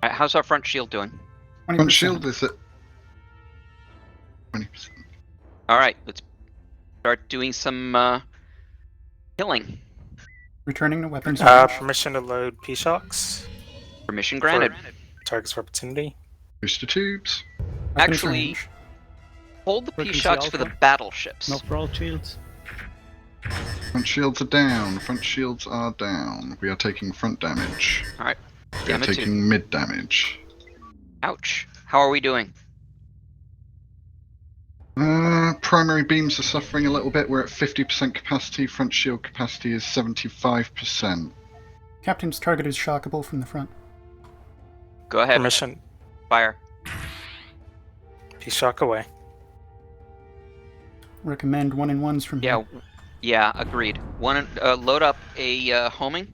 Alright, how's our front shield doing? 20%. Front shield is at 20%. Alright, let's start doing some killing. Returning to weapons range. Permission to load P-Shocks. Permission granted. Targets for opportunity. Booster tubes. Weapons Actually, range. hold the Frequency P-Shocks for the alpha. battleships. No thrall shields. Front shields are down. Front shields are down. We are taking front damage. Alright, We are Gamma 2. taking mid damage. Ouch. How are we doing? Primary beams are suffering a little bit. We're at 50% capacity. Front shield capacity is 75%. Captain's target is shockable from the front. Go ahead. Permission. Fire. P-Shock away. Recommend 1-in-1s from here. Yeah, agreed. Load up a homing.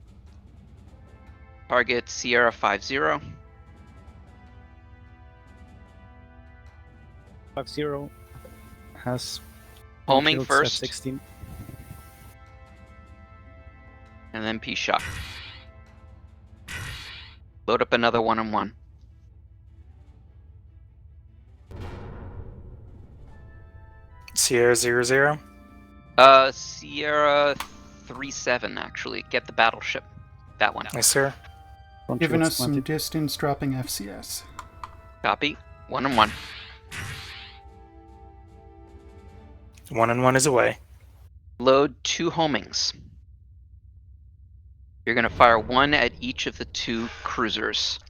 Target Sierra 50. 50 has Homing shields at first. 16. And then P-Shock. Load up another 1-on-1. Sierra 00. Sierra 37 actually. Get the battleship. That one. Yes, sir. Front Giving shields us some 20. distance, dropping FCS. Copy. 1-on-1. 1-on-1 is away. Load 2 homings. You're going to fire 1 at each of the 2 cruisers.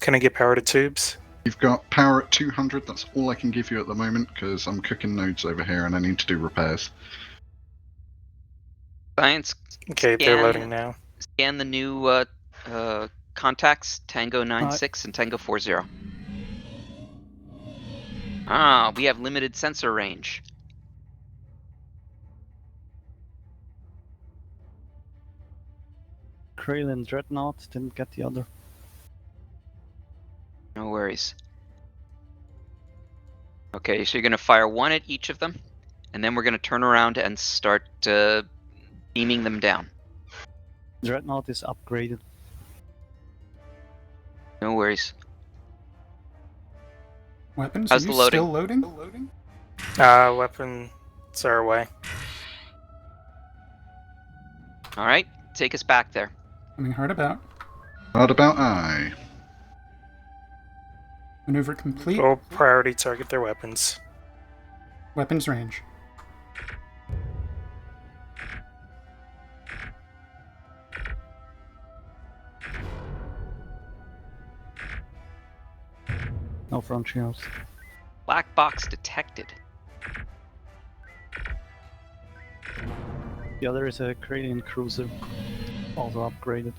Can I get power to tubes? You've got power at 200. That's all I can give you at the moment because I'm cooking nodes over here and I need to do repairs. Science. Okay, they're loading now. Scan the new contacts, Tango 96 and Tango 40. Ah, we have limited sensor range. Kralin Dreadnought didn't get the other. No worries. Okay, so you're going to fire 1 at each of them, and then we're going to turn around and start beaming them down. Dreadnought is upgraded. No worries. Weapons, How's are the you loading? still loading? Weapons are away. Alright, take us back there. Coming hard about. Hard about aye. Maneuver complete. All priority target their weapons. Weapons range. No front shields. Black box detected. The other is a Kralin cruiser, also upgraded.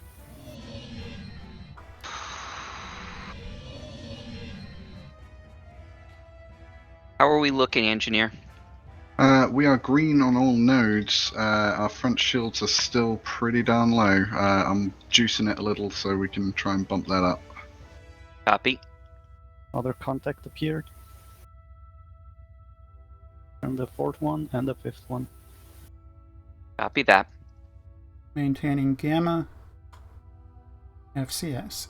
How are we looking, engineer? We are green on all nodes. Our front shields are still pretty darn low. I'm juicing it a little so we can try and bump that up. Copy. Other contact appeared. And the fourth one and the fifth one. Copy that. Maintaining Gamma. FCS.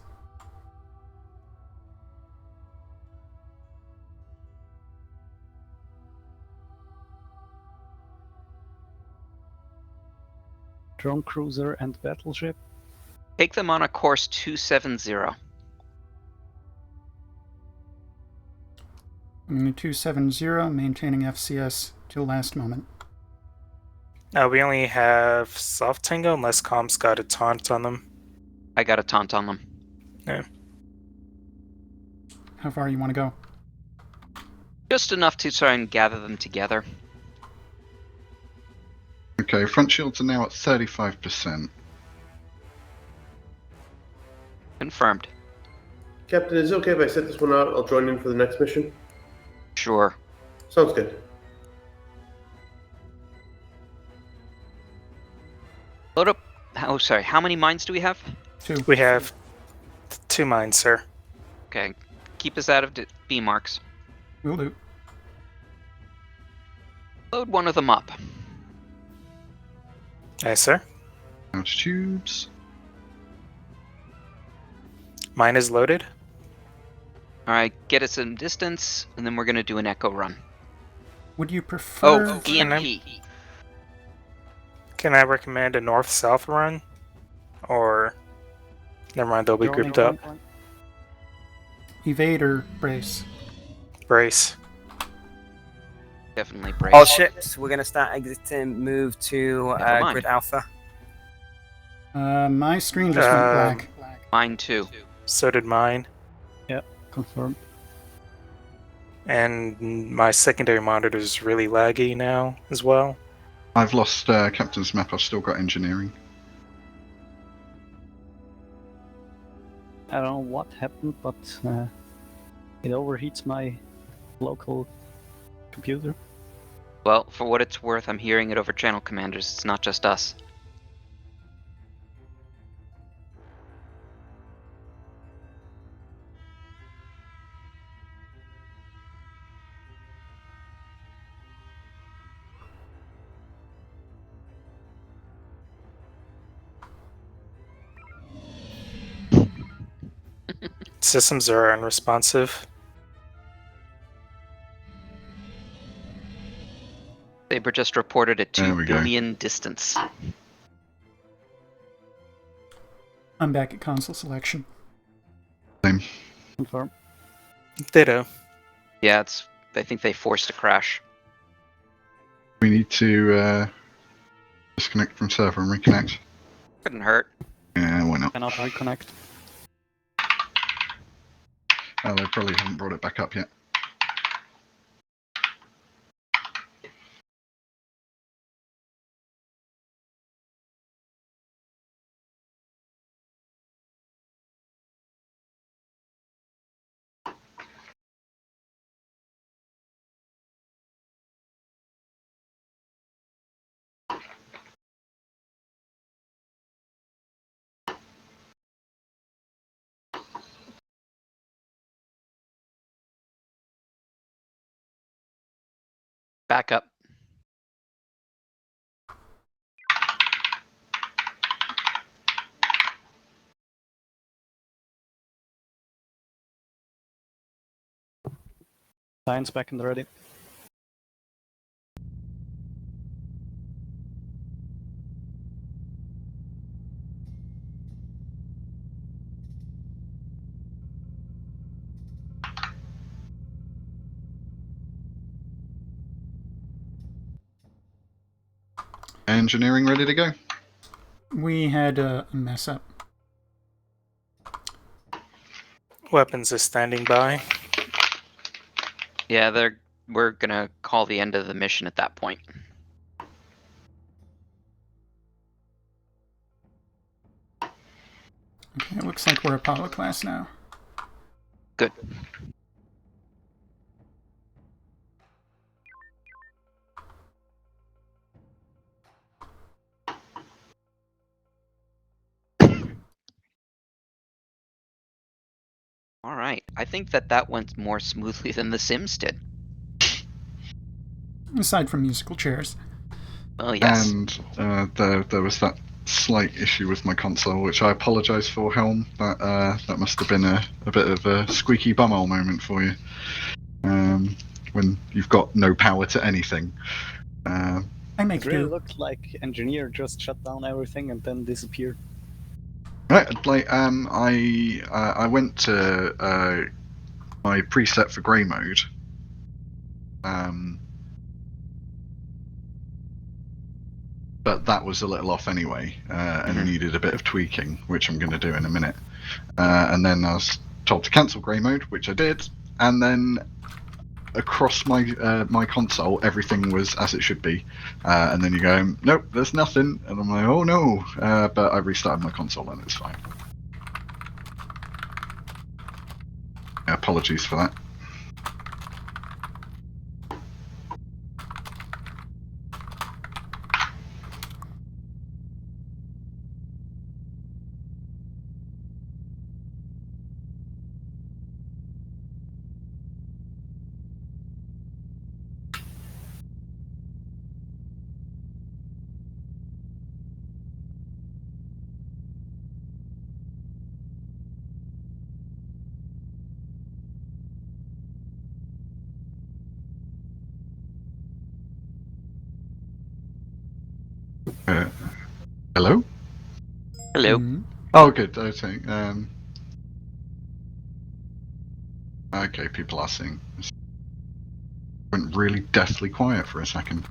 Drone cruiser and battleship. Take them on a course 270. I'm going to 270, maintaining FCS till last moment. We only have soft tango unless Com's got a taunt on them. I got a taunt on them. Yeah. How far you want to go? Just enough to try and gather them together. Okay, front shields are now at 35%. Confirmed. Captain, is it okay if I set this one out? I'll join in for the next mission. Sure. Sounds good. Load up. Oh, sorry. How many mines do we have? 2. We have 2 mines, sir. Okay. Keep us out of B marks. Will do. Load one of them up. Aye, sir. Out tubes. Mine is loaded. Alright, get us some distance, and then we're going to do an echo run. Would you prefer... Oh, EMP. Can I recommend a north-south run? Or... Never mind, they'll be grouped up. Evade or brace? Brace. Definitely brace. All ships, we're going to start exiting, move to Never mind. Grid Alpha. My screen just went black. Mine too. So did mine. Yep, confirmed. And my secondary monitor is really laggy now as well. I've lost Captain's map, I've still got engineering. I don't know what happened, but it overheats my local computer. Well, for what it's worth, I'm hearing it over channel commanders. It's not just us. Systems are unresponsive. Saber just reported a There 2 we go. billion distance. I'm back at console selection. Same. Confirm. Ditto. Yeah, it's. I think they forced a crash. We need to disconnect from server and reconnect. Couldn't hurt. Yeah, why not? Cannot reconnect. Oh, they probably haven't brought it back up yet. Back up. Science back and ready. Engineering ready to go? We had a mess up. Weapons are standing by. Yeah, we're gonna call the end of the mission at that point. Okay, it looks like we're Apollo class now. Good. All right. I think that went more smoothly than The Sims did. Aside from musical chairs. Oh, yes. And there was that slight issue with my console, which I apologise for, Helm. That must have been a bit of a squeaky bumhole moment for you. When you've got no power to anything. I make It really do. looked like engineer just shut down everything and then disappeared. Right, like I went to my preset for grey mode. But that was a little off anyway, and needed a bit of tweaking, which I'm going to do in a minute. And then I was told to cancel grey mode, which I did, and then across my console, everything was as it should be. And then you go, nope, there's nothing, and I'm like, oh no. But I restarted my console and it's fine. Apologies for that. Hello? Hello. Oh, good. Okay. Okay, people are seeing. It went really deathly quiet for a second.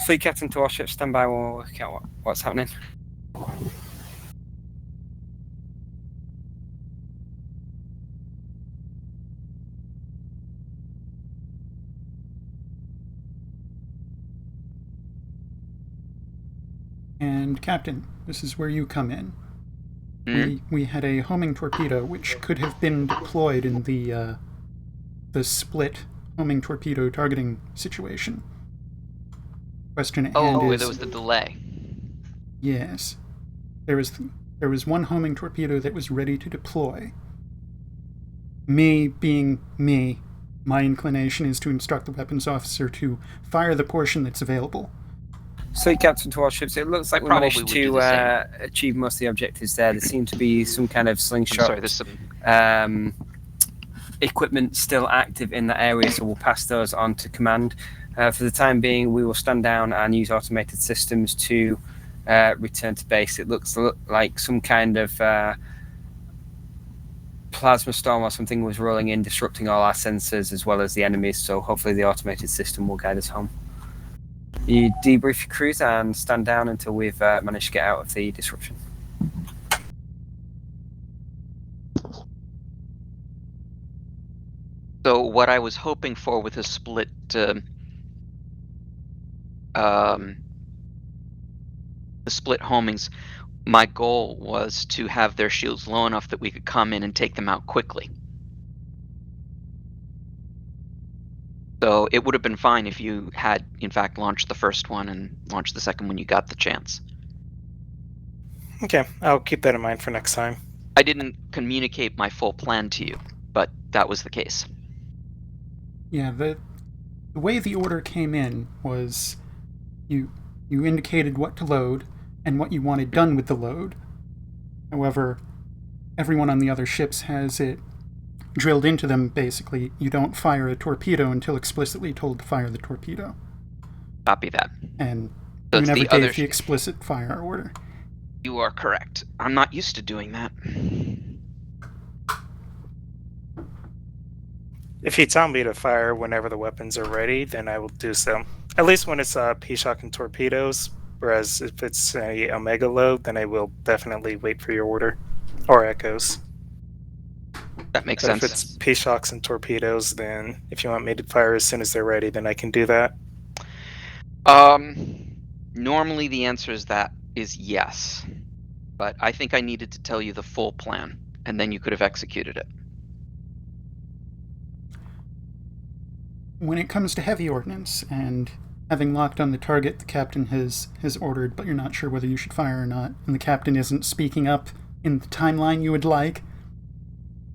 Fleet captain to all ships, stand by. We'll work out what's happening. And Captain, this is where you come in. We had a homing torpedo which could have been deployed in the split homing torpedo targeting situation. Question at hand is... there was the delay. Yes. There was one homing torpedo that was ready to deploy. Me being me, my inclination is to instruct the weapons officer to fire the portion that's available. So, Captain, to our ships, it looks like we Probably managed would do to the same. achieve most of the objectives there. There seemed to be some kind of slingshot sorry, there's some... equipment still active in that area, so we'll pass those on to command. For the time being, we will stand down and use automated systems to return to base. It looks like some kind of plasma storm or something was rolling in, disrupting all our sensors as well as the enemies, so hopefully the automated system will guide us home. You debrief your crews and stand down until we've managed to get out of the disruption. So what I was hoping for with a split the split homings, my goal was to have their shields low enough that we could come in and take them out quickly. So it would have been fine if you had, in fact, launched the first one and launched the second when you got the chance. Okay, I'll keep that in mind for next time. I didn't communicate my full plan to you, but that was the case. Yeah, the way the order came in was you indicated what to load and what you wanted done with the load. However, everyone on the other ships has it drilled into them, basically. You don't fire a torpedo until explicitly told to fire the torpedo. Copy that. And So you it's never the gave other the explicit fire order. You are correct. I'm not used to doing that. If you tell me to fire whenever the weapons are ready, then I will do so. At least when it's P-Shock and torpedoes. Whereas if it's a Omega load, then I will definitely wait for your order. Or Echoes. That makes But sense. If it's P-Shocks and torpedoes, then if you want me to fire as soon as they're ready, then I can do that. Normally the answer is yes. But I think I needed to tell you the full plan, and then you could have executed it. When it comes to heavy ordnance and having locked on the target the captain has ordered, but you're not sure whether you should fire or not, and the captain isn't speaking up in the timeline you would like,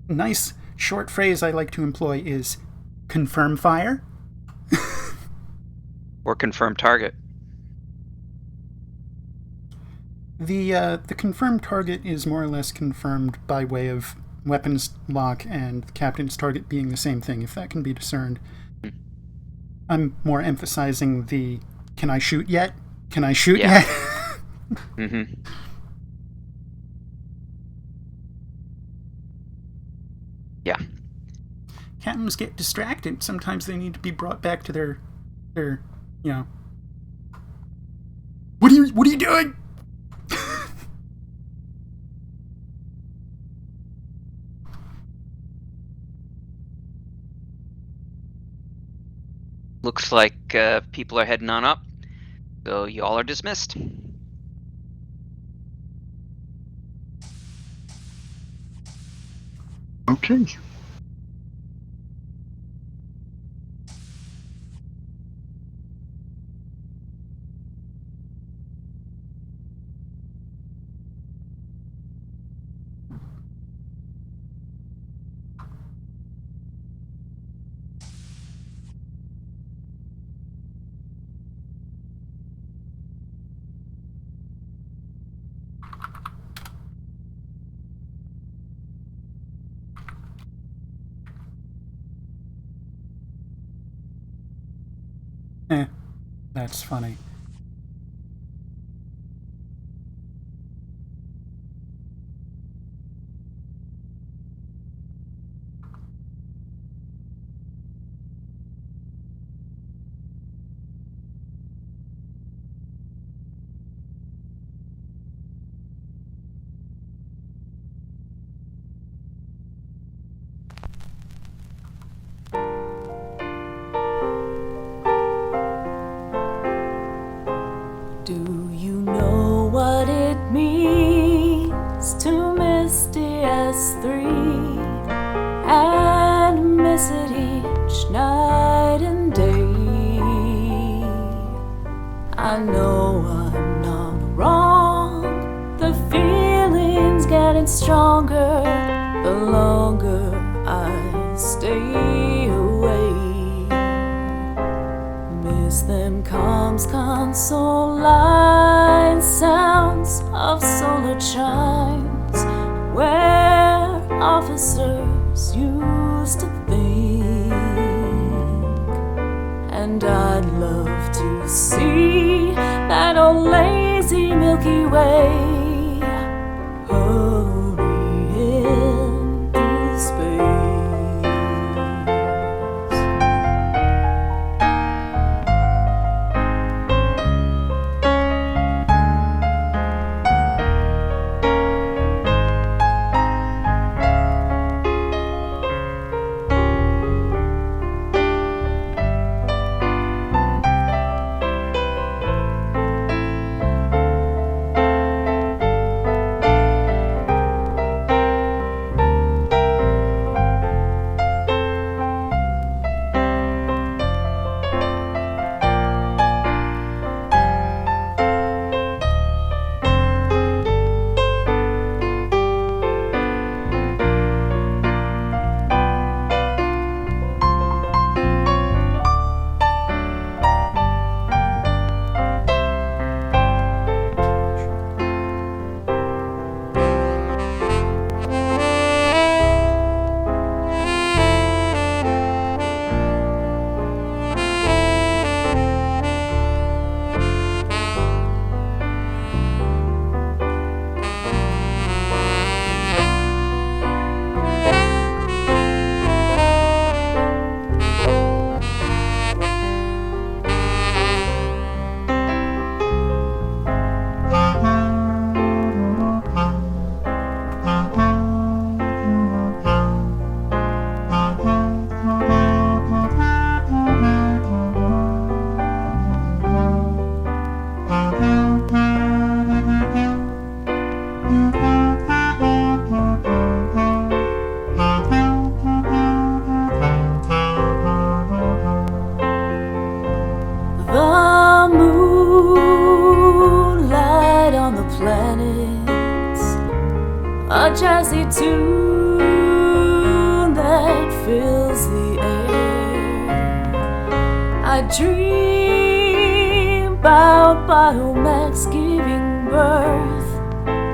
a nice short phrase I like to employ is confirm fire. Or confirm target. The confirmed target is more or less confirmed by way of weapons lock and the captain's target being the same thing, if that can be discerned. I'm more emphasizing the can I shoot yet? Can I shoot yet? Mm-hmm. Yeah. Captains get distracted. Sometimes they need to be brought back to their you know. What are you doing? Looks like people are heading on up, so you all are dismissed. Okay. That's funny. Do you know what it means to miss DS3 and miss it each night and day? I know I'm not wrong. The feeling's getting stronger the longer I stay away. Miss them comes console line sounds of solar chimes, where officers used to think. And I'd love to see that old lazy Milky Way hurrying through space. A jazzy tune that fills the air. I dream about Biomax giving birth,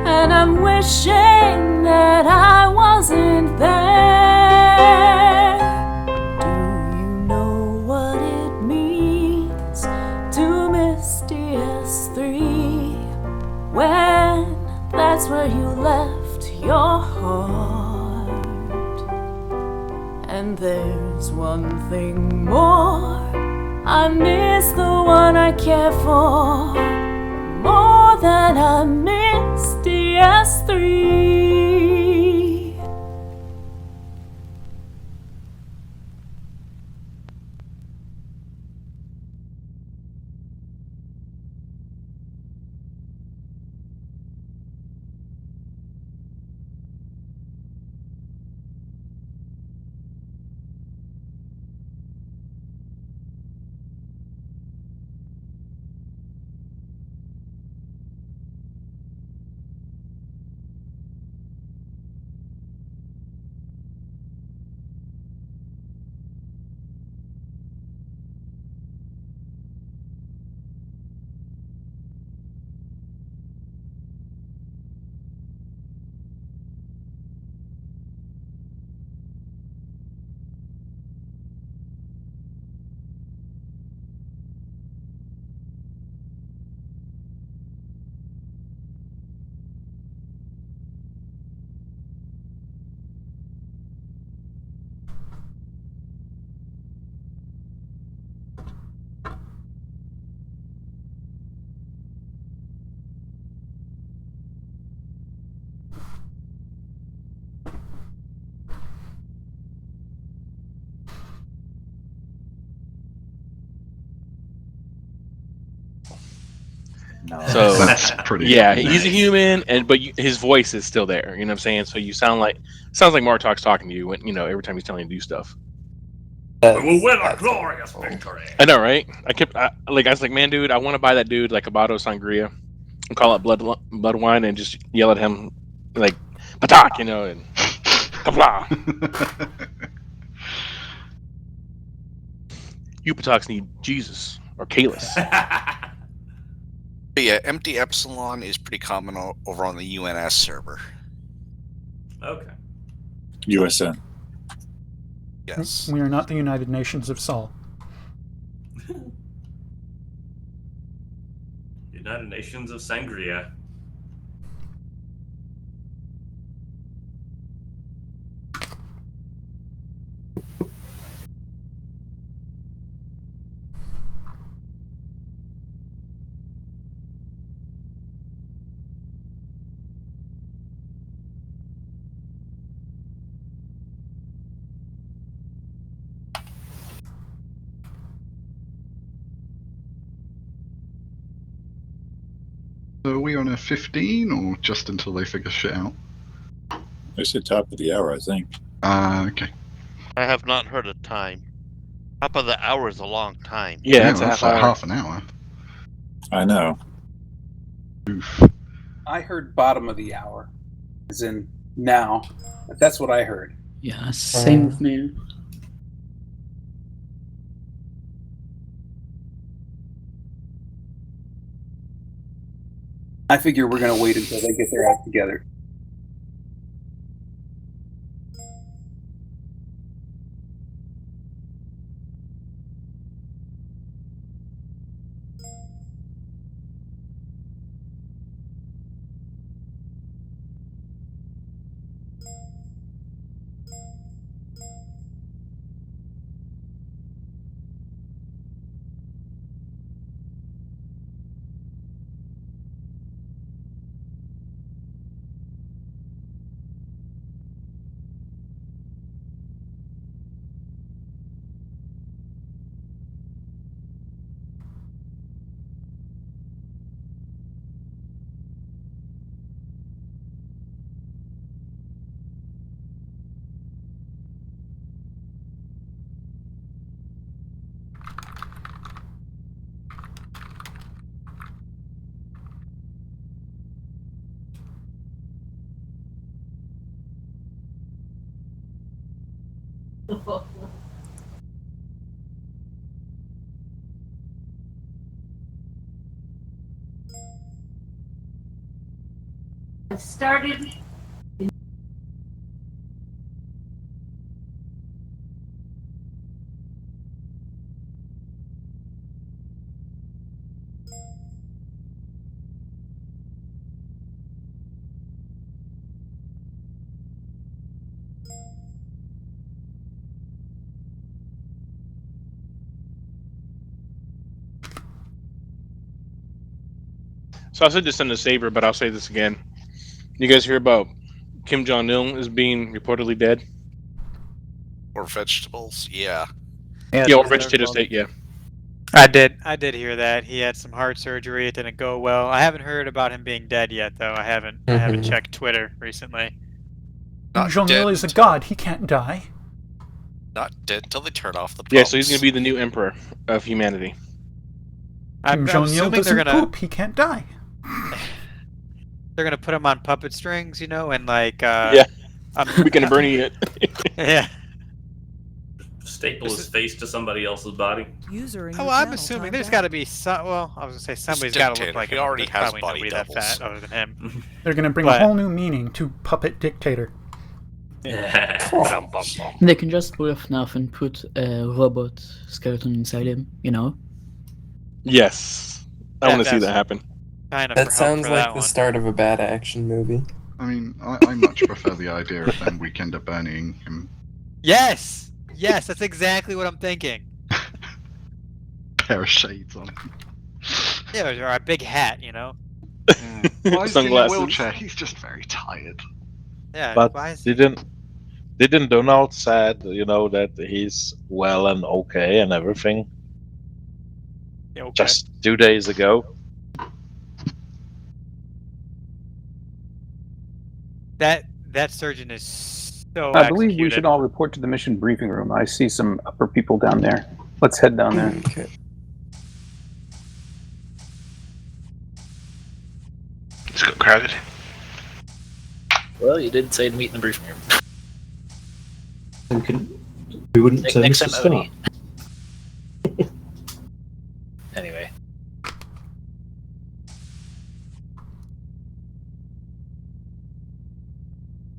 and I'm wishing that I wasn't there. Do you know what it means to miss DS3 when that's where you left your heart? And there's one thing more, I miss the one I care for more than I miss DS3. So That's pretty yeah, nice. he's a human, but his voice is still there. You know what I'm saying? So you sounds like Martok's talking to you when every time he's telling you to do stuff. We will win a glorious victory. I know, right? I was like, man, dude, I want to buy that dude like a bottle of sangria and call it blood wine and just yell at him like Patak, and kapla. You Pataks need Jesus. or Kalis. But yeah, empty epsilon is pretty common over on the UNS server. Okay. USN. Yes. We are not the United Nations of Sol. United Nations of Sangria. So are we on a 15 or just until they figure shit out? I said top of the hour, I think. Okay. I have not heard a time. Top of the hour is a long time. Yeah, that's that's like hour. half an hour. I know. Oof. I heard bottom of the hour, as in now. That's what I heard. Yeah, same with me. I figure we're going to wait until they get their act together. Started. So I said this in the Saber, but I'll say this again. You guys hear about Kim Jong-il is being reportedly dead? Or vegetables, yeah. Yeah, or vegetative state, yeah. I did hear that. He had some heart surgery. It didn't go well. I haven't heard about him being dead yet, though. I haven't checked Twitter recently. Kim Jong-il is a god. He can't die. Not dead until they turn off the pumps. Yeah, so he's going to be the new emperor of humanity. Kim Jong-il doesn't poop. He can't die. They're gonna put him on puppet strings, you know, and like we can Bernie it. Yeah. Staple his face to somebody else's body. Oh, I'm assuming there's got to be some. Well, I was gonna say somebody's got to look like him. already There's has probably body nobody doubles. that fat other than him. They're going to bring a whole new meaning to puppet dictator. They can just pull off now and put a robot skeleton inside him, you know? Yes. I want to see that happen. That sounds like the start of a bad action movie. I mean, I much prefer the idea of them Weekender burning him. Yes, that's exactly what I'm thinking. Pair of shades on him. Yeah, or a big hat, you know. Why is he in a wheelchair? He's just very tired. Yeah, But why is didn't Donald said, you know, that he's well and okay and everything? Yeah, okay. Just 2 days ago. that surgeon is so. I believe we should all report to the mission briefing room. I see some upper people down there. Let's head down there. Okay. It's got crowded. Well, you did say to meet in the briefing room. We wouldn't Next miss a time, spin-off.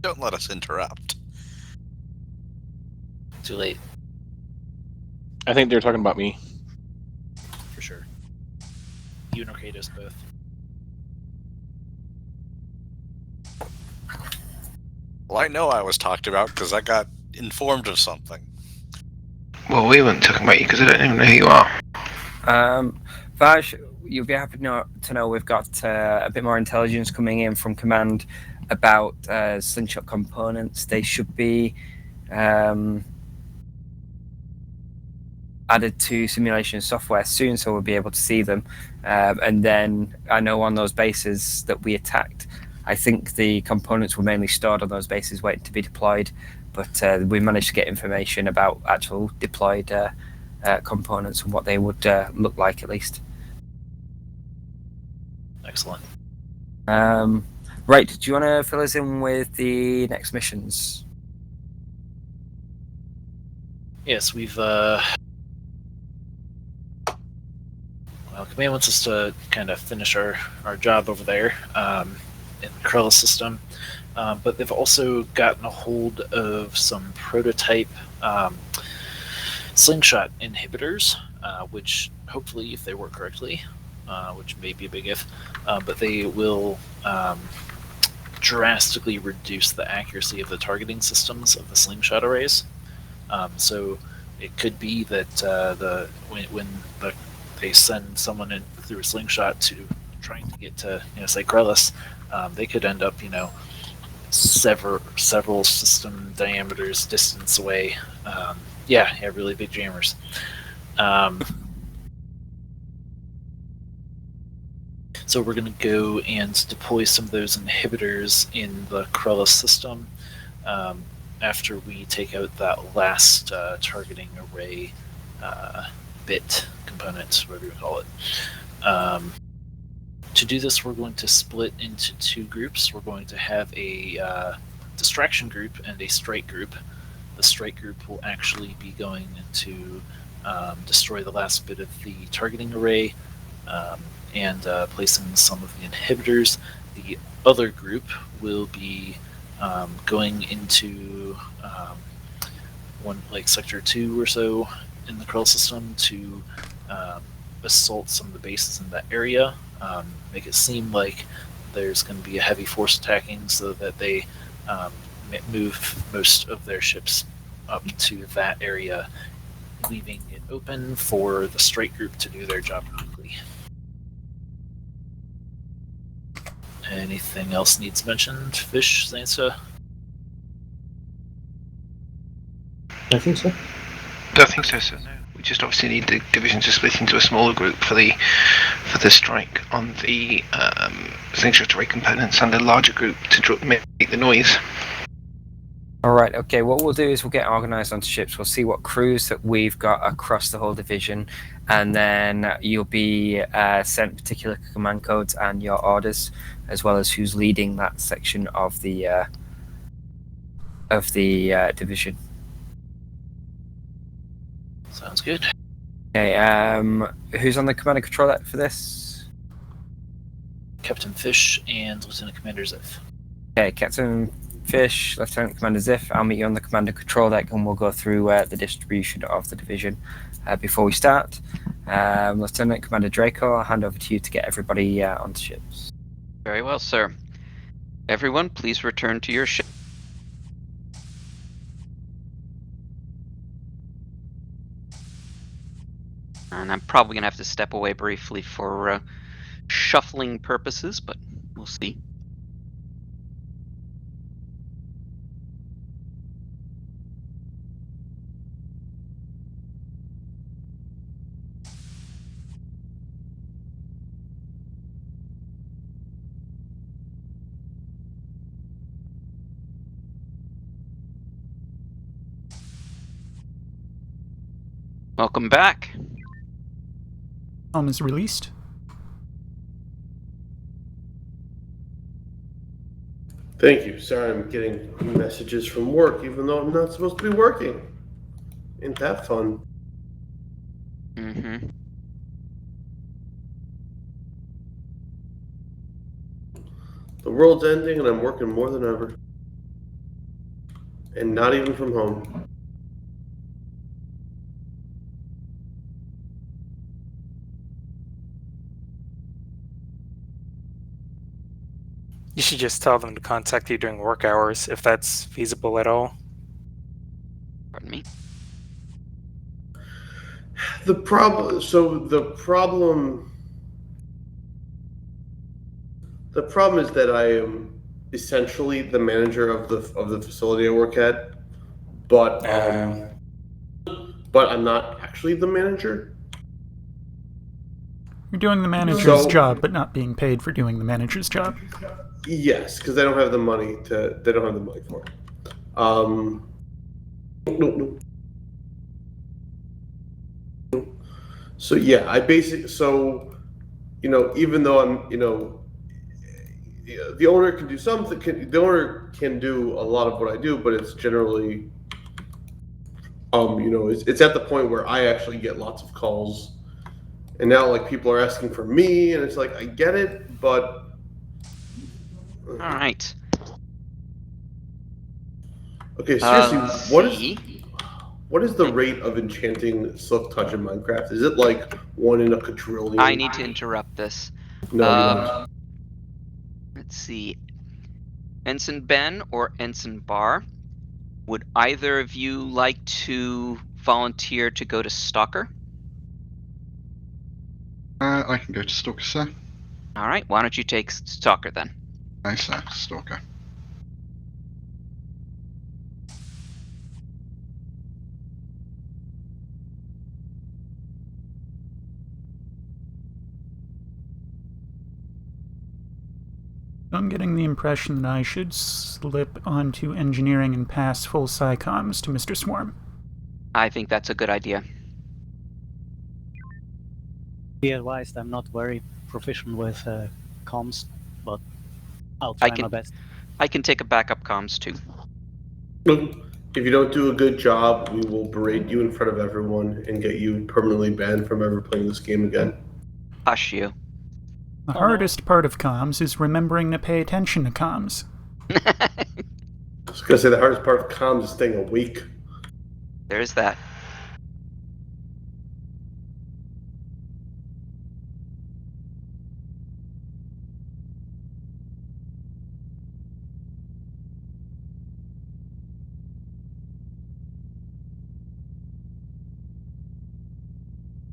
don't let us interrupt. Too late, I think they're talking about me. for sure. You and Arcados both. Well, I know I was talked about because I got informed of something. Well, we weren't talking about you because I don't even know who you are. Vaj, you'll be happy to know we've got a bit more intelligence coming in from command about slingshot components. They should be added to simulation software soon, so we'll be able to see them. And then I know on those bases that we attacked, I think the components were mainly stored on those bases waiting to be deployed, but we managed to get information about actual deployed components and what they would look like, at least. Excellent. Right, do you want to fill us in with the next missions? Yes, we've well, Command wants us to kind of finish our job over there in the Krella system, but they've also gotten a hold of some prototype slingshot inhibitors, which hopefully, if they work correctly, which may be a big if, but they will drastically reduce the accuracy of the targeting systems of the slingshot arrays. So it could be that when they send someone in through a slingshot to trying to get to say Krellis, they could end up several system diameters distance away. Yeah, really big jammers. So we're going to go and deploy some of those inhibitors in the Krellis system after we take out that last targeting array bit component, whatever you call it. To do this, we're going to split into two groups. We're going to have a distraction group and a strike group. The strike group will actually be going to destroy the last bit of the targeting array and placing some of the inhibitors. The other group will be going into one like sector 2 or so in the Krell system to assault some of the bases in that area, make it seem like there's going to be a heavy force attacking so that they move most of their ships up to that area, leaving it open for the strike group to do their job quickly. Anything else needs mentioned? Fish, Zansa? I think so. Don't think so, sir. No. We just obviously need the division to split into a smaller group for the strike on the slingshot array components, and a larger group to make the noise. All right, okay, what we'll do is we'll get organized onto ships. We'll see what crews that we've got across the whole division, and then you'll be sent particular command codes and your orders, as well as who's leading that section of the division. Sounds good. Okay, who's on the command and control for this? Captain Fish and Lieutenant Commander Ziff. Okay, Captain Fish, Lieutenant Commander Ziff, I'll meet you on the command and control deck, and we'll go through the distribution of the division. Before we start, Lieutenant Commander Draco, I'll hand over to you to get everybody onto ships. Very well, sir. Everyone, please return to your ship. And I'm probably going to have to step away briefly for shuffling purposes, but we'll see. Welcome back. Is released. Thank you. Sorry, I'm getting messages from work, even though I'm not supposed to be working. Ain't that fun? Mm-hmm. The world's ending, and I'm working more than ever. And not even from home. You should just tell them to contact you during work hours, if that's feasible at all. Pardon me. The problem is that I am essentially the manager of the facility I work at, but I'm not actually the manager. You're doing the manager's job, but not being paid for doing the manager's job. Yes, because they don't have the money for it. No. So yeah, even though I'm, the owner can do something. The owner can do a lot of what I do, but it's generally, it's at the point where I actually get lots of calls, and now like people are asking for me, and it's like I get it, but. All right. Okay, seriously, what is the rate of enchanting Silk Touch in Minecraft? Is it like 1 in a quadrillion? I need to interrupt this. No, you don't. Let's see. Ensign Ben or Ensign Bar, would either of you like to volunteer to go to Stalker? I can go to Stalker, sir. All right, why don't you take Stalker then? Aye, sir. Stalker. I'm getting the impression that I should slip onto engineering and pass full SciComms to Mr. Swarm. I think that's a good idea. Be advised, I'm not very proficient with comms, but I'll try my best. I can take a backup comms too. If you don't do a good job, we will berate you in front of everyone and get you permanently banned from ever playing this game again. Hush you. The hardest part of comms is remembering to pay attention to comms. I was going to say the hardest part of comms is staying awake. There's that.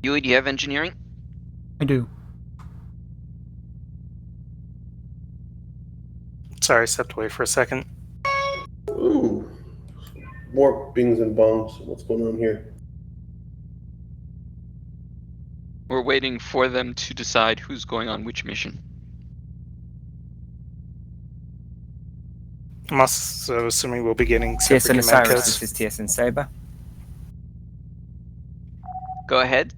Yui, do you have engineering? I do. Sorry, I stepped away for a second. Ooh. More bings and bongs. What's going on here? We're waiting for them to decide who's going on which mission. I'm also assuming we'll be getting separate TSN command Osiris, codes. this is TSN Saber. Go ahead.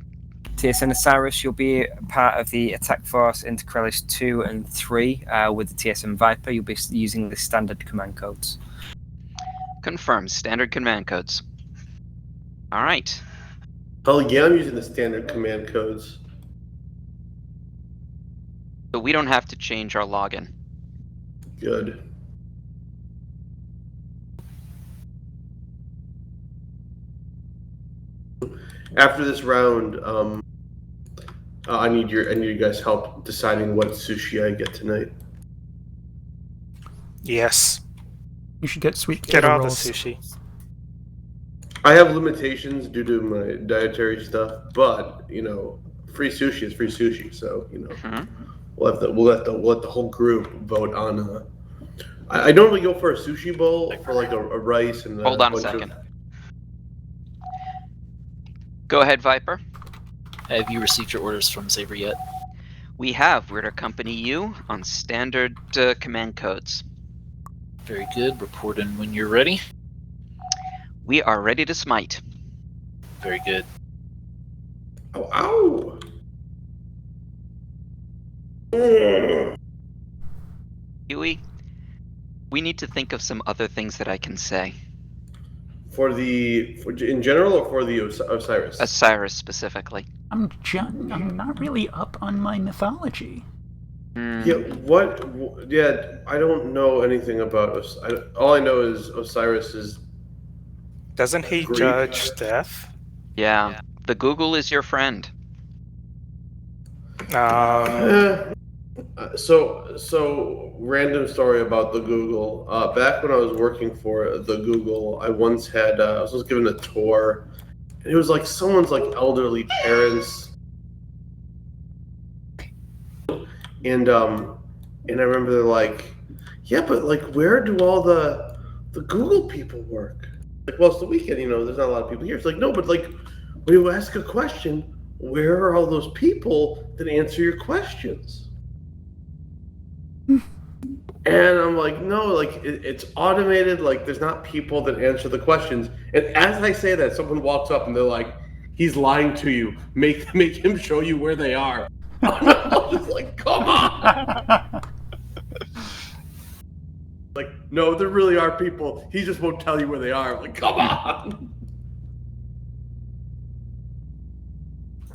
TSN Osiris, you'll be part of the attack force into Krellis 2 and 3 with the TSN Viper. You'll be using the standard command codes. Confirmed. Standard command codes. All right. Oh yeah, I'm using the standard command codes. So we don't have to change our login. Good. After this round, I need you guys' help deciding what sushi I get tonight. Yes. You should get sweet Get potato all the rolls. sushi. I have limitations due to my dietary stuff, but free sushi is free sushi. So we'll let the whole group vote on. I normally go for a sushi bowl for like a rice and. Hold on a second. Go ahead, Viper. Have you received your orders from Saber yet? We have. We're to accompany you on standard command codes. Very good. Report in when you're ready. We are ready to smite. Very good. Ow! Ow! Huey, we need to think of some other things that I can say. In general, or for the Osiris? Osiris specifically. I'm not really up on my mythology. Yeah, Yeah, I don't know anything about all I know is Osiris is Doesn't he Great. judge death? Yeah. The Google is your friend. So random story about the Google. Back when I was working for the Google, I once had I was given a tour, and it was like someone's like elderly parents, and I remember they're like, yeah, but like where do all the Google people work? Like, well, it's the weekend, there's not a lot of people here. It's like, no, but like when you ask a question, where are all those people that answer your questions? And I'm like, no, like it's automated. Like there's not people that answer the questions. And as I say that, someone walks up and they're like, he's lying to you. Make him show you where they are. I'm just like, come on. Like, no, there really are people. He just won't tell you where they are. Like, come on.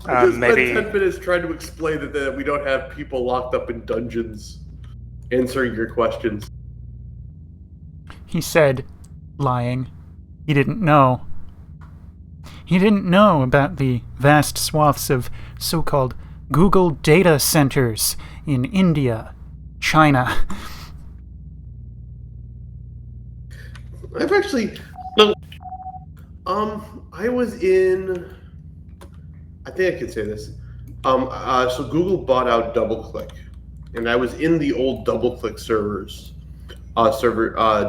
I just spent 10 minutes trying to explain that we don't have people locked up in dungeons answering your questions. He said, lying, he didn't know. He didn't know about the vast swaths of so-called Google data centers in India, China. I've actually, I was in, I think I could say this. So Google bought out DoubleClick, and I was in the old DoubleClick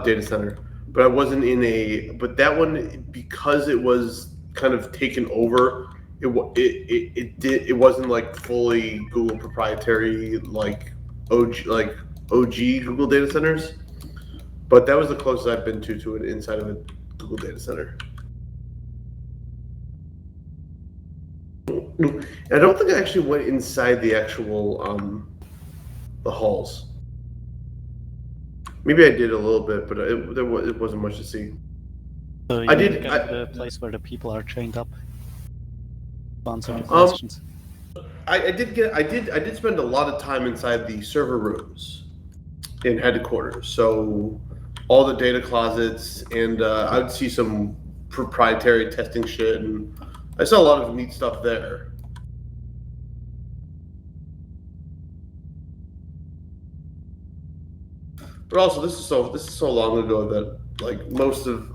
data center, but I wasn't in but that one, because it was kind of taken over, it wasn't like fully Google proprietary, like OG Google data centers. But that was the closest I've been to it inside of a Google data center. I don't think I actually went inside the actual the halls. Maybe I did a little bit, but it wasn't much to see. So you get the place where the people are chained up. Answer the questions. I did spend a lot of time inside the server rooms in headquarters. So all the data closets, and I would see some proprietary testing shit, and I saw a lot of neat stuff there. But also, this is so long ago that like most of,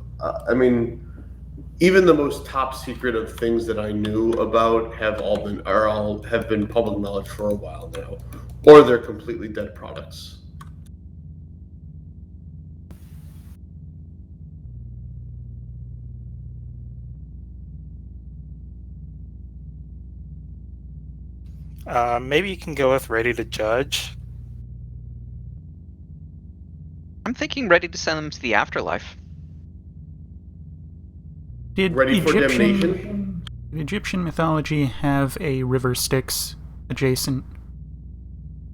even the most top secret of things that I knew about have been public knowledge for a while now, or they're completely dead products. Maybe you can go with ready to judge. I'm thinking ready to send them to the afterlife. Did Ready for damnation? Did Egyptian mythology have a river Styx adjacent?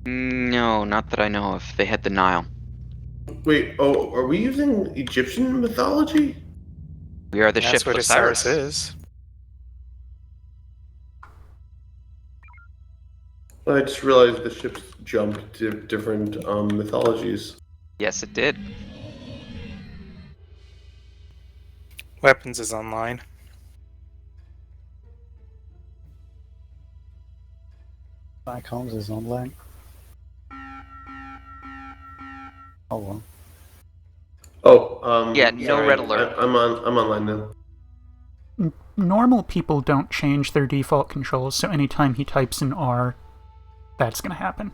No, not that I know of. They had the Nile. Wait, are we using Egyptian mythology? We are the That's ship what Osiris. is. I just realized the ships jumped to different mythologies. Yes, it did. Weapons is online. Back Homes is online. Hold on. Oh, yeah, no sorry. red alert. I'm online now. Normal people don't change their default controls, so anytime he types in R, that's going to happen.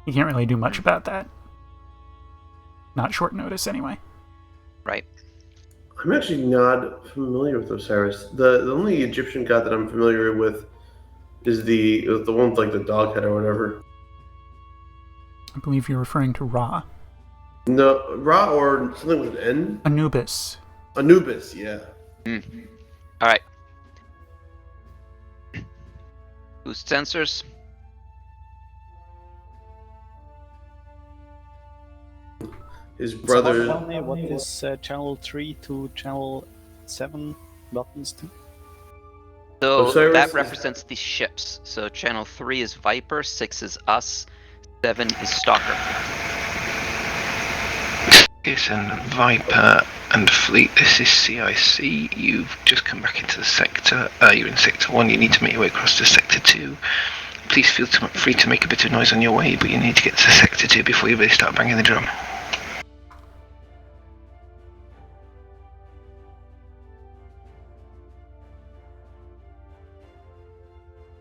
You can't really do much about that. Not short notice, anyway. Right. I'm actually not familiar with Osiris. The only Egyptian god that I'm familiar with is the one with like the dog head or whatever. I believe you're referring to Ra. No, Ra or something with an N? Anubis. Anubis, yeah. Alright. Boost sensors. His brother. Tell me what is channel 3 to channel 7 buttons do? So Osiris that is- represents the ships. So channel 3 is Viper, 6 is us, 7 is Stalker. TSN Viper and Fleet, this is CIC. You've just come back into the sector. You're in Sector 1, you need to make your way across to Sector 2. Please feel free to make a bit of noise on your way, but you need to get to Sector 2 before you really start banging the drum.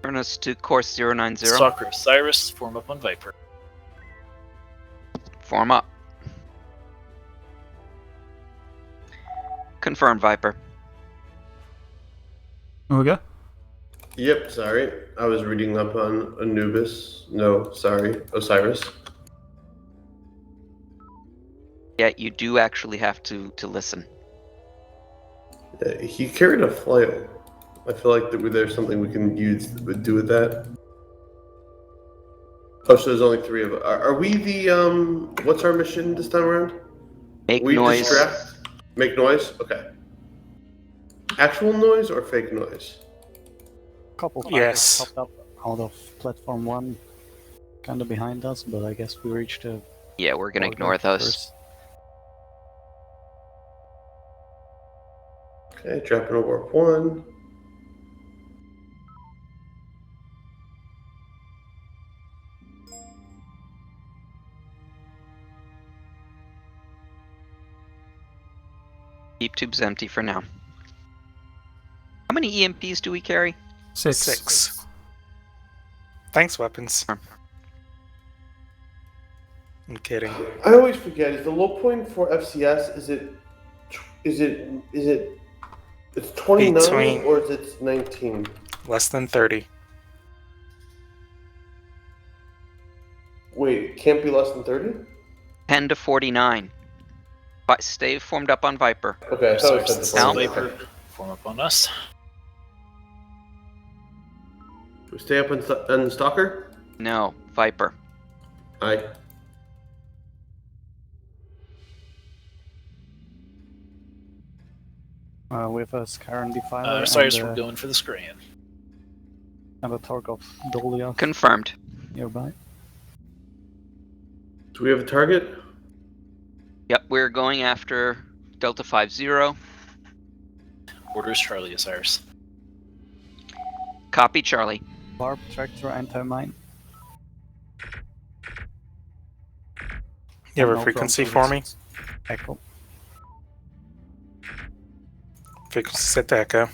Turn us to course 090. Stalker Osiris, form up on Viper. Form up. Confirmed, Viper. Ooga? Yep, sorry. I was reading up on Anubis. No, sorry, Osiris. Yeah, you do actually have to listen. He carried a flail. I feel like there's something we can do with that. Oh, so there's only 3 of us. Are we the what's our mission this time around? Make noise. Make noise? Okay. Actual noise or fake noise? Couple Yes. popped up out of platform 1, kind of behind us, but I guess we reached a... Yeah, we're gonna ignore those. First. Okay, dropping a warp 1. Keep tubes empty for now. How many EMPs do we carry? 6. Thanks, weapons. I'm kidding. I always forget. Is the low point for FCS? It's 29 Between- or is it 19? Less than 30. Wait, it can't be less than 30? 10 to 49. But stay formed up on Viper. Okay, I thought it Osiris, said Now- Viper, form up on us. We stay up on Stalker? No, Viper. Aye. With a Skyran Defiler Osiris, and, we're going for the Scran. and a Torque of Dolia Confirmed. nearby. Do we have a target? Yep, we're going after Delta 50. Orders Charlie, Osiris. Copy, Charlie. Barb, Tractor, Anti-Mine. You have No a frequency front for me? orders. Echo. Frequency set to echo.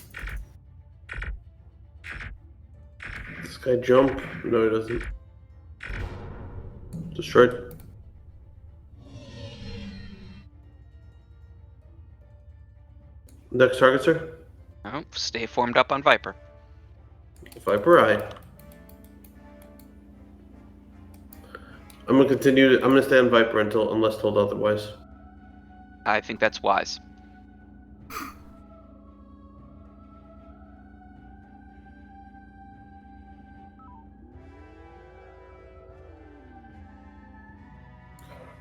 This guy jump? No, he doesn't. Destroyed. Next target, sir? Oh, stay formed up on Viper. Viper Eye. I'm gonna continue. I'm gonna stay on Viper unless told otherwise. I think that's wise.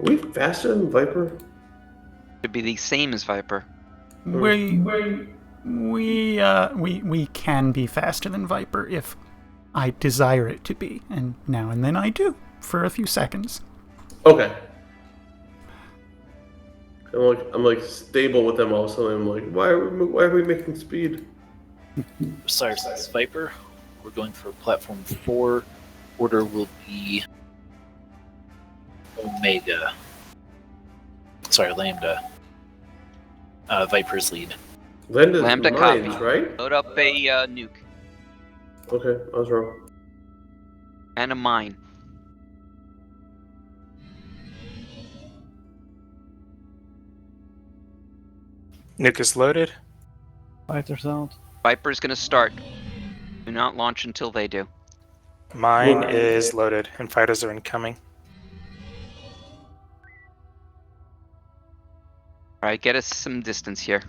Are we faster than Viper? Should be the same as Viper. We can be faster than Viper if I desire it to be, and now and then I do for a few seconds. Okay. I'm like stable with them all of a sudden. I'm like, why are we making speed? Osiris, this is Viper. We're going for platform 4. Order will be Omega. Sorry, Lambda. Viper's lead. Lambda copy. mines, right? Load up a nuke Okay, I was wrong. and a mine. Nuke is loaded. Fighters out. Viper's gonna start. Do not launch until they do. Mine is loaded, and fighters are incoming. Alright, get us some distance here.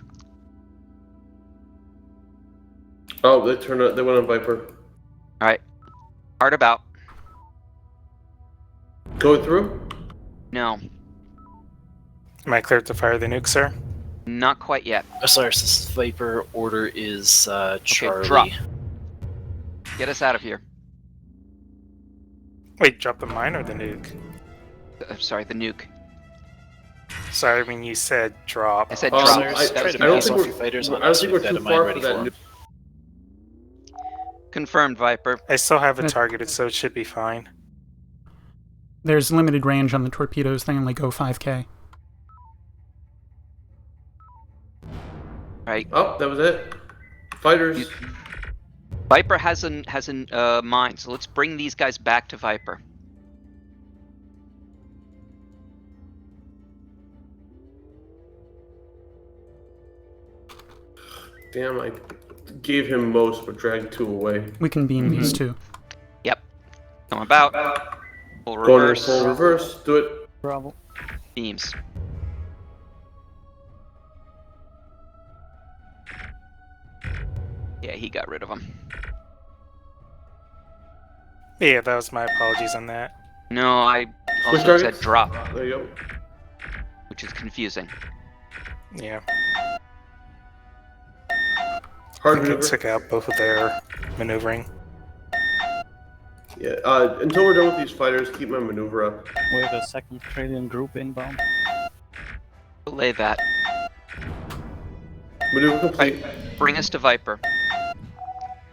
Oh, they went on Viper. Alright. Hard about. Go through? No, Am I cleared to fire the nuke, sir? not quite yet. Osiris, this is Viper. Order is Charlie. drop. Get us out of here. Wait, drop the mine or the nuke? Sorry, the nuke. Sorry, when you said drop. I said Um, drop. I, That was I don't think confusing. I don't think we're too far for that. Confirmed, Viper. I still have it targeted, so it should be fine. There's limited range on the torpedoes. They only go 5K. Right. Oh, that was it. Fighters. Viper has a mine, so let's bring these guys back to Viper. Damn, I gave him most, but dragged 2 away. We can beam these two. Yep. Come about. Full Going reverse. full reverse. Do it. Bravo. Beams. Yeah, he got rid of them. Yeah, that was my apologies on that. No, I Switch also said targets? drop, There you go. which is confusing. Yeah. Hard I think maneuver. it took out both of their maneuvering. Yeah. Until we're done with these fighters, keep my maneuver up. We have a second Australian group inbound. Delay that. Maneuver complete. Bring us to Viper.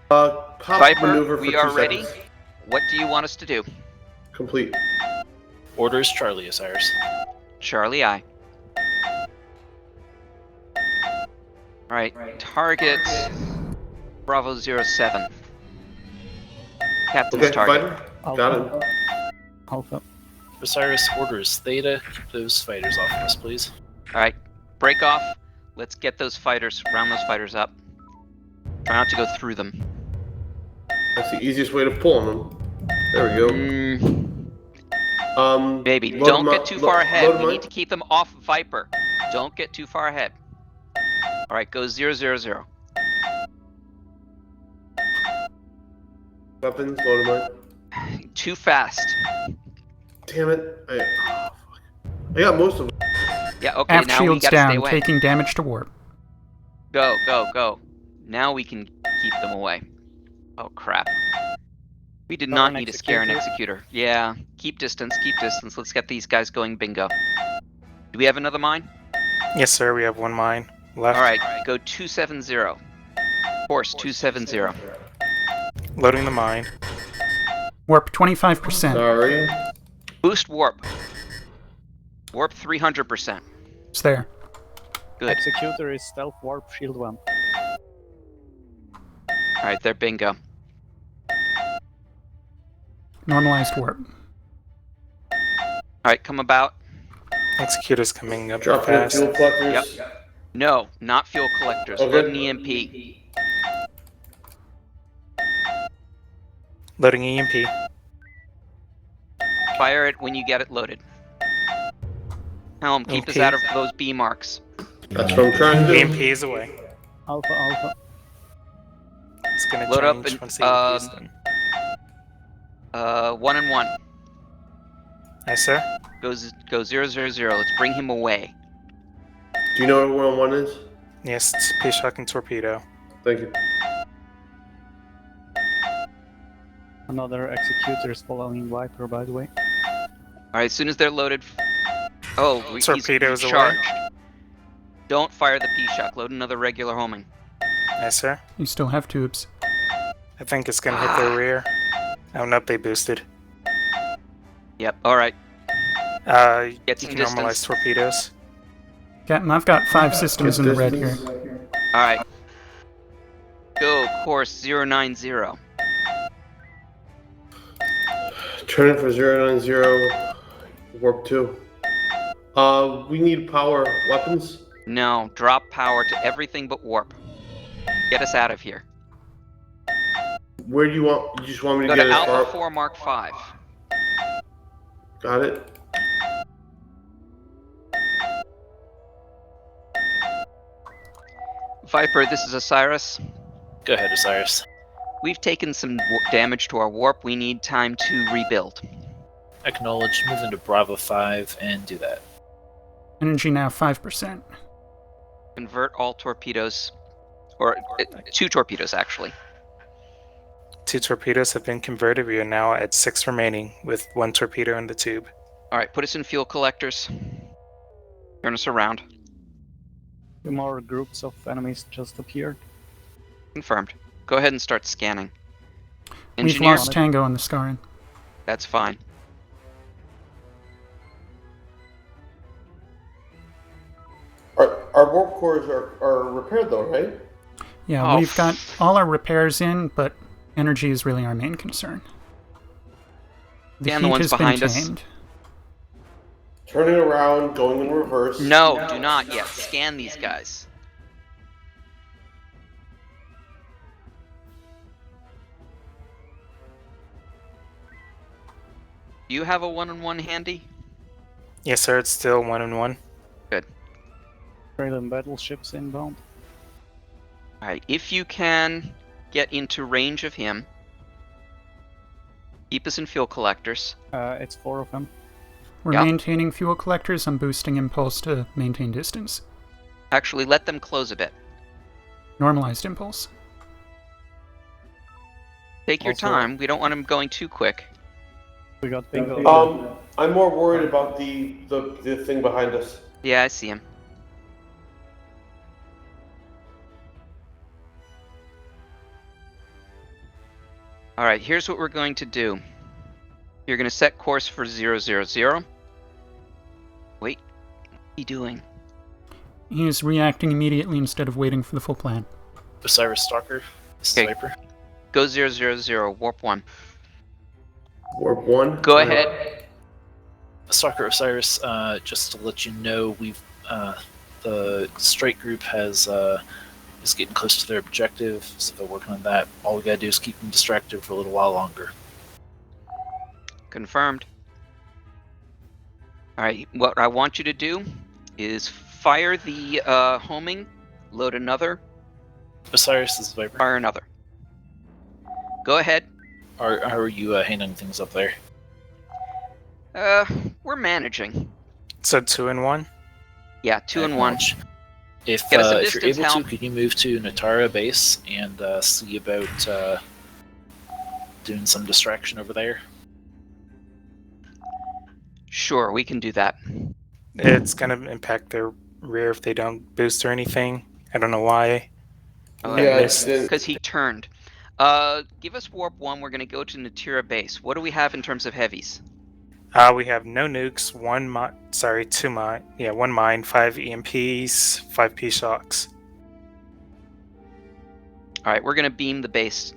Pop Viper, maneuver for we 2 are ready. seconds. What do you want us to do? Complete. Orders Charlie, Osiris. Charlie, I. Alright, target Bravo 07. Captain's Okay, target. fighter. Got it. Alpha. Osiris, orders Theta. Keep those fighters off of us, please. Alright, break off. Let's get those fighters, round those fighters up. Try not to go through them. That's the easiest way to pull on them. There we go. Baby, load don't them get up- too lo- far ahead. load We them need up. to keep them off Viper. Don't get too far ahead. Alright, go 000. Weapons, load them up. Too fast. Damn it. I got most of them. Yeah, okay, Aft now we shields gotta stay down, away. taking damage to warp. Go, go, go. Now we can keep them away. Oh, crap. We did not need to scare an executor. Yeah, keep distance, keep distance. Let's get these guys going bingo. Do we have another mine? Yes, sir. We have 1 mine left. Alright, go 270. Course 270. Loading the mine. Warp 25%. Sorry. Boost warp. Warp 300%. It's there. Good. Executor is stealth warp shield 1. Alright, they're bingo. Normalized warp. Alright, come about. Executor's coming up Dropping in fast. fuel collectors. Yep. No, not fuel collectors. Okay. Load an EMP. Loading EMP. Fire it when you get it loaded. Helm, keep us Okay. out of those B marks. That's what I'm trying to do. EMP is away. Alpha, Alpha. It's gonna Load up change and, once the EMP is done. 1 and 1. Yes, sir. Go 000. Let's bring him away. Do you know where 1 is? Yes, it's P-Shock and Torpedo. Thank you. Another executor is following Viper, by the way. Alright, as soon as they're loaded. Oh, he's Torpedoes away. charged. Don't fire the P-Shock. Load another regular homing. Yes, sir. You still have tubes. I think it's gonna hit their rear. Oh, nope, they boosted. Yep, alright. You Get some can normalize distance. torpedoes. Captain, I've got 5 systems in the red here. Alright. Go, course 090. Turn it for 090. Warp 2. We need power weapons. No, drop power to everything but warp. Get us out of here. Where do you want? You just want me to Go get to as Alpha far? 4 Mark 5. Got it. Viper, this is Osiris. Go ahead, Osiris. We've taken some damage to our warp. We need time to rebuild. Acknowledge, move into Bravo 5 and do that. Energy now 5%. Convert all torpedoes. Or 2 torpedoes, actually. 2 torpedoes have been converted. We are now at 6 remaining with 1 torpedo in the tube. Alright, put us in fuel collectors. Turn us around. 2 more groups of enemies just appeared. Confirmed. Go ahead and start scanning. We've Engineer, lost Tango on the Scarin. that's fine. Our warp cores are repaired though, right? Yeah, we've got all our repairs in, but energy is really our main concern. The And heat the ones has behind been us. tamed. Turning around, going in reverse. No, do not yet. Scan these guys. Do you have a 1-on-1 handy? Yes, sir. It's still 1-on-1. Good. Terran battleships inbound. Alright, if you can get into range of him, keep us in fuel collectors. It's 4 of them. We're Yep. maintaining fuel collectors. I'm boosting impulse to maintain distance. Actually, let them close a bit. Normalized impulse. Take your Also- time. We don't want him going too quick. We got bingo. I'm more worried about the thing behind us. Yeah, I see him. Alright, here's what we're going to do. You're going to set course for 000. Wait, what are you doing? He's reacting immediately instead of waiting for the full plan. Osiris Stalker. This is Okay. Viper. Go 000, warp 1. Warp 1? Go ahead. Stalker Osiris, just to let you know, we've the strike group is getting close to their objective, so they're working on that. All we gotta do is keep them distracted for a little while longer. Confirmed. Alright, what I want you to do is fire the homing, load another, Osiris is Viper. fire another. Go ahead. How are you handling things up there? We're managing. So 2-in-1. Yeah, 2 and 1. If Get us some if you're distance able help. to, could you move to Natara base and see about doing some distraction over there? Sure, we can do that. It's gonna impact their rear if they don't boost or anything. I don't know why. Because he turned. Give us warp 1. We're going to go to Natira base. What do we have in terms of heavies? We have no nukes, 2 mine. Yeah, 1 mine, 5 EMPs, 5 P shocks. All right, we're going to beam the base.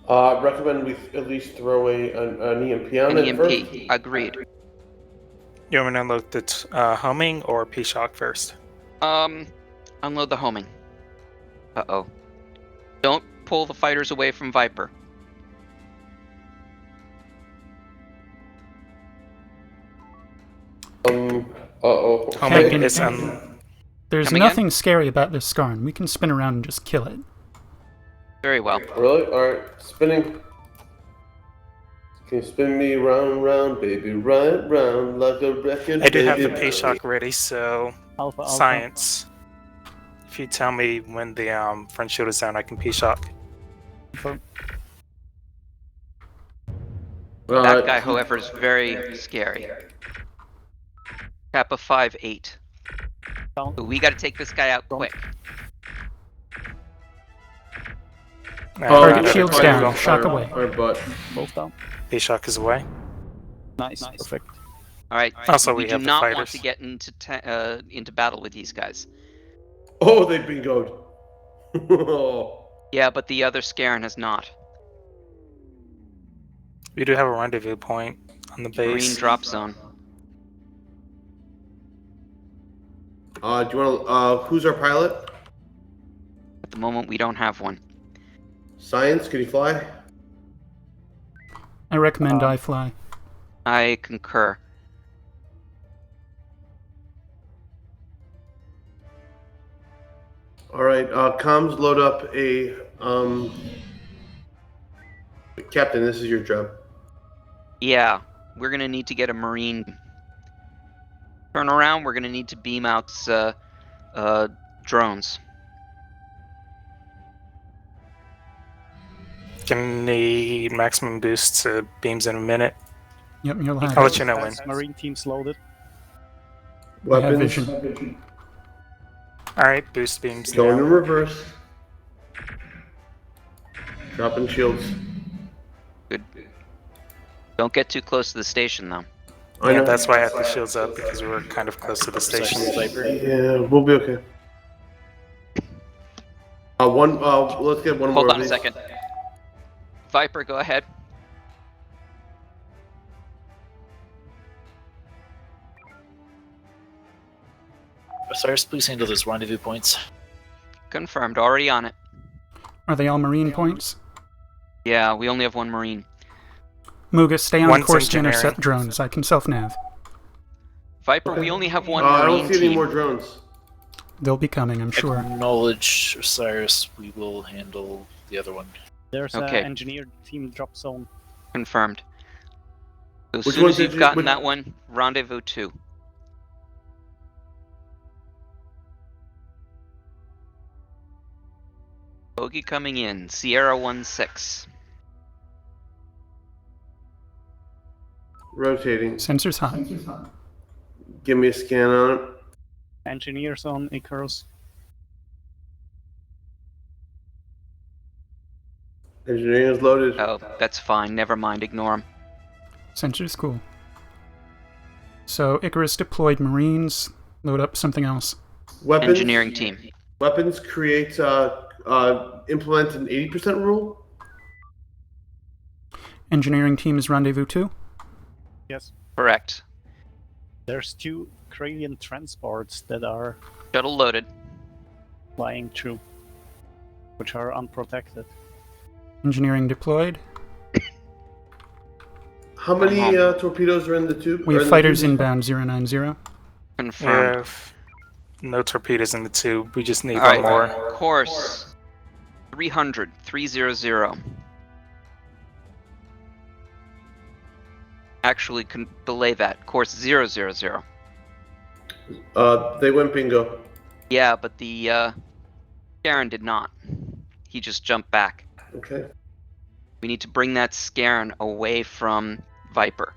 Recommend we at least throw an EMP on An it EMP. first. Agreed. You want me to unload the homing or P shock first? Unload the homing. Uh-oh. Don't pull the fighters away from Viper. Uh-oh. Homing Okay. is There's Come nothing scary about this Scarin. We can spin around and just kill it. Very well. Really? Alright, spinning. Can you spin me round, round, baby, right round like a record? I do have the baby. P shock ready, so Alpha. science. If you tell me when the front shield is down, I can P shock. That guy, however, is very scary. Kappa 5-8. So we got to take this guy out quick. Target shields down. Shock away. Both down. P shock is away. Nice. Perfect. All right. Also, we we do have the not want fighters. to get into battle with these guys. Oh, they've been goad. Yeah, but the other Scarin has not. We do have a rendezvous point on the base. Marine drop zone. Do you want to? Who's our pilot? At the moment, we don't have one. Science, can you fly? I recommend I fly. I concur. All right, comms, load up a Captain, this is your job. Yeah, we're gonna need to get a Marine. Turn around. We're gonna need to beam out drones. Can need maximum boost to beams in a minute. Yep, you'll have I'll let you know when. Marine teams loaded. I have Weapons. vision. Alright, boost beams Going now. in reverse. Dropping shields. Good. Don't get too close to the station, though. I Yeah, know. that's why I had the shields up, because we were kind of close to the station. Yeah, we'll be okay. Let's get one more Hold of on a these. second. Viper, go ahead. Osiris, please handle those rendezvous points. Confirmed. Already on it. Are they all marine points? Yeah, we only have one marine. Muga, stay on One's course to engineering. intercept drones. I can self-nav. Viper, we only have one I marine don't see team. any more drones. They'll be coming, I'm sure. Acknowledge Osiris. We will handle the other one. There's Okay. an engineer team drop zone. Confirmed. So as Which soon one's as you've engi- gotten which- that one, rendezvous 2. Bogey coming in. Sierra 1-6. Rotating. Sensors hot. Give me a scan on it. Engineers on Icarus. Engineering is loaded. Oh, that's fine. Never mind. Ignore him. Sensors cool. So Icarus deployed marines. Load up something else. Weapons. Engineering team. Weapons create implement an 80% rule. Engineering team is rendezvous 2. Yes. Correct. There's 2 Ukrainian transports that are Shuttle loaded. flying through, which are unprotected. Engineering deployed. How many torpedoes are in the tube? We or have in the fighters tube? inbound 090. Confirmed. We have no torpedoes in the tube. We just need All one right. more. Course 300. 300. Actually, can delay that. Course 000. They went bingo. Yeah, but the Scaran did not. He just jumped back. Okay. We need to bring that Scaran away from Viper.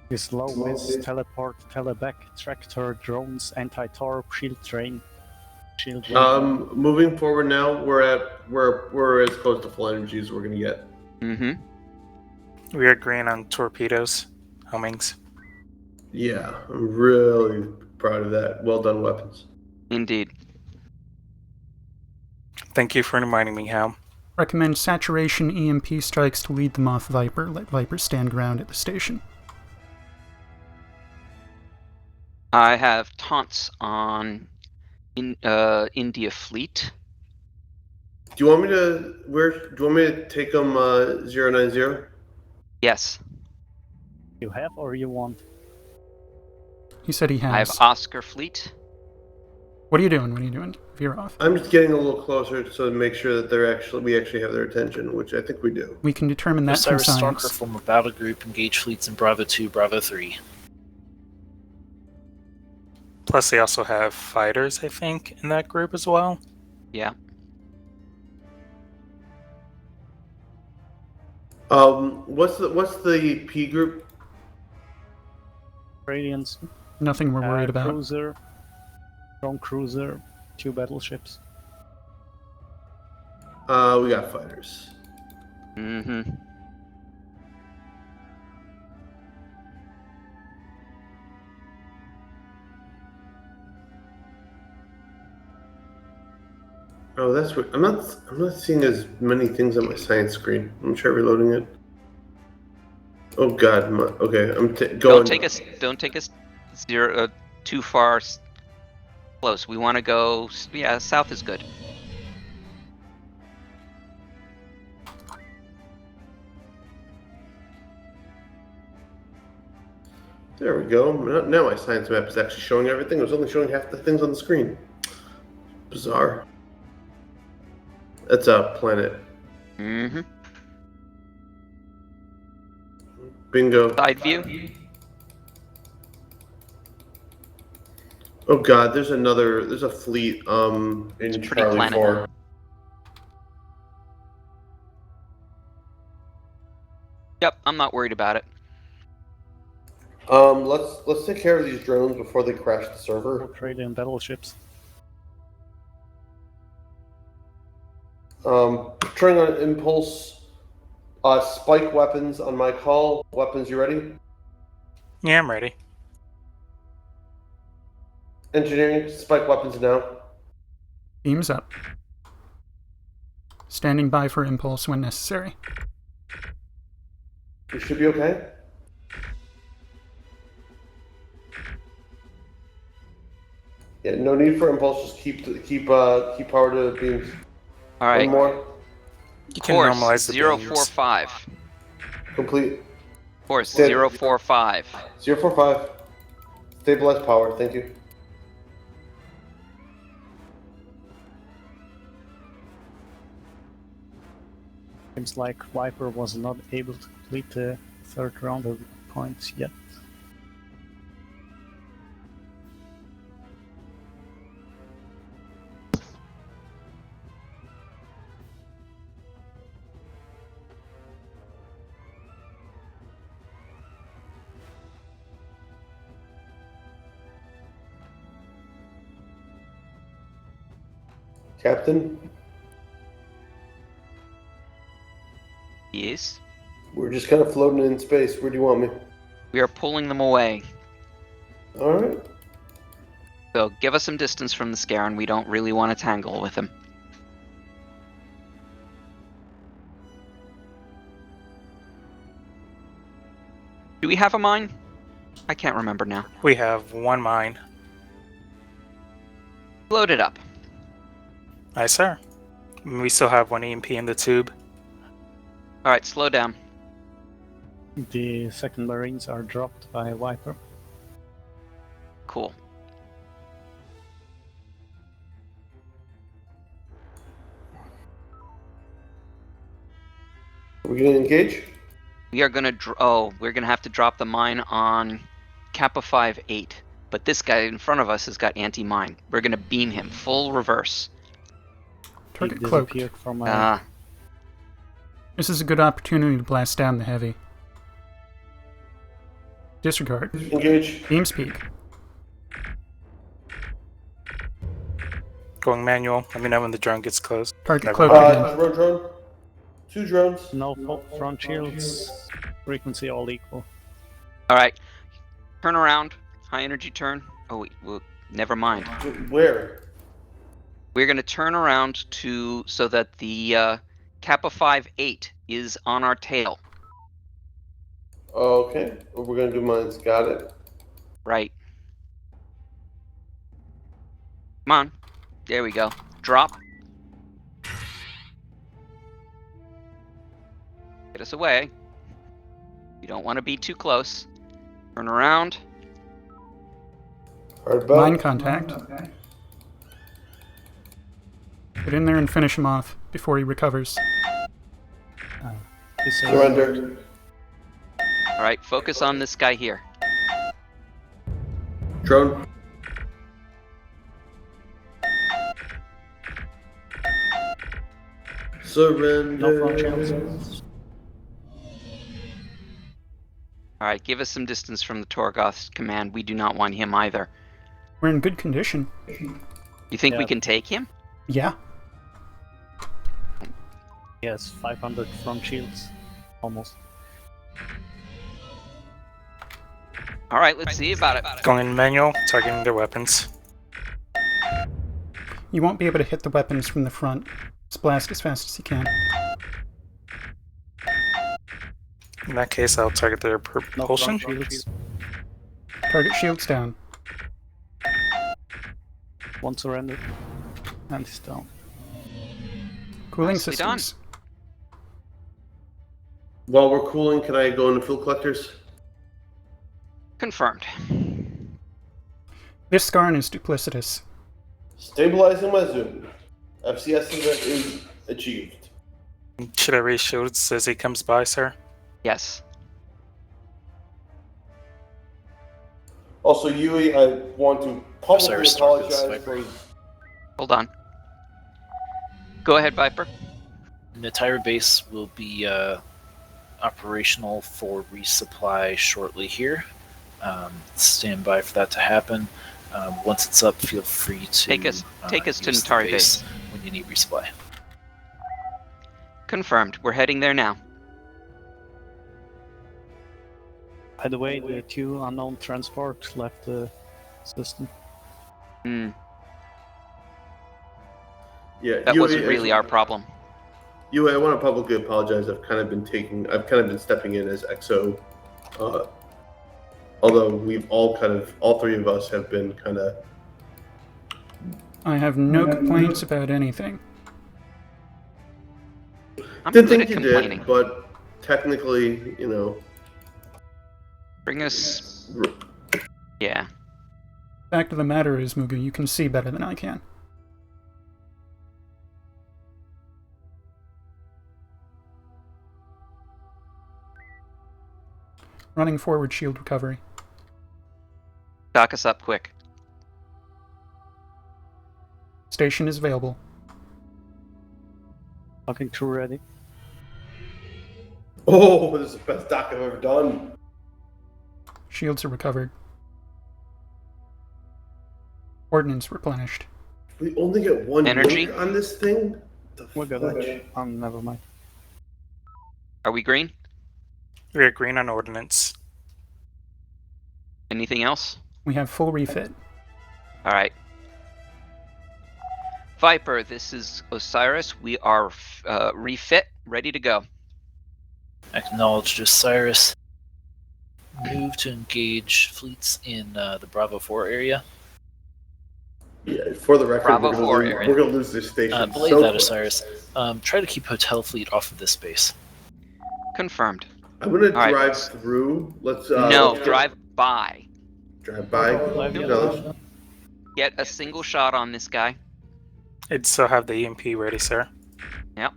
This low-whiz, teleport, teleback, tractor, drones, anti-torp, shield train, shield. Moving forward now, we're as close to full energy as we're gonna get. Mm-hmm. We are agreeing on torpedoes, homings. Yeah, I'm really proud of that. Well done, weapons. Indeed. Thank you for reminding me, Hal. Recommend saturation EMP strikes to lead them off Viper. Let Viper stand ground at the station. I have taunts on India Fleet. Do you want me to take them 090? Yes. You have or you want? He said he has. I have Oscar Fleet. What are you doing? Veer off. I'm just getting a little closer to make sure that we actually have their attention, which I think we do. We can determine that from Osiris Stalker science. form a battle group, engage fleets in Bravo 2, Bravo 3. Plus, they also have fighters, I think, in that group as well. Yeah. What's the P group? Radiance. Nothing we're worried about. Cruiser, drone cruiser, 2 battleships. We got fighters. Mm-hmm. Oh, that's what I'm not seeing as many things on my science screen. I'm try reloading it. Oh God. Okay, I'm going. Don't take us too far close. We want to go. Yeah, south is good. There we go. Now my science map is actually showing everything. It was only showing half the things on the screen. Bizarre. That's a planet. Mm-hmm. Bingo. Side view. Oh God, there's a fleet in pretty Charlie planet. 4. Yep, I'm not worried about it. Let's take care of these drones before they crash the server. Australian battleships. Turning on impulse. Spike weapons on my call. Weapons, you ready? Yeah, I'm ready. Engineering, spike weapons now. Beams up. Standing by for impulse when necessary. You should be okay. Yeah, no need for impulse. Just keep power to beams. All right. One more. You can Course normalize the 045. Complete. Course 045. 045. Stabilize power. Thank you. Seems like Viper was not able to complete the third round of points yet. Captain? Yes? We're just kind of floating in space. Where do you want me? We are pulling them away. Alright. So give us some distance from the Scaran. We don't really want to tangle with him. Do we have a mine? I can't remember now. We have one mine. Load it up. Aye, sir. We still have one EMP in the tube. Alright, slow down. The second Marines are dropped by Viper. Cool. Are we gonna engage? We are gonna we're gonna have to drop the mine on Kappa 5-8. But this guy in front of us has got anti-mine. We're gonna beam him full reverse. Target cloaked. From This is a good opportunity to blast down the heavy. Disregard. Engage. Beam speed. Going manual. Let me know when the drone gets close. Target Never cloaked mind. again. Drone. 2 drones. No front shields. Frequency all equal. Alright. Turn around. High energy turn. Oh wait, well, never mind. Where? We're gonna turn around so that the Kappa 5-8 is on our tail. Okay. We're gonna do mines. Got it. Right. Come on. There we go. Drop. Get us away. You don't want to be too close. Turn around. Mine contact. Get in there and finish him off before he recovers. Surrender. Alright, focus on this guy here. Drone. Surrender. Alright, give us some distance from the Torgoth's command. We do not want him either. We're in good condition. You think we can take him? Yeah. Yes, 500 front shields. Almost. Alright, let's see about it. Going in manual, targeting their weapons. You won't be able to hit the weapons from the front. Just blast as fast as you can. In that case, I'll target their propulsion. Target shields down. One surrendered. And he's down. Cooling Nicely done. systems. While we're cooling, can I go into fuel collectors? Confirmed. This Scarn is duplicitous. Stabilizing my zoom. FCS is achieved. Should I raise shields as he comes by, sir? Yes. Also, Yui, I want to publicly Osiris Storm is apologize Viper. for... Hold on. Go ahead, Viper. The entire base will be operational for resupply shortly here. Stand by for that to happen. Once it's up, feel free to take us to use the Natari base when you need resupply. Confirmed. We're heading there now. By the way, the 2 unknown transport left the system. Hmm. Yeah, That wasn't really our problem. I want to publicly apologize. I've kind of been stepping in as XO. Although we've all three of us have been kind of. I have no complaints about anything. I'm Didn't good think at you complaining. did, but technically, Bring us. Yeah. Fact of the matter is, Mugu, you can see better than I can. Running forward shield recovery. Dock us up quick. Station is available. Fucking crew ready. Oh, this is the best dock I've ever done. Shields are recovered. Ordnance replenished. We only get one energy on this thing? We're good. Never mind. Are we green? We're green on ordnance. Anything else? We have full refit. Alright. Viper, this is Osiris. We are refit, ready to go. Acknowledged, Osiris. Move to engage fleets in the Bravo 4 area. Yeah, for the record, Bravo we're going to lose this station. Believe so that, quick. Osiris. Try to keep Hotel Fleet off of this base. Confirmed. I'm going to All right. drive through. No, drive by. Drive by? No. Get a single shot on this guy. I'd still have the EMP ready, sir. Yep.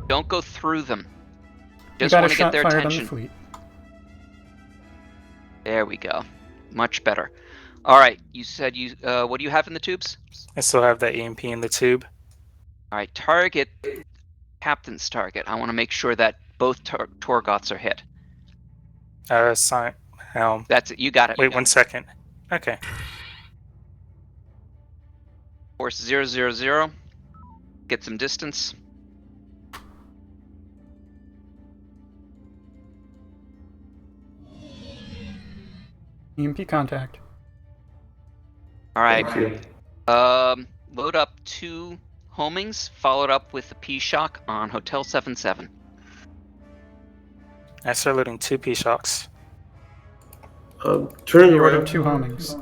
Don't go through them. You Just got a want to get shot their fired on the attention. fleet. There we go. Much better. All right. You said you. What do you have in the tubes? I still have that EMP in the tube. All right. Target. Captain's target. I want to make sure that both Torgots are hit. Sign helm. That's it. You got it. Wait 1 second. Okay. Course 000. Get some distance. EMP contact. All right. Load up 2 homings, followed up with a P-Shock on Hotel 77. I start loading 2 P-Shocks. Turning You ordered around. 2 homings.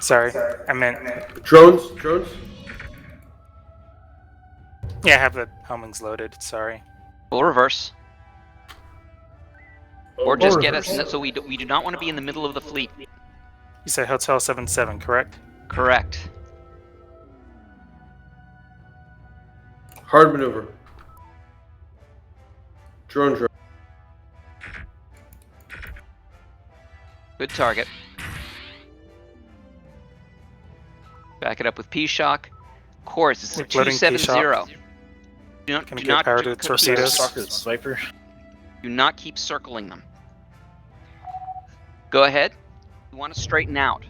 Sorry, I meant... Drones? Yeah, I have the homings loaded, sorry. Full reverse. Or just Or get us... reverse. So we do not want to be in the middle of the fleet. You said Hotel 77, correct? Correct. Hard maneuver. Drone. Good target. Back it up with P-Shock. Course, it's Loading 270. Can I get power to the torpedoes? Viper. Do not keep circling them. Go ahead. You want to straighten out.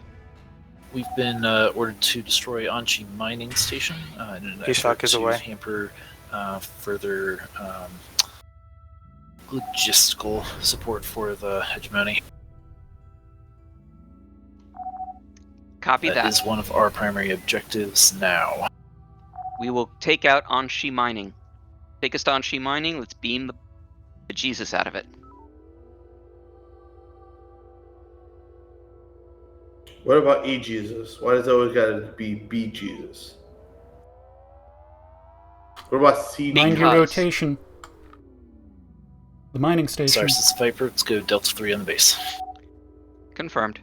We've been ordered to destroy Anchi Mining Station. In an P-Shock effort is to away. hamper further logistical support for the hegemony. Copy that. That is one of our primary objectives now. We will take out Anshi Mining. Take us to Anshi Mining. Let's beam the Jesus out of it. What about E-Jesus? Why does it always gotta be B-Jesus? What about C? Mind your rotation. The mining station. Sorry, this is Viper. Let's go Delta 3 on the base. Confirmed.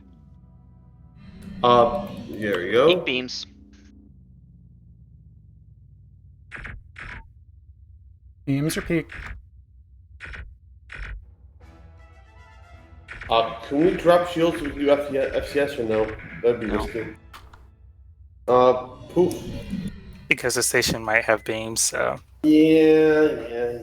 There we go. Peak beams. Beams are peaked. Can we drop shields with you FCS or no? That'd be risky. Poof. Because the station might have beams, so... Yeah.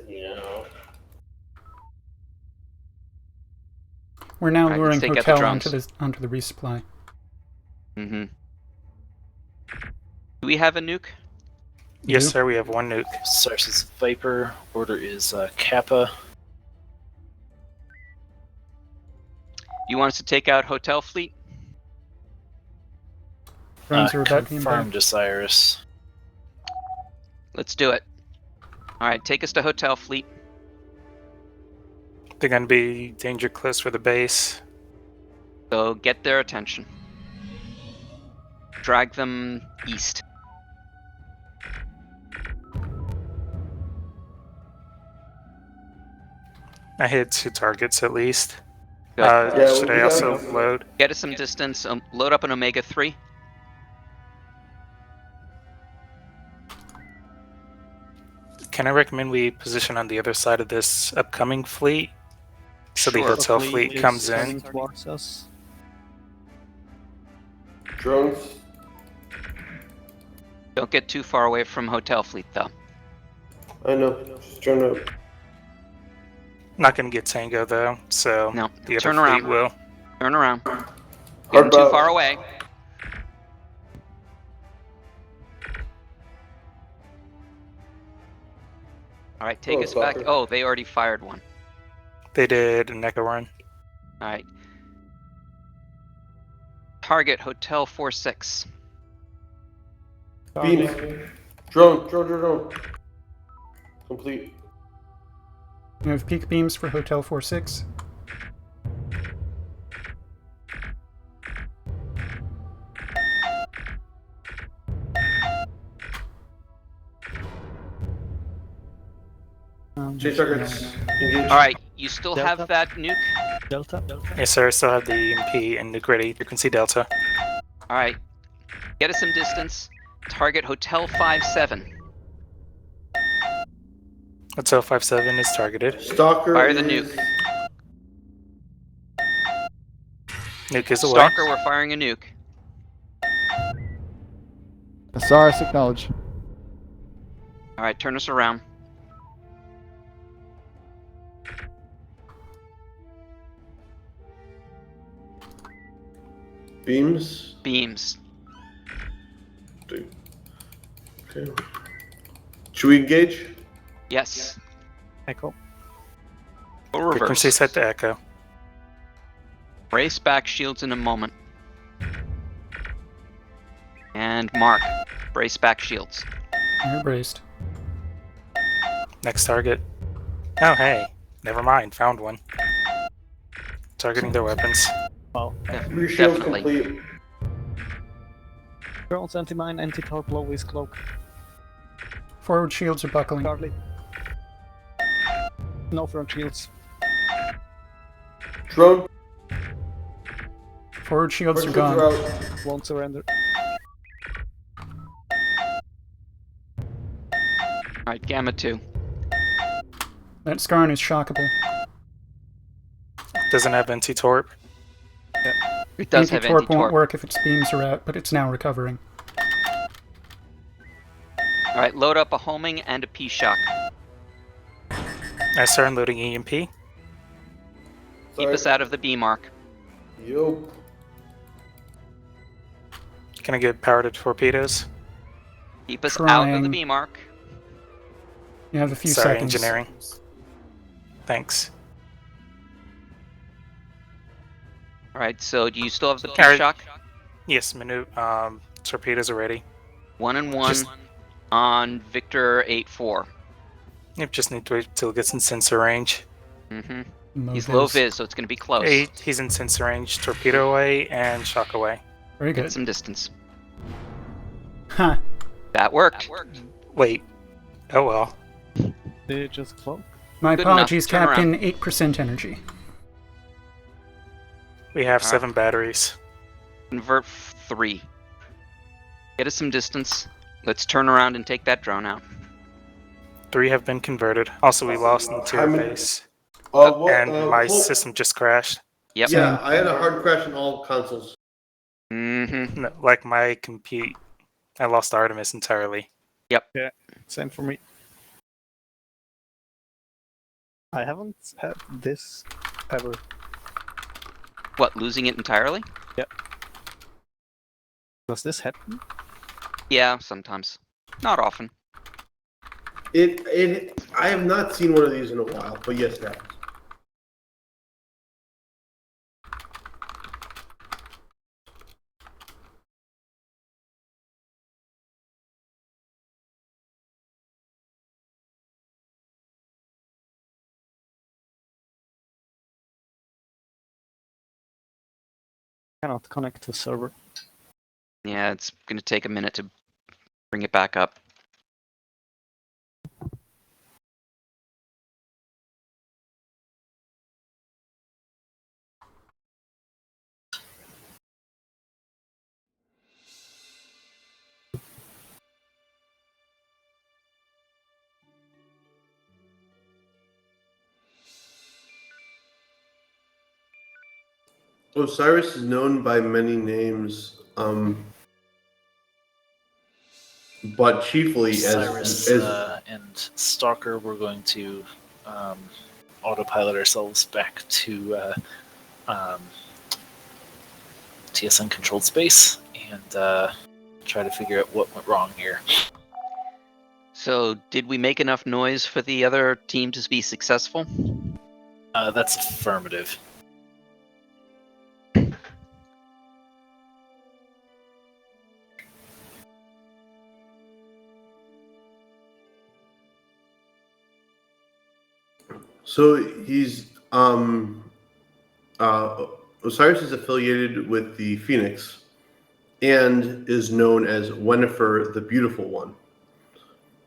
We're now Alright, luring let's take out the hotel onto drones. the resupply. Mm-hmm. Do we have a nuke? Yes, sir. We have one nuke. Source is Viper. Order is Kappa. You want us to take out hotel fleet? Drones are about being confirmed back. Osiris. Let's do it. Alright, take us to hotel fleet. They're going to be danger close for the base. So get their attention. Drag them east. I hit 2 targets at least. Good. Should I also load? Get us some distance. Load up an Omega 3. Can I recommend we position on the other side of this upcoming fleet? So the Sure. hotel fleet comes in. Towards us. Drones. Don't get too far away from hotel fleet, though. I know. Just trying to. Not going to get Tango though, so No. the other Turn fleet around. will. Turn around. Getting too far away. Alright, take us back. Oh, they already fired one. They did an echo run. Alright. Target Hotel 46. Beams. Drone. Complete. You have peak beams for Hotel 46. Chase targets. Engage. Alright, you still have that nuke? Delta. Yes, sir. I still have the EMP and nuke ready. You can see Delta. Alright. Get us some distance. Target Hotel 57. Hotel 57 is targeted. Stalker. Fire the nuke. Nuke is away. Stalker, we're firing a nuke. Osiris, acknowledge. Alright, turn us around. Beams. Beams. Okay. Should we engage? Yes. Echo. Or reverse. Frequency set to echo. Brace back shields in a moment. And Mark, brace back shields. You're braced. Next target. Oh, hey. Never mind. Found one. Targeting their weapons. Well, Reshield complete. Drones, anti-mine, anti-torp, low whiz cloak. Forward shields are buckling. Charlie. No front shields. Drone. Forward shields are Forward gone. shields are out. Won't surrender. Alright, Gamma 2. That Skarn is shockable. Doesn't have NT-Torp. It does have Anti-torp anti-torp. won't work if its beams are out, but it's now recovering. Alright, load up a homing and a P-shock. I start loading EMP. Keep us out of the B mark. Yup. Can I get power to torpedoes? Keep us out of the Trying. B mark. You have a few Sorry, seconds. engineering. Thanks. Alright, so do you still have the Alright. P-shock? Yes, torpedoes are ready. 1 and 1 Just- on Victor 8-4. Yep, just need to wait till it gets in sensor range. Mm-hmm. He's low vis, so it's going to be close. He's in sensor range, torpedo away, and shock away. Very Get good. some distance. Huh. That worked. Wait. Oh well. They just cloak. My Good enough. apologies, Turn around. Captain. 8% energy. We have Alright. 7 batteries. Convert 3. Get us some distance. Let's turn around and take that drone out. 3 have been converted. Also, we lost the interior base. And my system just crashed. Yep. Yeah, I had a hard crash on all consoles. Mm-hmm. No, like my compute, I lost Artemis entirely. Yep. Yeah, same for me. I haven't had this ever. What, losing it entirely? Yep. Does this happen? Yeah, sometimes. Not often. I have not seen one of these in a while, but yes, that. Cannot connect to server. Yeah, it's going to take a minute to bring it back up. Osiris is known by many names, but chiefly Cyrus as and Stalker, we're going to autopilot ourselves back to TSN controlled space and try to figure out what went wrong here. So, did we make enough noise for the other team to be successful? That's affirmative. so he's Osiris is affiliated with the Phoenix and is known as Wennifer the Beautiful One.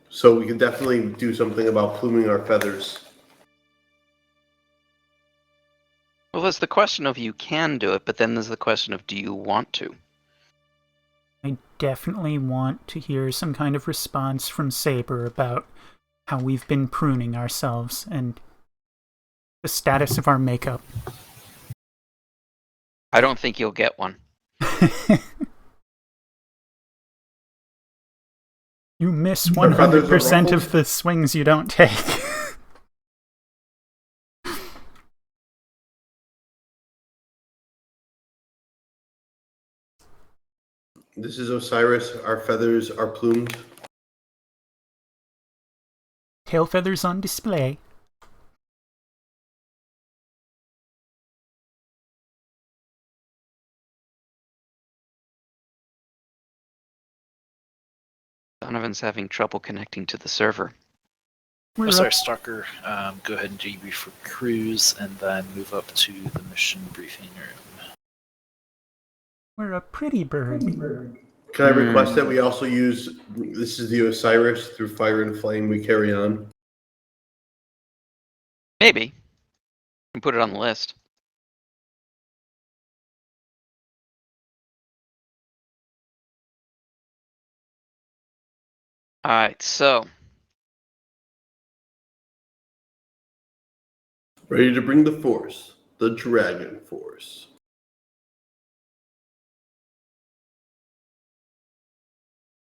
So we can definitely do something about pluming our feathers. Well, there's the question of you can do it, but then there's the question of do you want to? I definitely want to hear some kind of response from Saber about how we've been pruning ourselves and the status of our makeup. I don't think you'll get one. You miss 100% of the swings you don't take. This is Osiris. Our feathers are plumed. Tail feathers on display. Donovan's having trouble connecting to the server. Sorry, Stalker, go ahead and debrief for cruise and then move up to the mission briefing room. We're a pretty bird. Can I request that we also use, this is the Osiris, through fire and flame we carry on? Maybe. You can put it on the list. Alright, so. Ready to bring the force, the Dragon Force.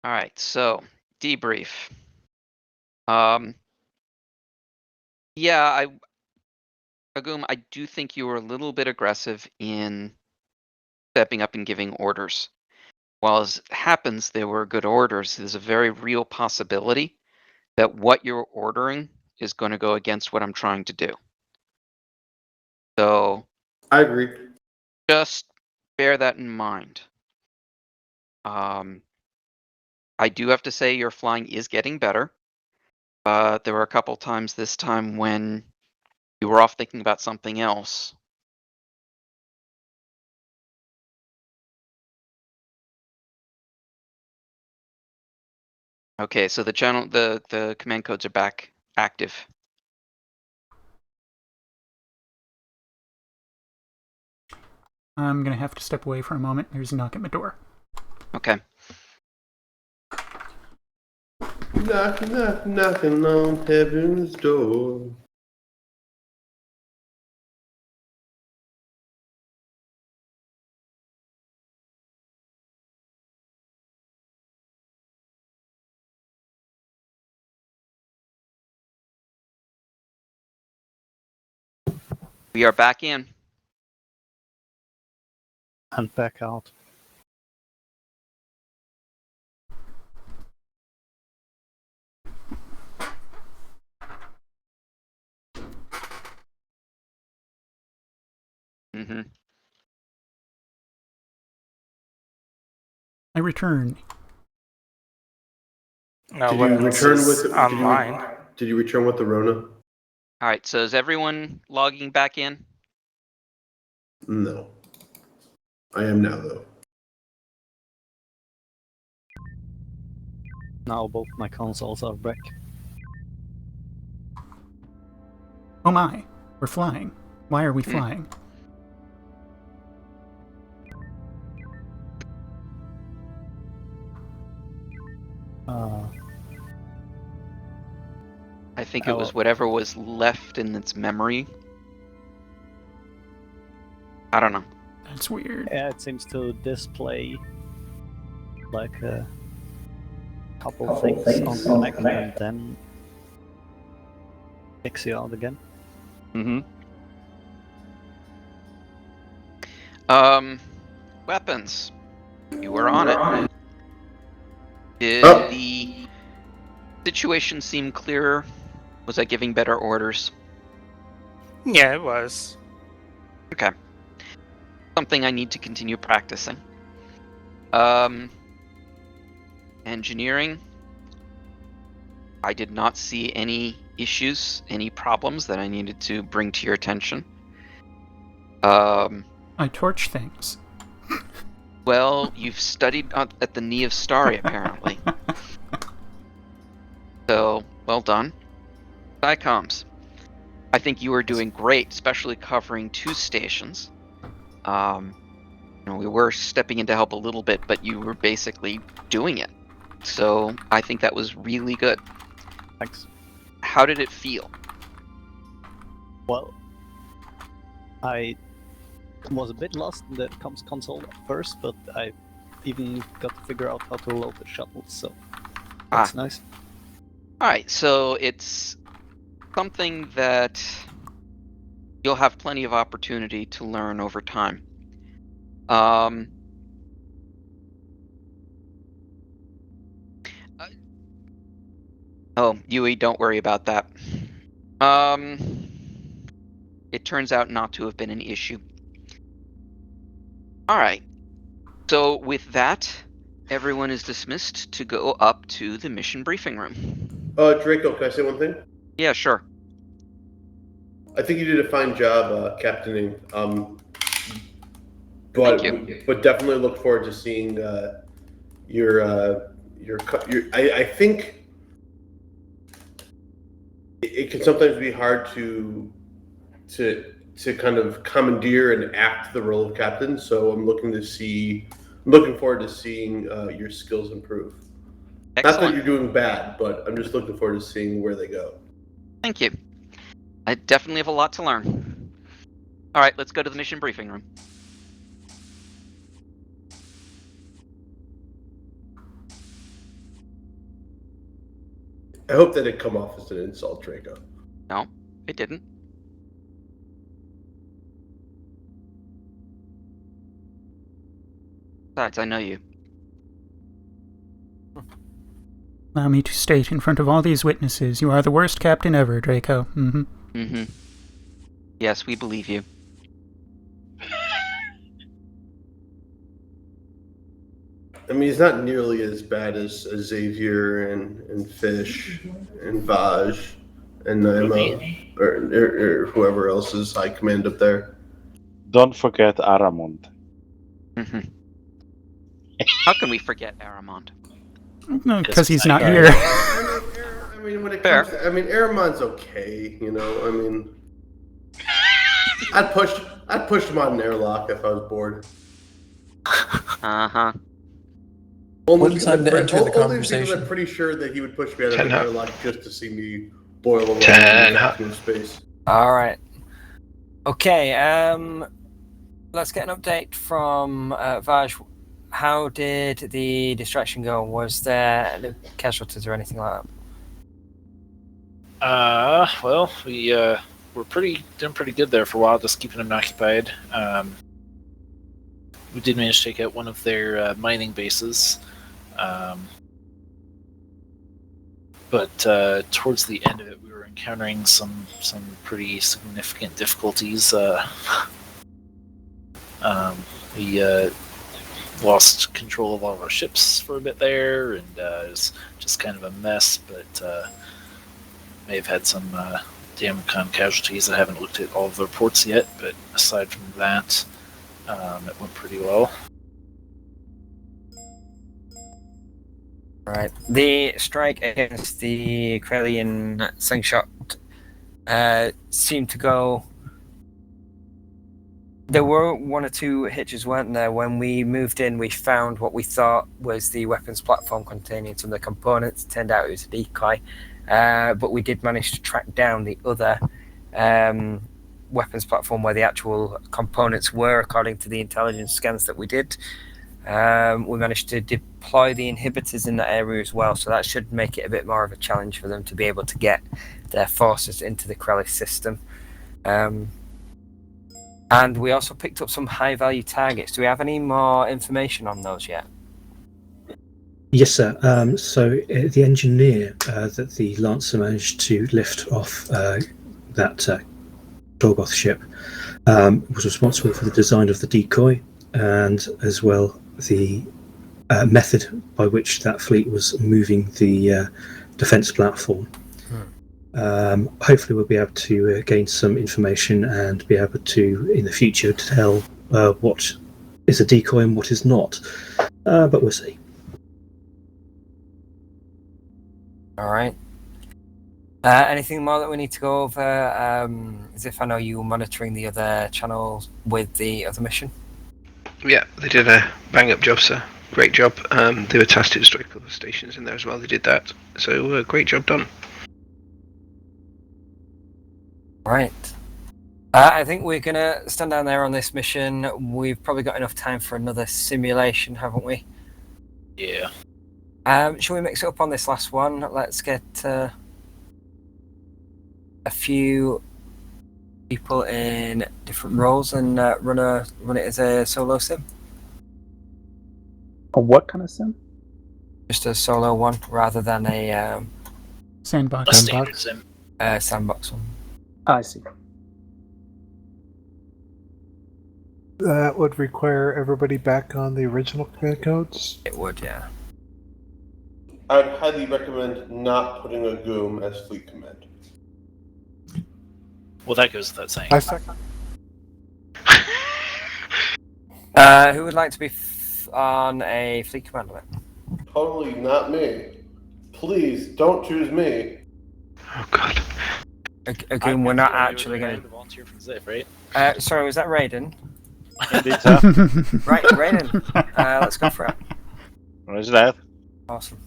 Alright, so debrief. Yeah, Agum, I do think you were a little bit aggressive in stepping up and giving orders. While as happens, there were good orders, there's a very real possibility that what you're ordering is going to go against what I'm trying to do. So I agree. Just bear that in mind. I do have to say your flying is getting better. There were a couple times this time when you were off thinking about something else. Okay, so the command codes are back active. I'm gonna have to step away for a moment. There's a knock at my door. Okay. Knock, knock, knocking on heaven's door. We are back in. And back out. Mm-hmm. I return. No, Did what you it return says with online? Did you return with the Rona? All right. So is everyone logging back in? No. I am now, though. Now both my consoles are back. Oh my, we're flying. Why are we flying? I think it was whatever was left in its memory. I don't know. That's weird. Yeah, it seems to display like a couple things on Connect and then kicks you out again. Mm-hmm. Weapons. You were on it. Did the situation seem clearer? Was I giving better orders? Yeah, it was. Okay. Something I need to continue practicing. Engineering. I did not see any issues, any problems that I needed to bring to your attention. I torch things. Well, you've studied at the knee of Starry, apparently. So, well done. Psycoms. I think you were doing great, especially covering 2 stations. We were stepping in to help a little bit, but you were basically doing it. So I think that was really good. Thanks. How did it feel? Well, I was a bit lost in the comms console at first, but I even got to figure out how to load the shuttle, so that's nice. Alright, so it's something that you'll have plenty of opportunity to learn over time. Oh, Yui, don't worry about that. It turns out not to have been an issue. Alright, so with that, everyone is dismissed to go up to the mission briefing room. Draco, can I say one thing? Yeah, sure. I think you did a fine job captaining. Thank you. But definitely look forward to seeing your. I think it can sometimes be hard to kind of commandeer and act the role of captain. So I'm looking forward to seeing your skills improve. Excellent. Not that you're doing bad, but I'm just looking forward to seeing where they go. Thank you. I definitely have a lot to learn. Alright, let's go to the mission briefing room. I hope that it come off as an insult, Draco. No, it didn't. Besides, I know you. Allow me to state in front of all these witnesses, you are the worst captain ever, Draco. Mm-hmm. Mm-hmm. Yes, we believe you. I mean, he's not nearly as bad as Xavier and Fish and Vaj and Naima or whoever else is high command up there. Don't forget Aramond. Mm-hmm. How can we forget Aramond? No, because he's not here. I mean, when it comes to, Aramon's okay, you know. I mean, I'd push him on an airlock if I was bored. Uh-huh. One time to enter the Only because conversation. I'm pretty sure that he would push me out of an airlock just to see me boil away in space. All right. Okay. Let's get an update from Vaj. How did the distraction go? Was there any casualties or anything like that? Well, we were doing pretty good there for a while, just keeping them occupied. we did manage to take out one of their mining bases. But towards the end of it, we were encountering some pretty significant difficulties. We lost control of all of our ships for a bit there, and it was just kind of a mess. But may have had some damn-con casualties. I haven't looked at all of the reports yet, but aside from that, it went pretty well. Right. The strike against the Krellian slingshot seemed to go. There were one or two hitches, weren't there? When we moved in, we found what we thought was the weapons platform containing some of the components. It turned out it was a decoy, but we did manage to track down the other weapons platform where the actual components were, according to the intelligence scans that we did. We managed to deploy the inhibitors in that area as well, so that should make it a bit more of a challenge for them to be able to get their forces into the Krellis system. And we also picked up some high-value targets. Do we have any more information on those yet? Yes, sir. So the engineer that the Lancer managed to lift off that Torgoth ship was responsible for the design of the decoy, and as well the method by which that fleet was moving the defence platform. Hopefully we'll be able to gain some information and be able to, in the future, tell what is a decoy and what is not. But we'll see. All right. Anything more that we need to go over? As if I know you were monitoring the other channels with the other mission. Yeah, they did a bang-up job, sir. Great job. They were tasked to destroy a couple of stations in there as well. They did that. So, great job done. Right. I think we're going to stand down there on this mission. We've probably got enough time for another simulation, haven't we? Yeah. Shall we mix it up on this last one? Let's get a few people in different roles and run it as a solo sim. A what kind of sim? Just a solo one rather than a sandbox. Standard sim. Sandbox one. I see. That would require everybody back on the original command codes? It would, yeah. I'd highly recommend not putting a Goom as fleet command. Well, that goes without saying. I second. Who would like to be on a fleet commander? Totally not me. Please don't choose me. Oh God. Again, we're not actually going to volunteer for Ziff, right? Sorry, was that Raiden? Indeed, sir. Right, Raiden. Let's go for it. Where's that? Awesome.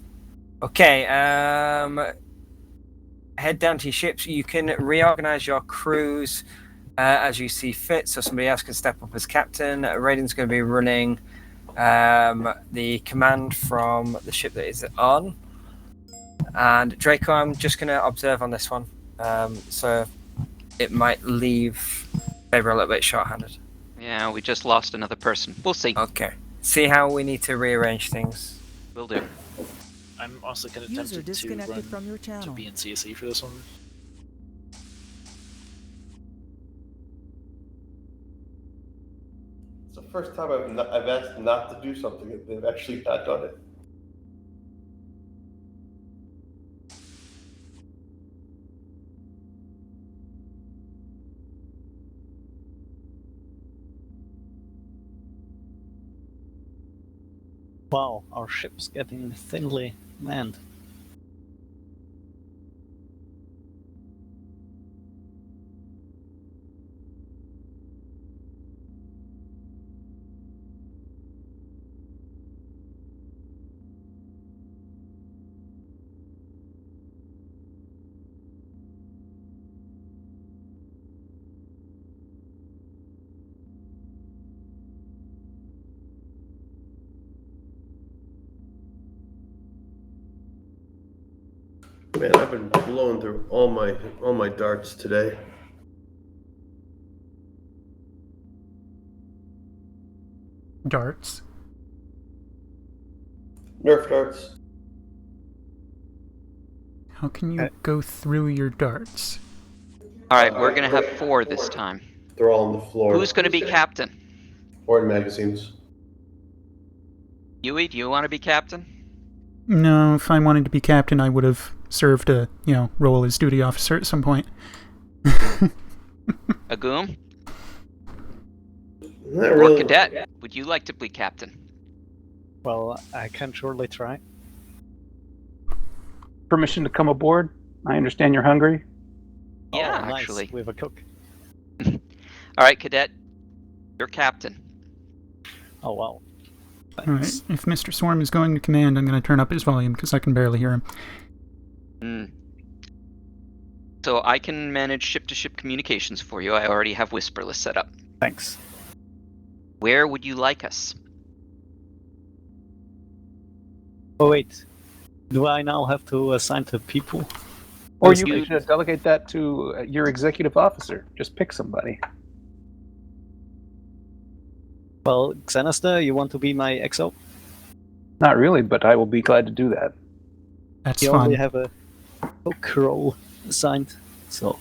Okay, head down to your ships. You can reorganize your crews as you see fit, so somebody else can step up as captain. Raiden's going to be running the command from the ship that is on. And Draco, I'm just going to observe on this one. So it might leave Faber a little bit short-handed. Yeah, we just lost another person. We'll see. Okay. See how we need to rearrange things. Will do. I'm also kind of tempted to run from your channel. To be in CSE for this one. It's the first time I've asked not to do something and they've actually not done it. Wow, our ship's getting thinly manned. Man, I've been blowing through all my darts today. darts. Nerf darts. How can you go through your darts? Alright, we're gonna have 4 this time. They're all on the floor. Who's gonna be captain? Or in magazines. Yui, do you want to be captain? No, if I wanted to be captain, I would have served a, role as duty officer at some point. Agum? Not Or really. cadet? Would you like to be captain? Well, I can surely try. Permission to come aboard? I understand you're hungry. Yeah, nice. actually. We have a cook. Alright, cadet. You're captain. Oh, wow. Alright, if Mr. Swarm is going to command, I'm going to turn up his volume because I can barely hear him. So I can manage ship-to-ship communications for you. I already have Whisperless set up. Thanks. Where would you like us? Oh, wait. Do I now have to assign to people? Or you could delegate that to your executive officer. Just pick somebody. Well, Xenasta, you want to be my XO? Not really, but I will be glad to do that. That's you fun. only have a cook role assigned, so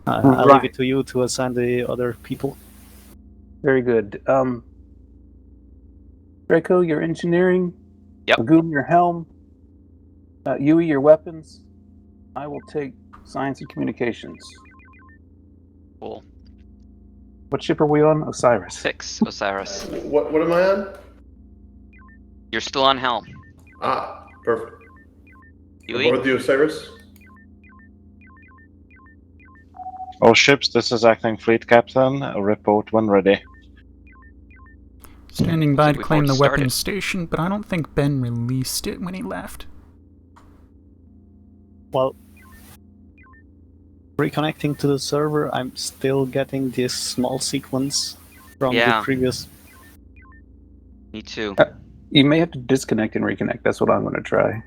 I'll leave it to you to assign the other people. Very good. Draco, your engineering. Yep. Lagoon, your helm. Yui, your weapons. I will take science and communications. Cool. What ship are we on? Osiris. 6, Osiris. What am I on? You're still on helm. Ah, perfect. Yui? Aboard the Osiris? All ships, this is acting fleet captain. Report when ready. Standing by to we've claim the already weapons started. station, but I don't think Ben released it when he left. Well, reconnecting to the server, I'm still getting this small sequence from the previous. Me too. You may have to disconnect and reconnect. That's what I'm going to try.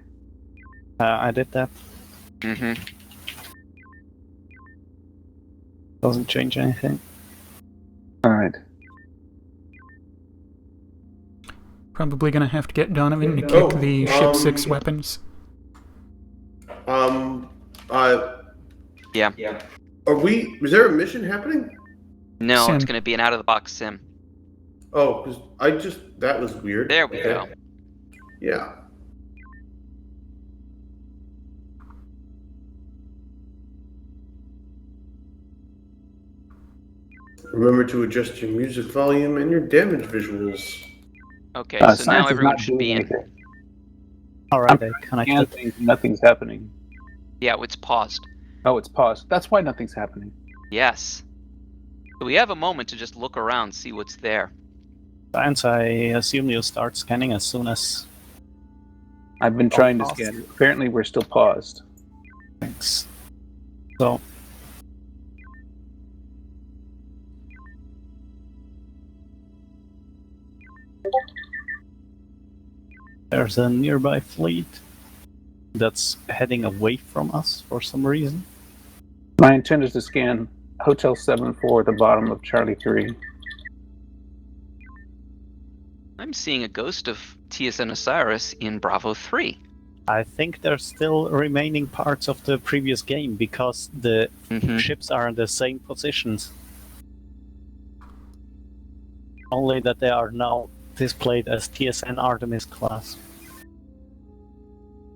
I did that. Mm-hmm. Doesn't change anything. All right. Probably gonna have to get Donovan to kick the Ship 6 weapons. Yeah. Is there a mission happening? No, Sim. it's going to be an out-of-the-box sim. Oh, because that was weird. There we go. Yeah. Remember to adjust your music volume and your damage visuals. Okay, so now everyone should be in. Alright, I connected. Nothing's happening. Yeah, it's paused. Oh, it's paused. That's why nothing's happening. Yes. So we have a moment to just look around, see what's there. Science, I assume you'll start scanning as soon as... I've been trying to scan. Apparently we're still paused. Thanks. So... There's a nearby fleet that's heading away from us for some reason. My intent is to scan Hotel 7-4 at the bottom of Charlie 3. I'm seeing a ghost of TSN Osiris in Bravo 3. I think there's still remaining parts of the previous game because the ships are in the same positions. Only that they are now displayed as TSN Artemis class.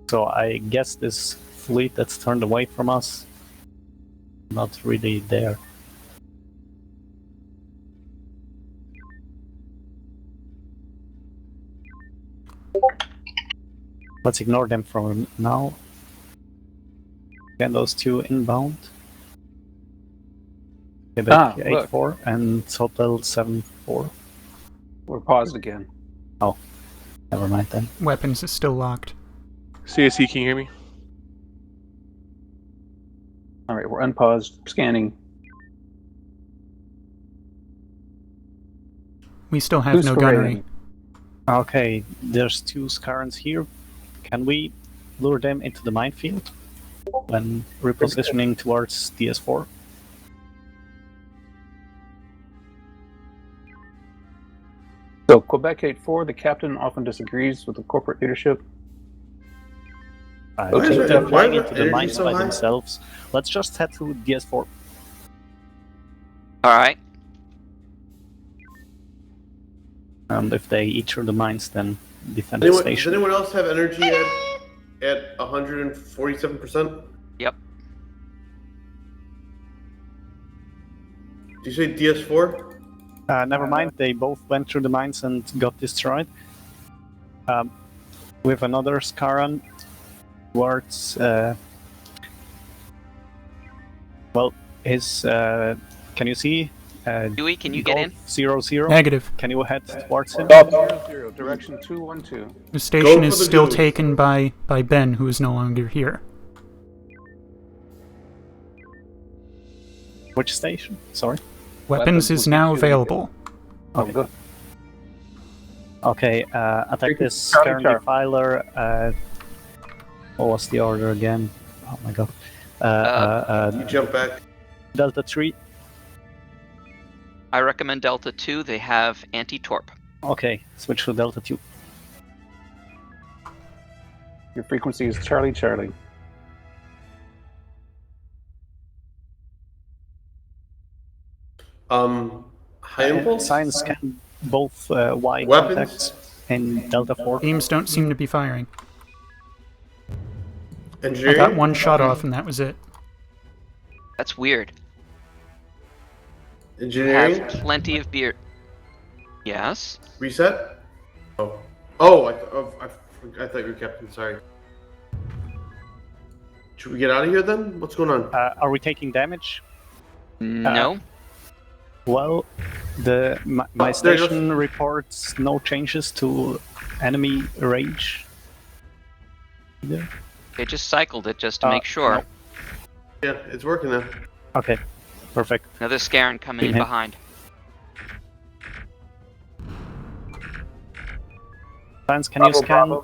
So I guess this fleet that's turned away from us, not really there. Let's ignore them for now. Again, those two inbound. Quebec 8-4 and Hotel 7-4. We're paused again. Oh, never mind then. Weapons is still locked. CSC, can you hear me? Alright, we're unpaused. Scanning. We still have no gunnery. Okay, there's two Scarans here. Can we lure them into the minefield when repositioning towards DS4? So Quebec 8-4, the captain often disagrees with the corporate leadership. Why is They're it- why flying is into the the energy mines so by high? themselves. Let's just head to DS4. All right. And if they eat through the mines, then defend the Does station. anyone else have energy at 147%? Yep. Did you say DS4? Never mind, they both went through the mines and got destroyed. With another Scaran towards, well, his, can you see? Dewey, can you get in? 0-0. Negative. Can you head towards him? 0-0, direction 212. The station Go is for the still dude. taken by Ben, who is no longer here. Which station? Sorry. Weapons is now available. Oh, good. Okay, attack this Charlie, Scaran Charlie. Defiler. What was the order again? Oh my god. You jump back. Delta 3. I recommend Delta 2. They have anti-torp. Okay, switch to Delta 2. Your frequency is Charlie, Charlie. High impulse? Science scan both Y Weapons? contacts in Delta 4. Beams don't seem to be firing. I Engineering? got one shot off, and that was it. That's weird. You Engineering? have plenty of beer. Yes. Reset? Oh, I thought you were captain, sorry. Should we get out of here then? What's going on? Are we taking damage? No. Well, my there it goes. station reports no changes to enemy range. Yeah. They just cycled it just to make sure. no. Yeah, it's working now. Okay, perfect. Another Scaran coming in Beam him. behind. Science, can you Bravo, scan Bravo.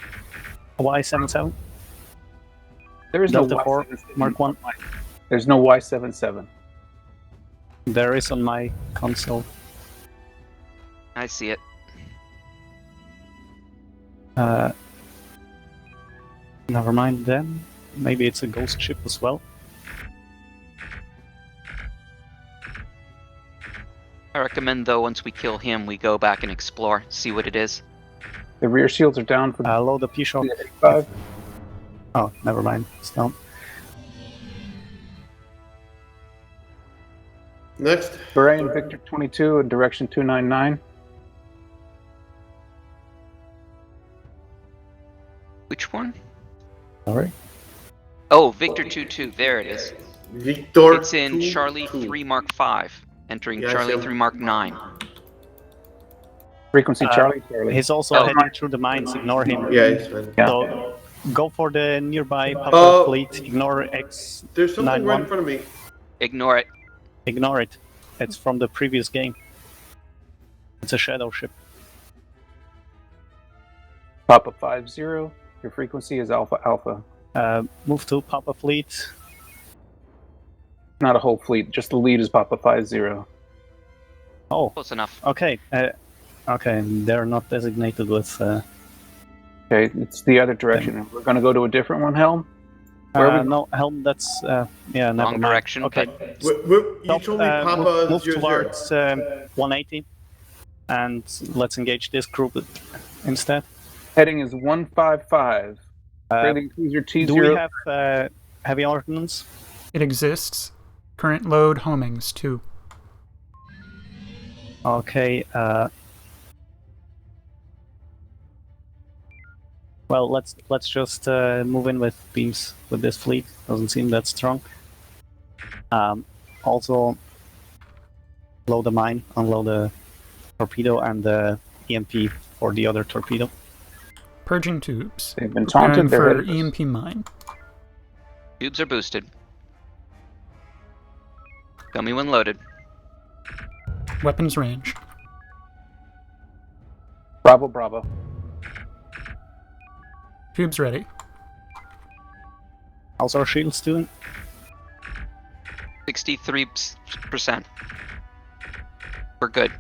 Y77? There is Delta no 4, Mark 1. There's no Y77. There is on my console. I see it. Never mind then. Maybe it's a ghost ship as well. I recommend, though, once we kill him, we go back and explore, see what it is. The rear shields are down for Load the P-Shock. 5. Oh, never mind. It's down. Next. Terrain Victor 22 in direction 299. Which one? Sorry. Oh, Victor 2-2. There it is. Victor. It's in Charlie 3 Mark 5, entering Yeah, I Charlie see him. 3 Mark 9. Frequency Charlie, Charlie. He's also Oh. heading through the mines. Ignore him. Yeah, he's fine. So go for the nearby Papa Oh. fleet. Ignore X. There's something right in 9-1. front of me. Ignore it. Ignore it. It's from the previous game. It's a shadow ship. Papa 50. Your frequency is Alpha Alpha. Move to Papa fleet. Not a whole fleet, just the lead is Papa 50. Oh, Close enough. okay. Okay, they're not designated with. Okay, it's the other direction. We're going to go to a different one, Helm? Where are we? No, Helm. That's yeah. Never Wrong mind. direction, Okay. You Stop, told me Papa move 00. towards 180, and let's engage this group instead. Heading is 155. Rating cruiser T0. Do we have heavy ordnance? It exists. Current load homings, 2. Okay. Well, let's just move in with beams with this fleet. Doesn't seem that strong. Also, load the mine, unload the torpedo, and the EMP for the other torpedo. Purging tubes. They've been Preparing taunted. They're for ready. EMP mine. Tubes are boosted. Tell me when loaded. Weapons range. Bravo, Bravo. Tubes ready. How's our shields doing? 63%. We're good.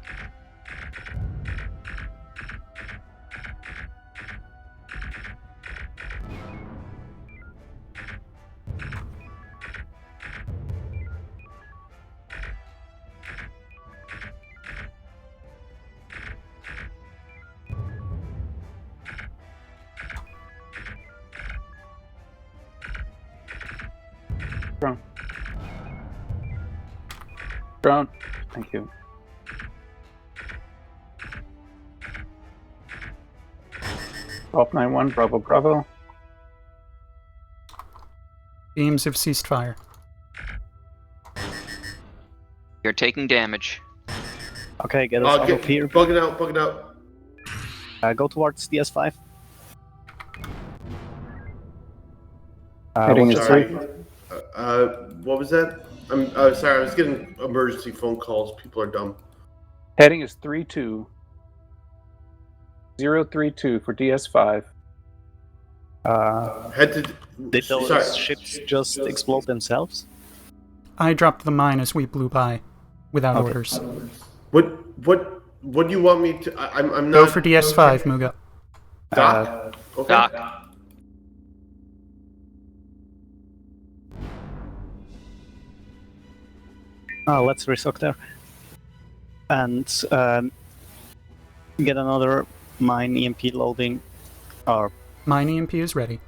Drone. Thank you. Golf 9-1, Bravo Bravo. Beams have ceased fire. You're taking damage. Okay, get us out of here. Bugging out. Go towards DS5. Heading is sorry. 3. What was that? I'm sorry. I was getting emergency phone calls. People are dumb. Heading is 32. 032 for DS5. Did those ships just explode themselves? I dropped the mine as we blew by, without Okay. orders. What do you want me to? I'm not. Go for DS5, Muga. Doc. Okay. Doc. Let's restock there. And get another mine EMP loading. Or Mine EMP is ready.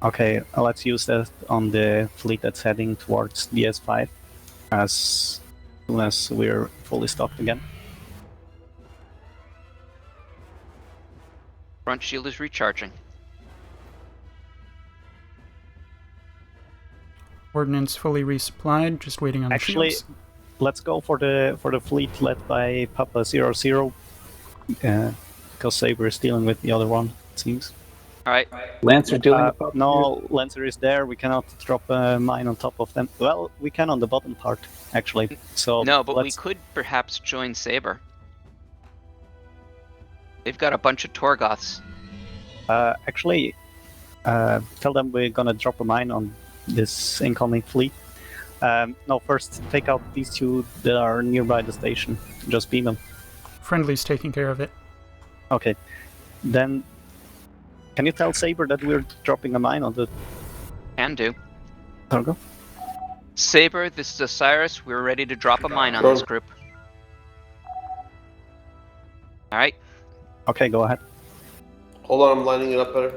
okay, let's use that on the fleet that's heading towards DS5 as soon as we're fully stocked again. Front shield is recharging. Ordnance fully resupplied, just waiting on the shields. Let's go for the fleet led by Papa 00, because Saber is dealing with the other one, it seems. Alright. Lancer dealing with Papa? No, Lancer is there. We cannot drop a mine on top of them. Well, we can on the bottom part, actually. So no, but we could perhaps join Saber. They've got a bunch of Torgoths. Actually, tell them we're gonna drop a mine on this incoming fleet. No, first take out these two that are nearby the station. Just beam them. Friendly's taking care of it. Okay. Then, can you tell Saber that we're dropping a mine on the... Can do. Cargo? Saber, this is Osiris. We're ready to drop a mine on this group. Alright. Okay, go ahead. Hold on, I'm lining it up better.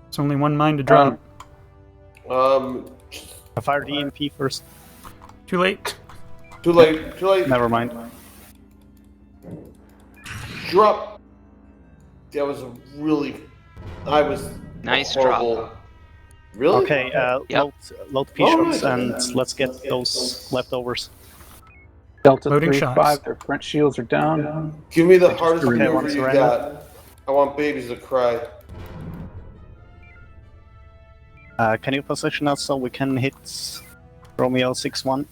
It's only one mine to drop. Fire the EMP first. Too late. Too late. Never mind. Drop. That was a really. I was. Nice horrible. drop. Really? Okay, load P shots and let's get those leftovers. Delta Loading 3-5, shots. their front shields are down. Give me the hardest Okay, maneuver one you surrender. got. I want babies to cry. Can you position us so we can hit Romeo 6-1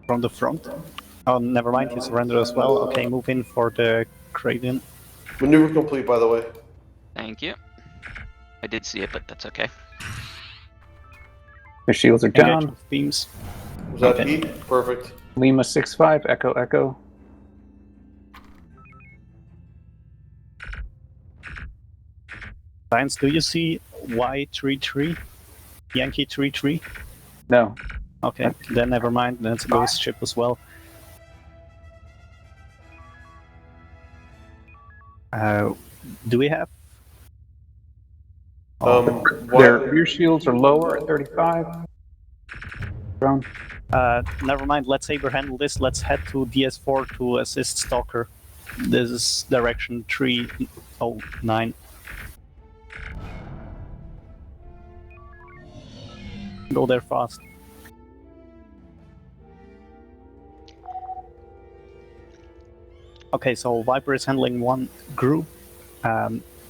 from the front? Oh, never mind, he surrendered as well. Okay, move in for the Cradian. Maneuver complete, by the way. Thank you. I did see it, but that's okay. Their shields are Engage down. with beams. Was that Okay. Pete? Perfect. Lima 6-5, Echo Echo. Science, do you see Y33? Yankee 33? No. Okay, then never mind, that's a ghost ship as well. Do we have? Their rear shields are lower at 35. Drone. Never mind, let Saber handle this. Let's head to DS4 to assist Stalker. This is direction 309. Go there fast. Okay, so Viper is handling one group.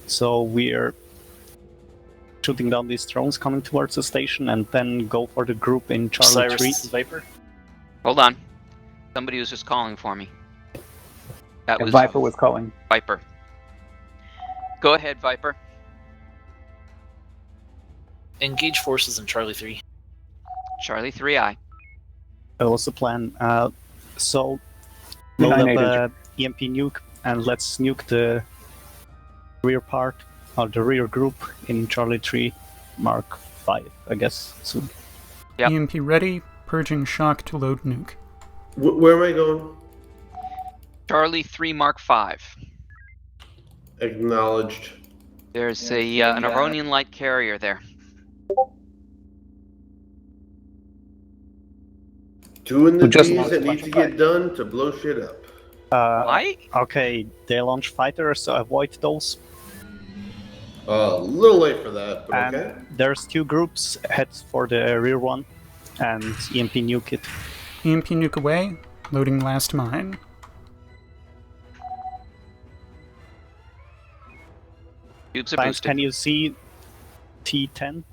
So we're shooting down these drones coming towards the station and then go for the group in Charlie 3. Viper. Hold on. Somebody was just calling for me. That was Viper was calling. Viper. Go ahead, Viper. Engage forces in Charlie 3. Charlie 3I. That was the plan. So load up 9-8 EMP nuke and let's nuke the rear part or the rear group in Charlie 3 Mark 5, I guess, soon. Yep. EMP ready, purging shock to load nuke. Where am I going? Charlie 3 Mark 5. Acknowledged. There's an Aronian light carrier there. Doing the Who just things launched that a need bunch to of get done to blow shit up. Why? Okay, they launch fighters, so avoid those. A little late for that, but And okay. there's 2 groups. Head for the rear one and EMP nuke it. EMP nuke away. Loading last mine. Tubes are Science, boosted. can you see T10?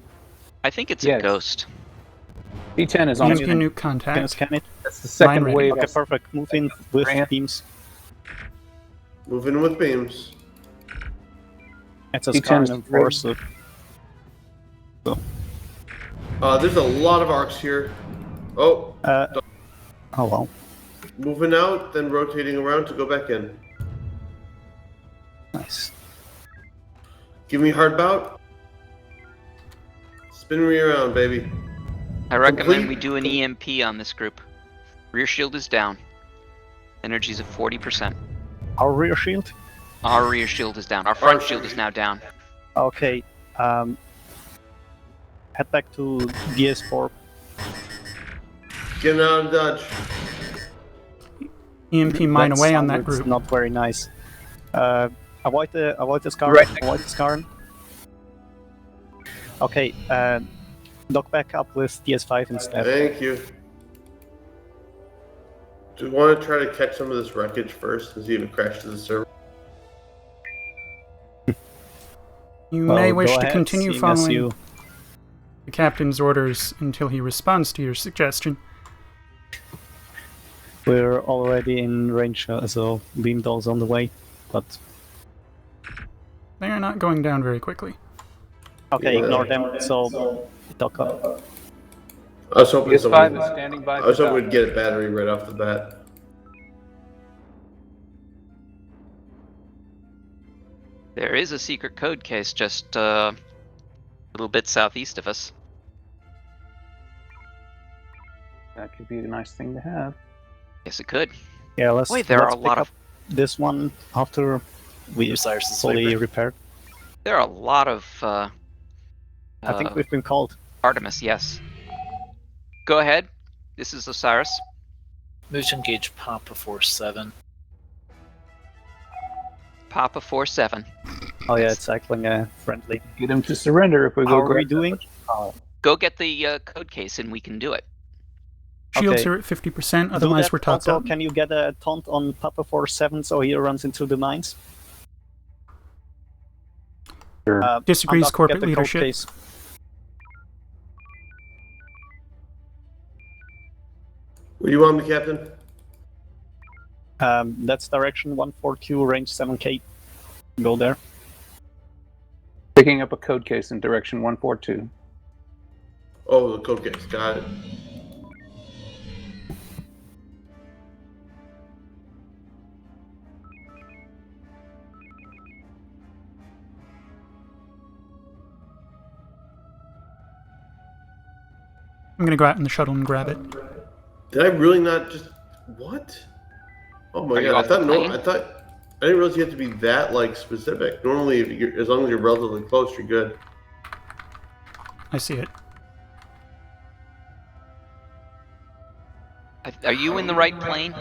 I think it's a Yes. ghost. T10 is on EMP its nuke Can you contact. scan it? That's the second Mine ready. wave. Okay, perfect. Move in with Grant. beams. Moving with beams. It's a T10 's Scarn and great. Force. There's a lot of arcs here. Oh, Oh well. moving out, then rotating around to go back in. Nice. Give me hard bout. Spin me around, baby. I recommend Complete- we do an EMP on this group. Rear shield is down. Energy's at 40%. Our rear shield? Our rear shield is down. Our front shield is now down. Okay. Head back to DS4. Getting out of dodge. EMP mine That away on that sounded group. Not very nice. Avoid the Scarn. Right. Avoid the Scarn. Okay. Dock back up with DS5 instead. Thank you. Do you want to try to catch some of this wreckage first and see if it crashes the server? You Well, may wish go to ahead, continue seeing as following you- the captain's orders until he responds to your suggestion. We're already in range, so beam dolls on the way. But They are not going down very quickly. okay, ignore them. So dock up. I was hoping PS5 is standing by. I was for hoping we'd get a battery right off the bat. There is a secret code case just a little bit southeast of us. That could be a nice thing to have. Yes, it could. Yeah, let's. Wait, there are let's a lot pick of up this one after we Osiris is fully labor. repaired. there are a lot of I think we've been called. Artemis. Yes. Go ahead. This is Osiris. Move to engage Papa Force 7. Papa 4-7. Oh yeah, it's cycling friendly. Get him to surrender if we How go. are we grab doing? Go get the code case and we can do it. Shields Okay. are at 50%, Do otherwise that. we're topped Also, up. can you get a taunt on Papa 4-7 so he runs into the mines? Sure. Disagrees Undock, corporate get the code leadership. case. Where do you want me, Captain? That's direction 142, range 7K. Go there. Picking up a code case in direction 142. Oh, the code case. Got it. I'm gonna go out in the shuttle and grab it. Did I really not just what? Oh my Are you god! off the plane? I didn't realize you have to be that like specific. Normally, if you're, as long as you're relatively close, you're good. I see it. Are you in the right plane?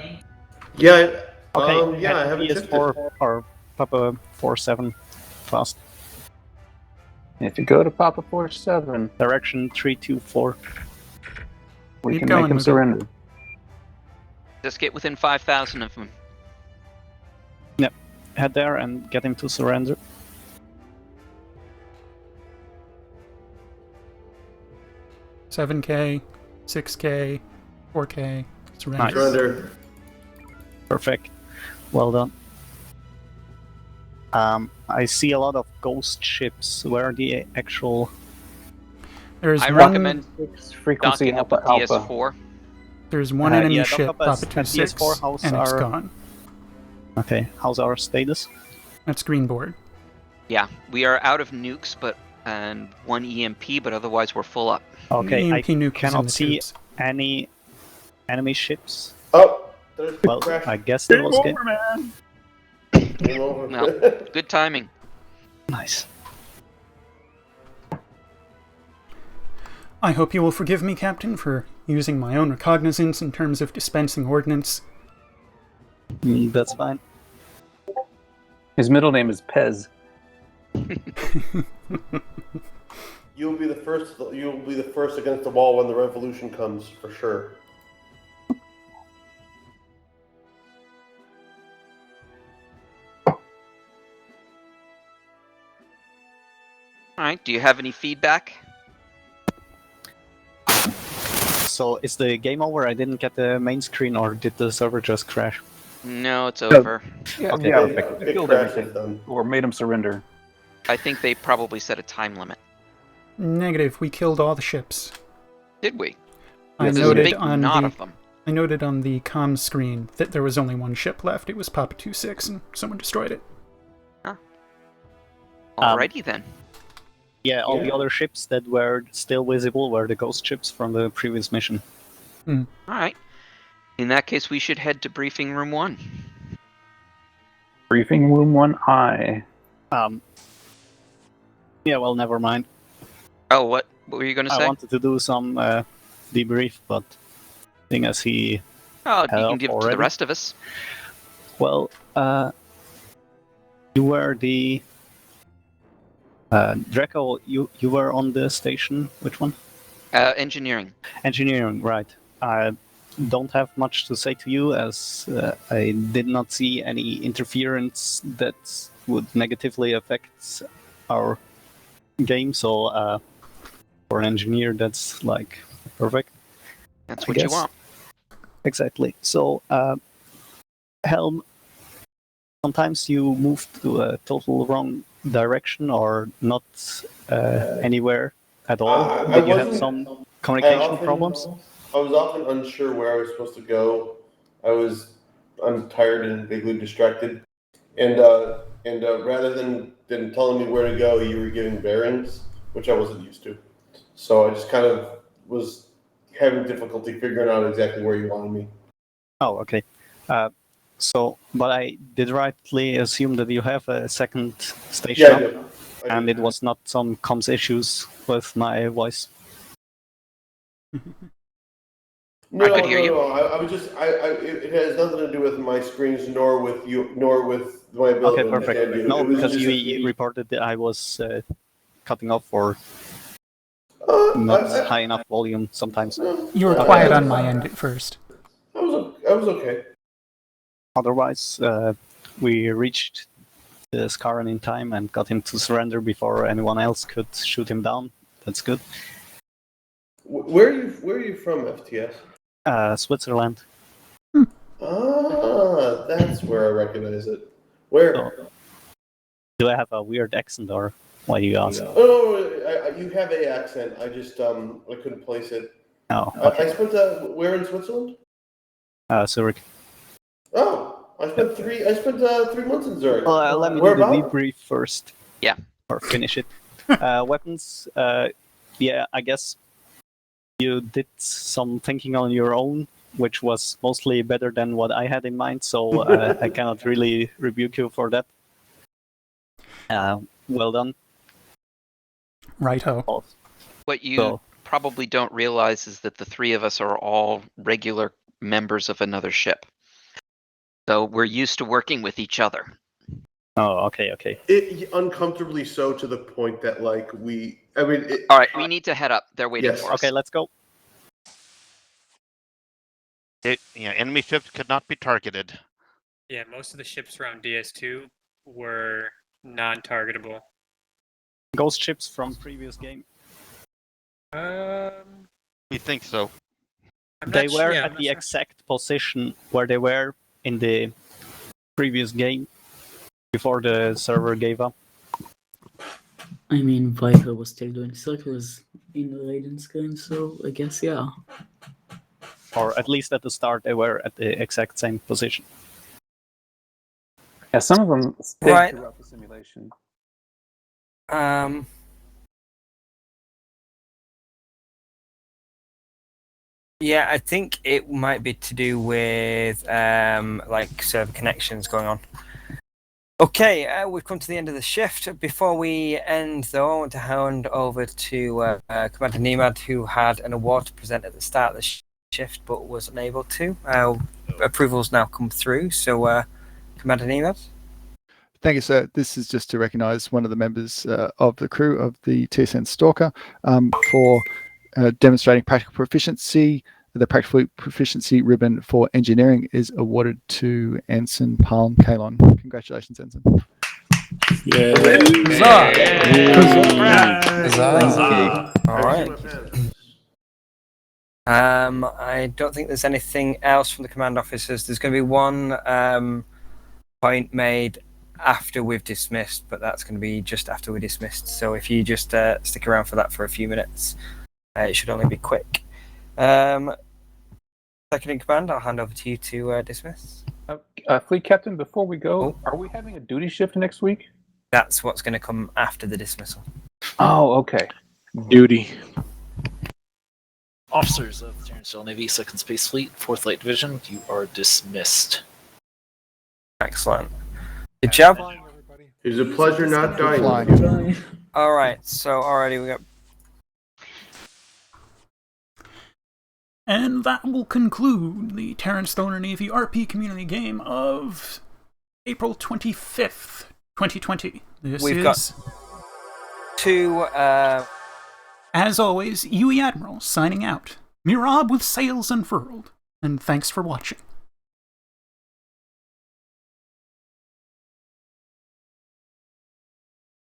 Yeah. Okay, Yeah. I head haven't shifted. PS4 or Papa 4-7 fast. If you go to Papa 4-7, Direction 324. we Keep can going, make him Miguel. surrender. Just get within 5,000 of them. Head there and get him to surrender. $7K, $6K, $4K. Surrender. Nice. Surrender. Perfect. Well done. I see a lot of ghost ships. Where are the actual? There's I one. recommend Frequency docking up with alpha. DS4. There's one enemy yeah, dock ship, up Papa at 26, DS4. How's and it's our- gone. Okay, how's our status? That's green board. Yeah, we are out of nukes, and one EMP, but otherwise we're full up. Okay, I EMP nuke is in cannot the see tubes. any enemy ships. Oh, there's Well, crash. I guess that was good. man. Game over. No, good timing. Nice. I hope you will forgive me, Captain, for using my own recognizance in terms of dispensing ordnance. That's fine. His middle name is Pez. You'll be the first. You'll be the first against the wall when the revolution comes, for sure. All right. Do you have any feedback? So is the game over? I didn't get the main screen, or did the server just crash? No, it's over. Yeah, Okay, yeah, perfect. they killed everything, or made him surrender. I think they probably set a time limit. Negative. We killed all the ships. Did we? I There's a noted big on knot the of them. I noted on the comm screen that there was only one ship left. It was Papa 26, and someone destroyed it. Alrighty then. Yeah, all the other ships that were still visible were the ghost ships from the previous mission. Mm. Alright. In that case, we should head to briefing room 1. Briefing room 1I. Yeah, well, never mind. Oh, what were you going to say? I wanted to do some debrief, but seeing as he Oh, held you can up give it to already. the rest of us. Well, you were the Draco. You were on the station. Which one? Engineering. Engineering, right. I don't have much to say to you, as I did not see any interference that would negatively affect our game. So for an engineer, that's like perfect. That's I what you guess. want. Exactly. So, Helm, sometimes you move to a total wrong direction or not anywhere at all. Did you have some communication problems? I was often unsure where I was supposed to go. I'm tired and vaguely distracted, and rather than telling me where to go, you were giving bearings, which I wasn't used to. So I just kind of was having difficulty figuring out exactly where you wanted me. Oh, okay. But I did rightly assume that you have a second station Yeah, I up, do. and it was not some comms issues with my voice. No, I could hear you. No. I was just. It has nothing to do with my screens, nor with you, nor with my ability Okay, to understand perfect. you. No, It was because just you reported that I was cutting off for Uh, not high enough volume sometimes. You were quiet on my end at first. I was okay. Otherwise, we reached the Scaran in time and got him to surrender before anyone else could shoot him down. That's good. Where are you from, FTS? Switzerland. Ah, that's where I recognize it. Where? So, do I have a weird accent, or why do you ask? Oh, you have a accent. I just I couldn't place it. Oh, okay. I spent where in Switzerland? Zurich. Oh, I spent 3 months in Zurich. Well, let me do Where the about? debrief first. Yeah. Or finish it. Weapons. Yeah, I guess you did some thinking on your own, which was mostly better than what I had in mind. So I cannot really rebuke you for that. Well done. Righto. What you probably don't realize is that the three of us are all regular members of another ship. So we're used to working with each other. Oh, okay. It uncomfortably so, to the point that All right, we need to head up. They're waiting for us. Okay, let's go. Enemy ships could not be targeted. Yeah, most of the ships around DS2 were non-targetable. Ghost ships from previous game. We think so. They were at the exact position where they were in the previous game before the server gave up. I mean, Viper was still doing circles in the Radiant game, so I guess, yeah. Or at least at the start, they were at the exact same position. Yeah, some of them stayed Right. throughout the simulation. Yeah, I think it might be to do with like server connections going on. Okay, we've come to the end of the shift. Before we end, though, I want to hand over to Commander Nemad, who had an award to present at the start of the shift, but was unable to. Approval's now come through, so Commander Nemad. Thank you, sir. This is just to recognise one of the members of the crew of the TSN Stalker for demonstrating practical proficiency. The practical proficiency ribbon for engineering is awarded to Ensign Palm Kalon. Congratulations, Ensign. Yeah. All right. I don't think there's anything else from the command officers. There's going to be one point made after we've dismissed, but that's going to be just after we're dismissed. So if you just stick around for that for a few minutes, it should only be quick. Second in command, I'll hand over to you to dismiss. Fleet Captain, before we go, are we having a duty shift next week? That's what's going to come after the dismissal. Oh, okay. Duty. Officers of the Terran Navy Second Space Fleet, 4th Light Division, you are dismissed. Excellent. Good job. It's a pleasure not dying. All right, so already we got. And that will conclude the Terran Stoner Navy RP community game of April 25th, 2020. We've got two. As always, UE Admiral signing out. Mirab with sails unfurled. And thanks for watching.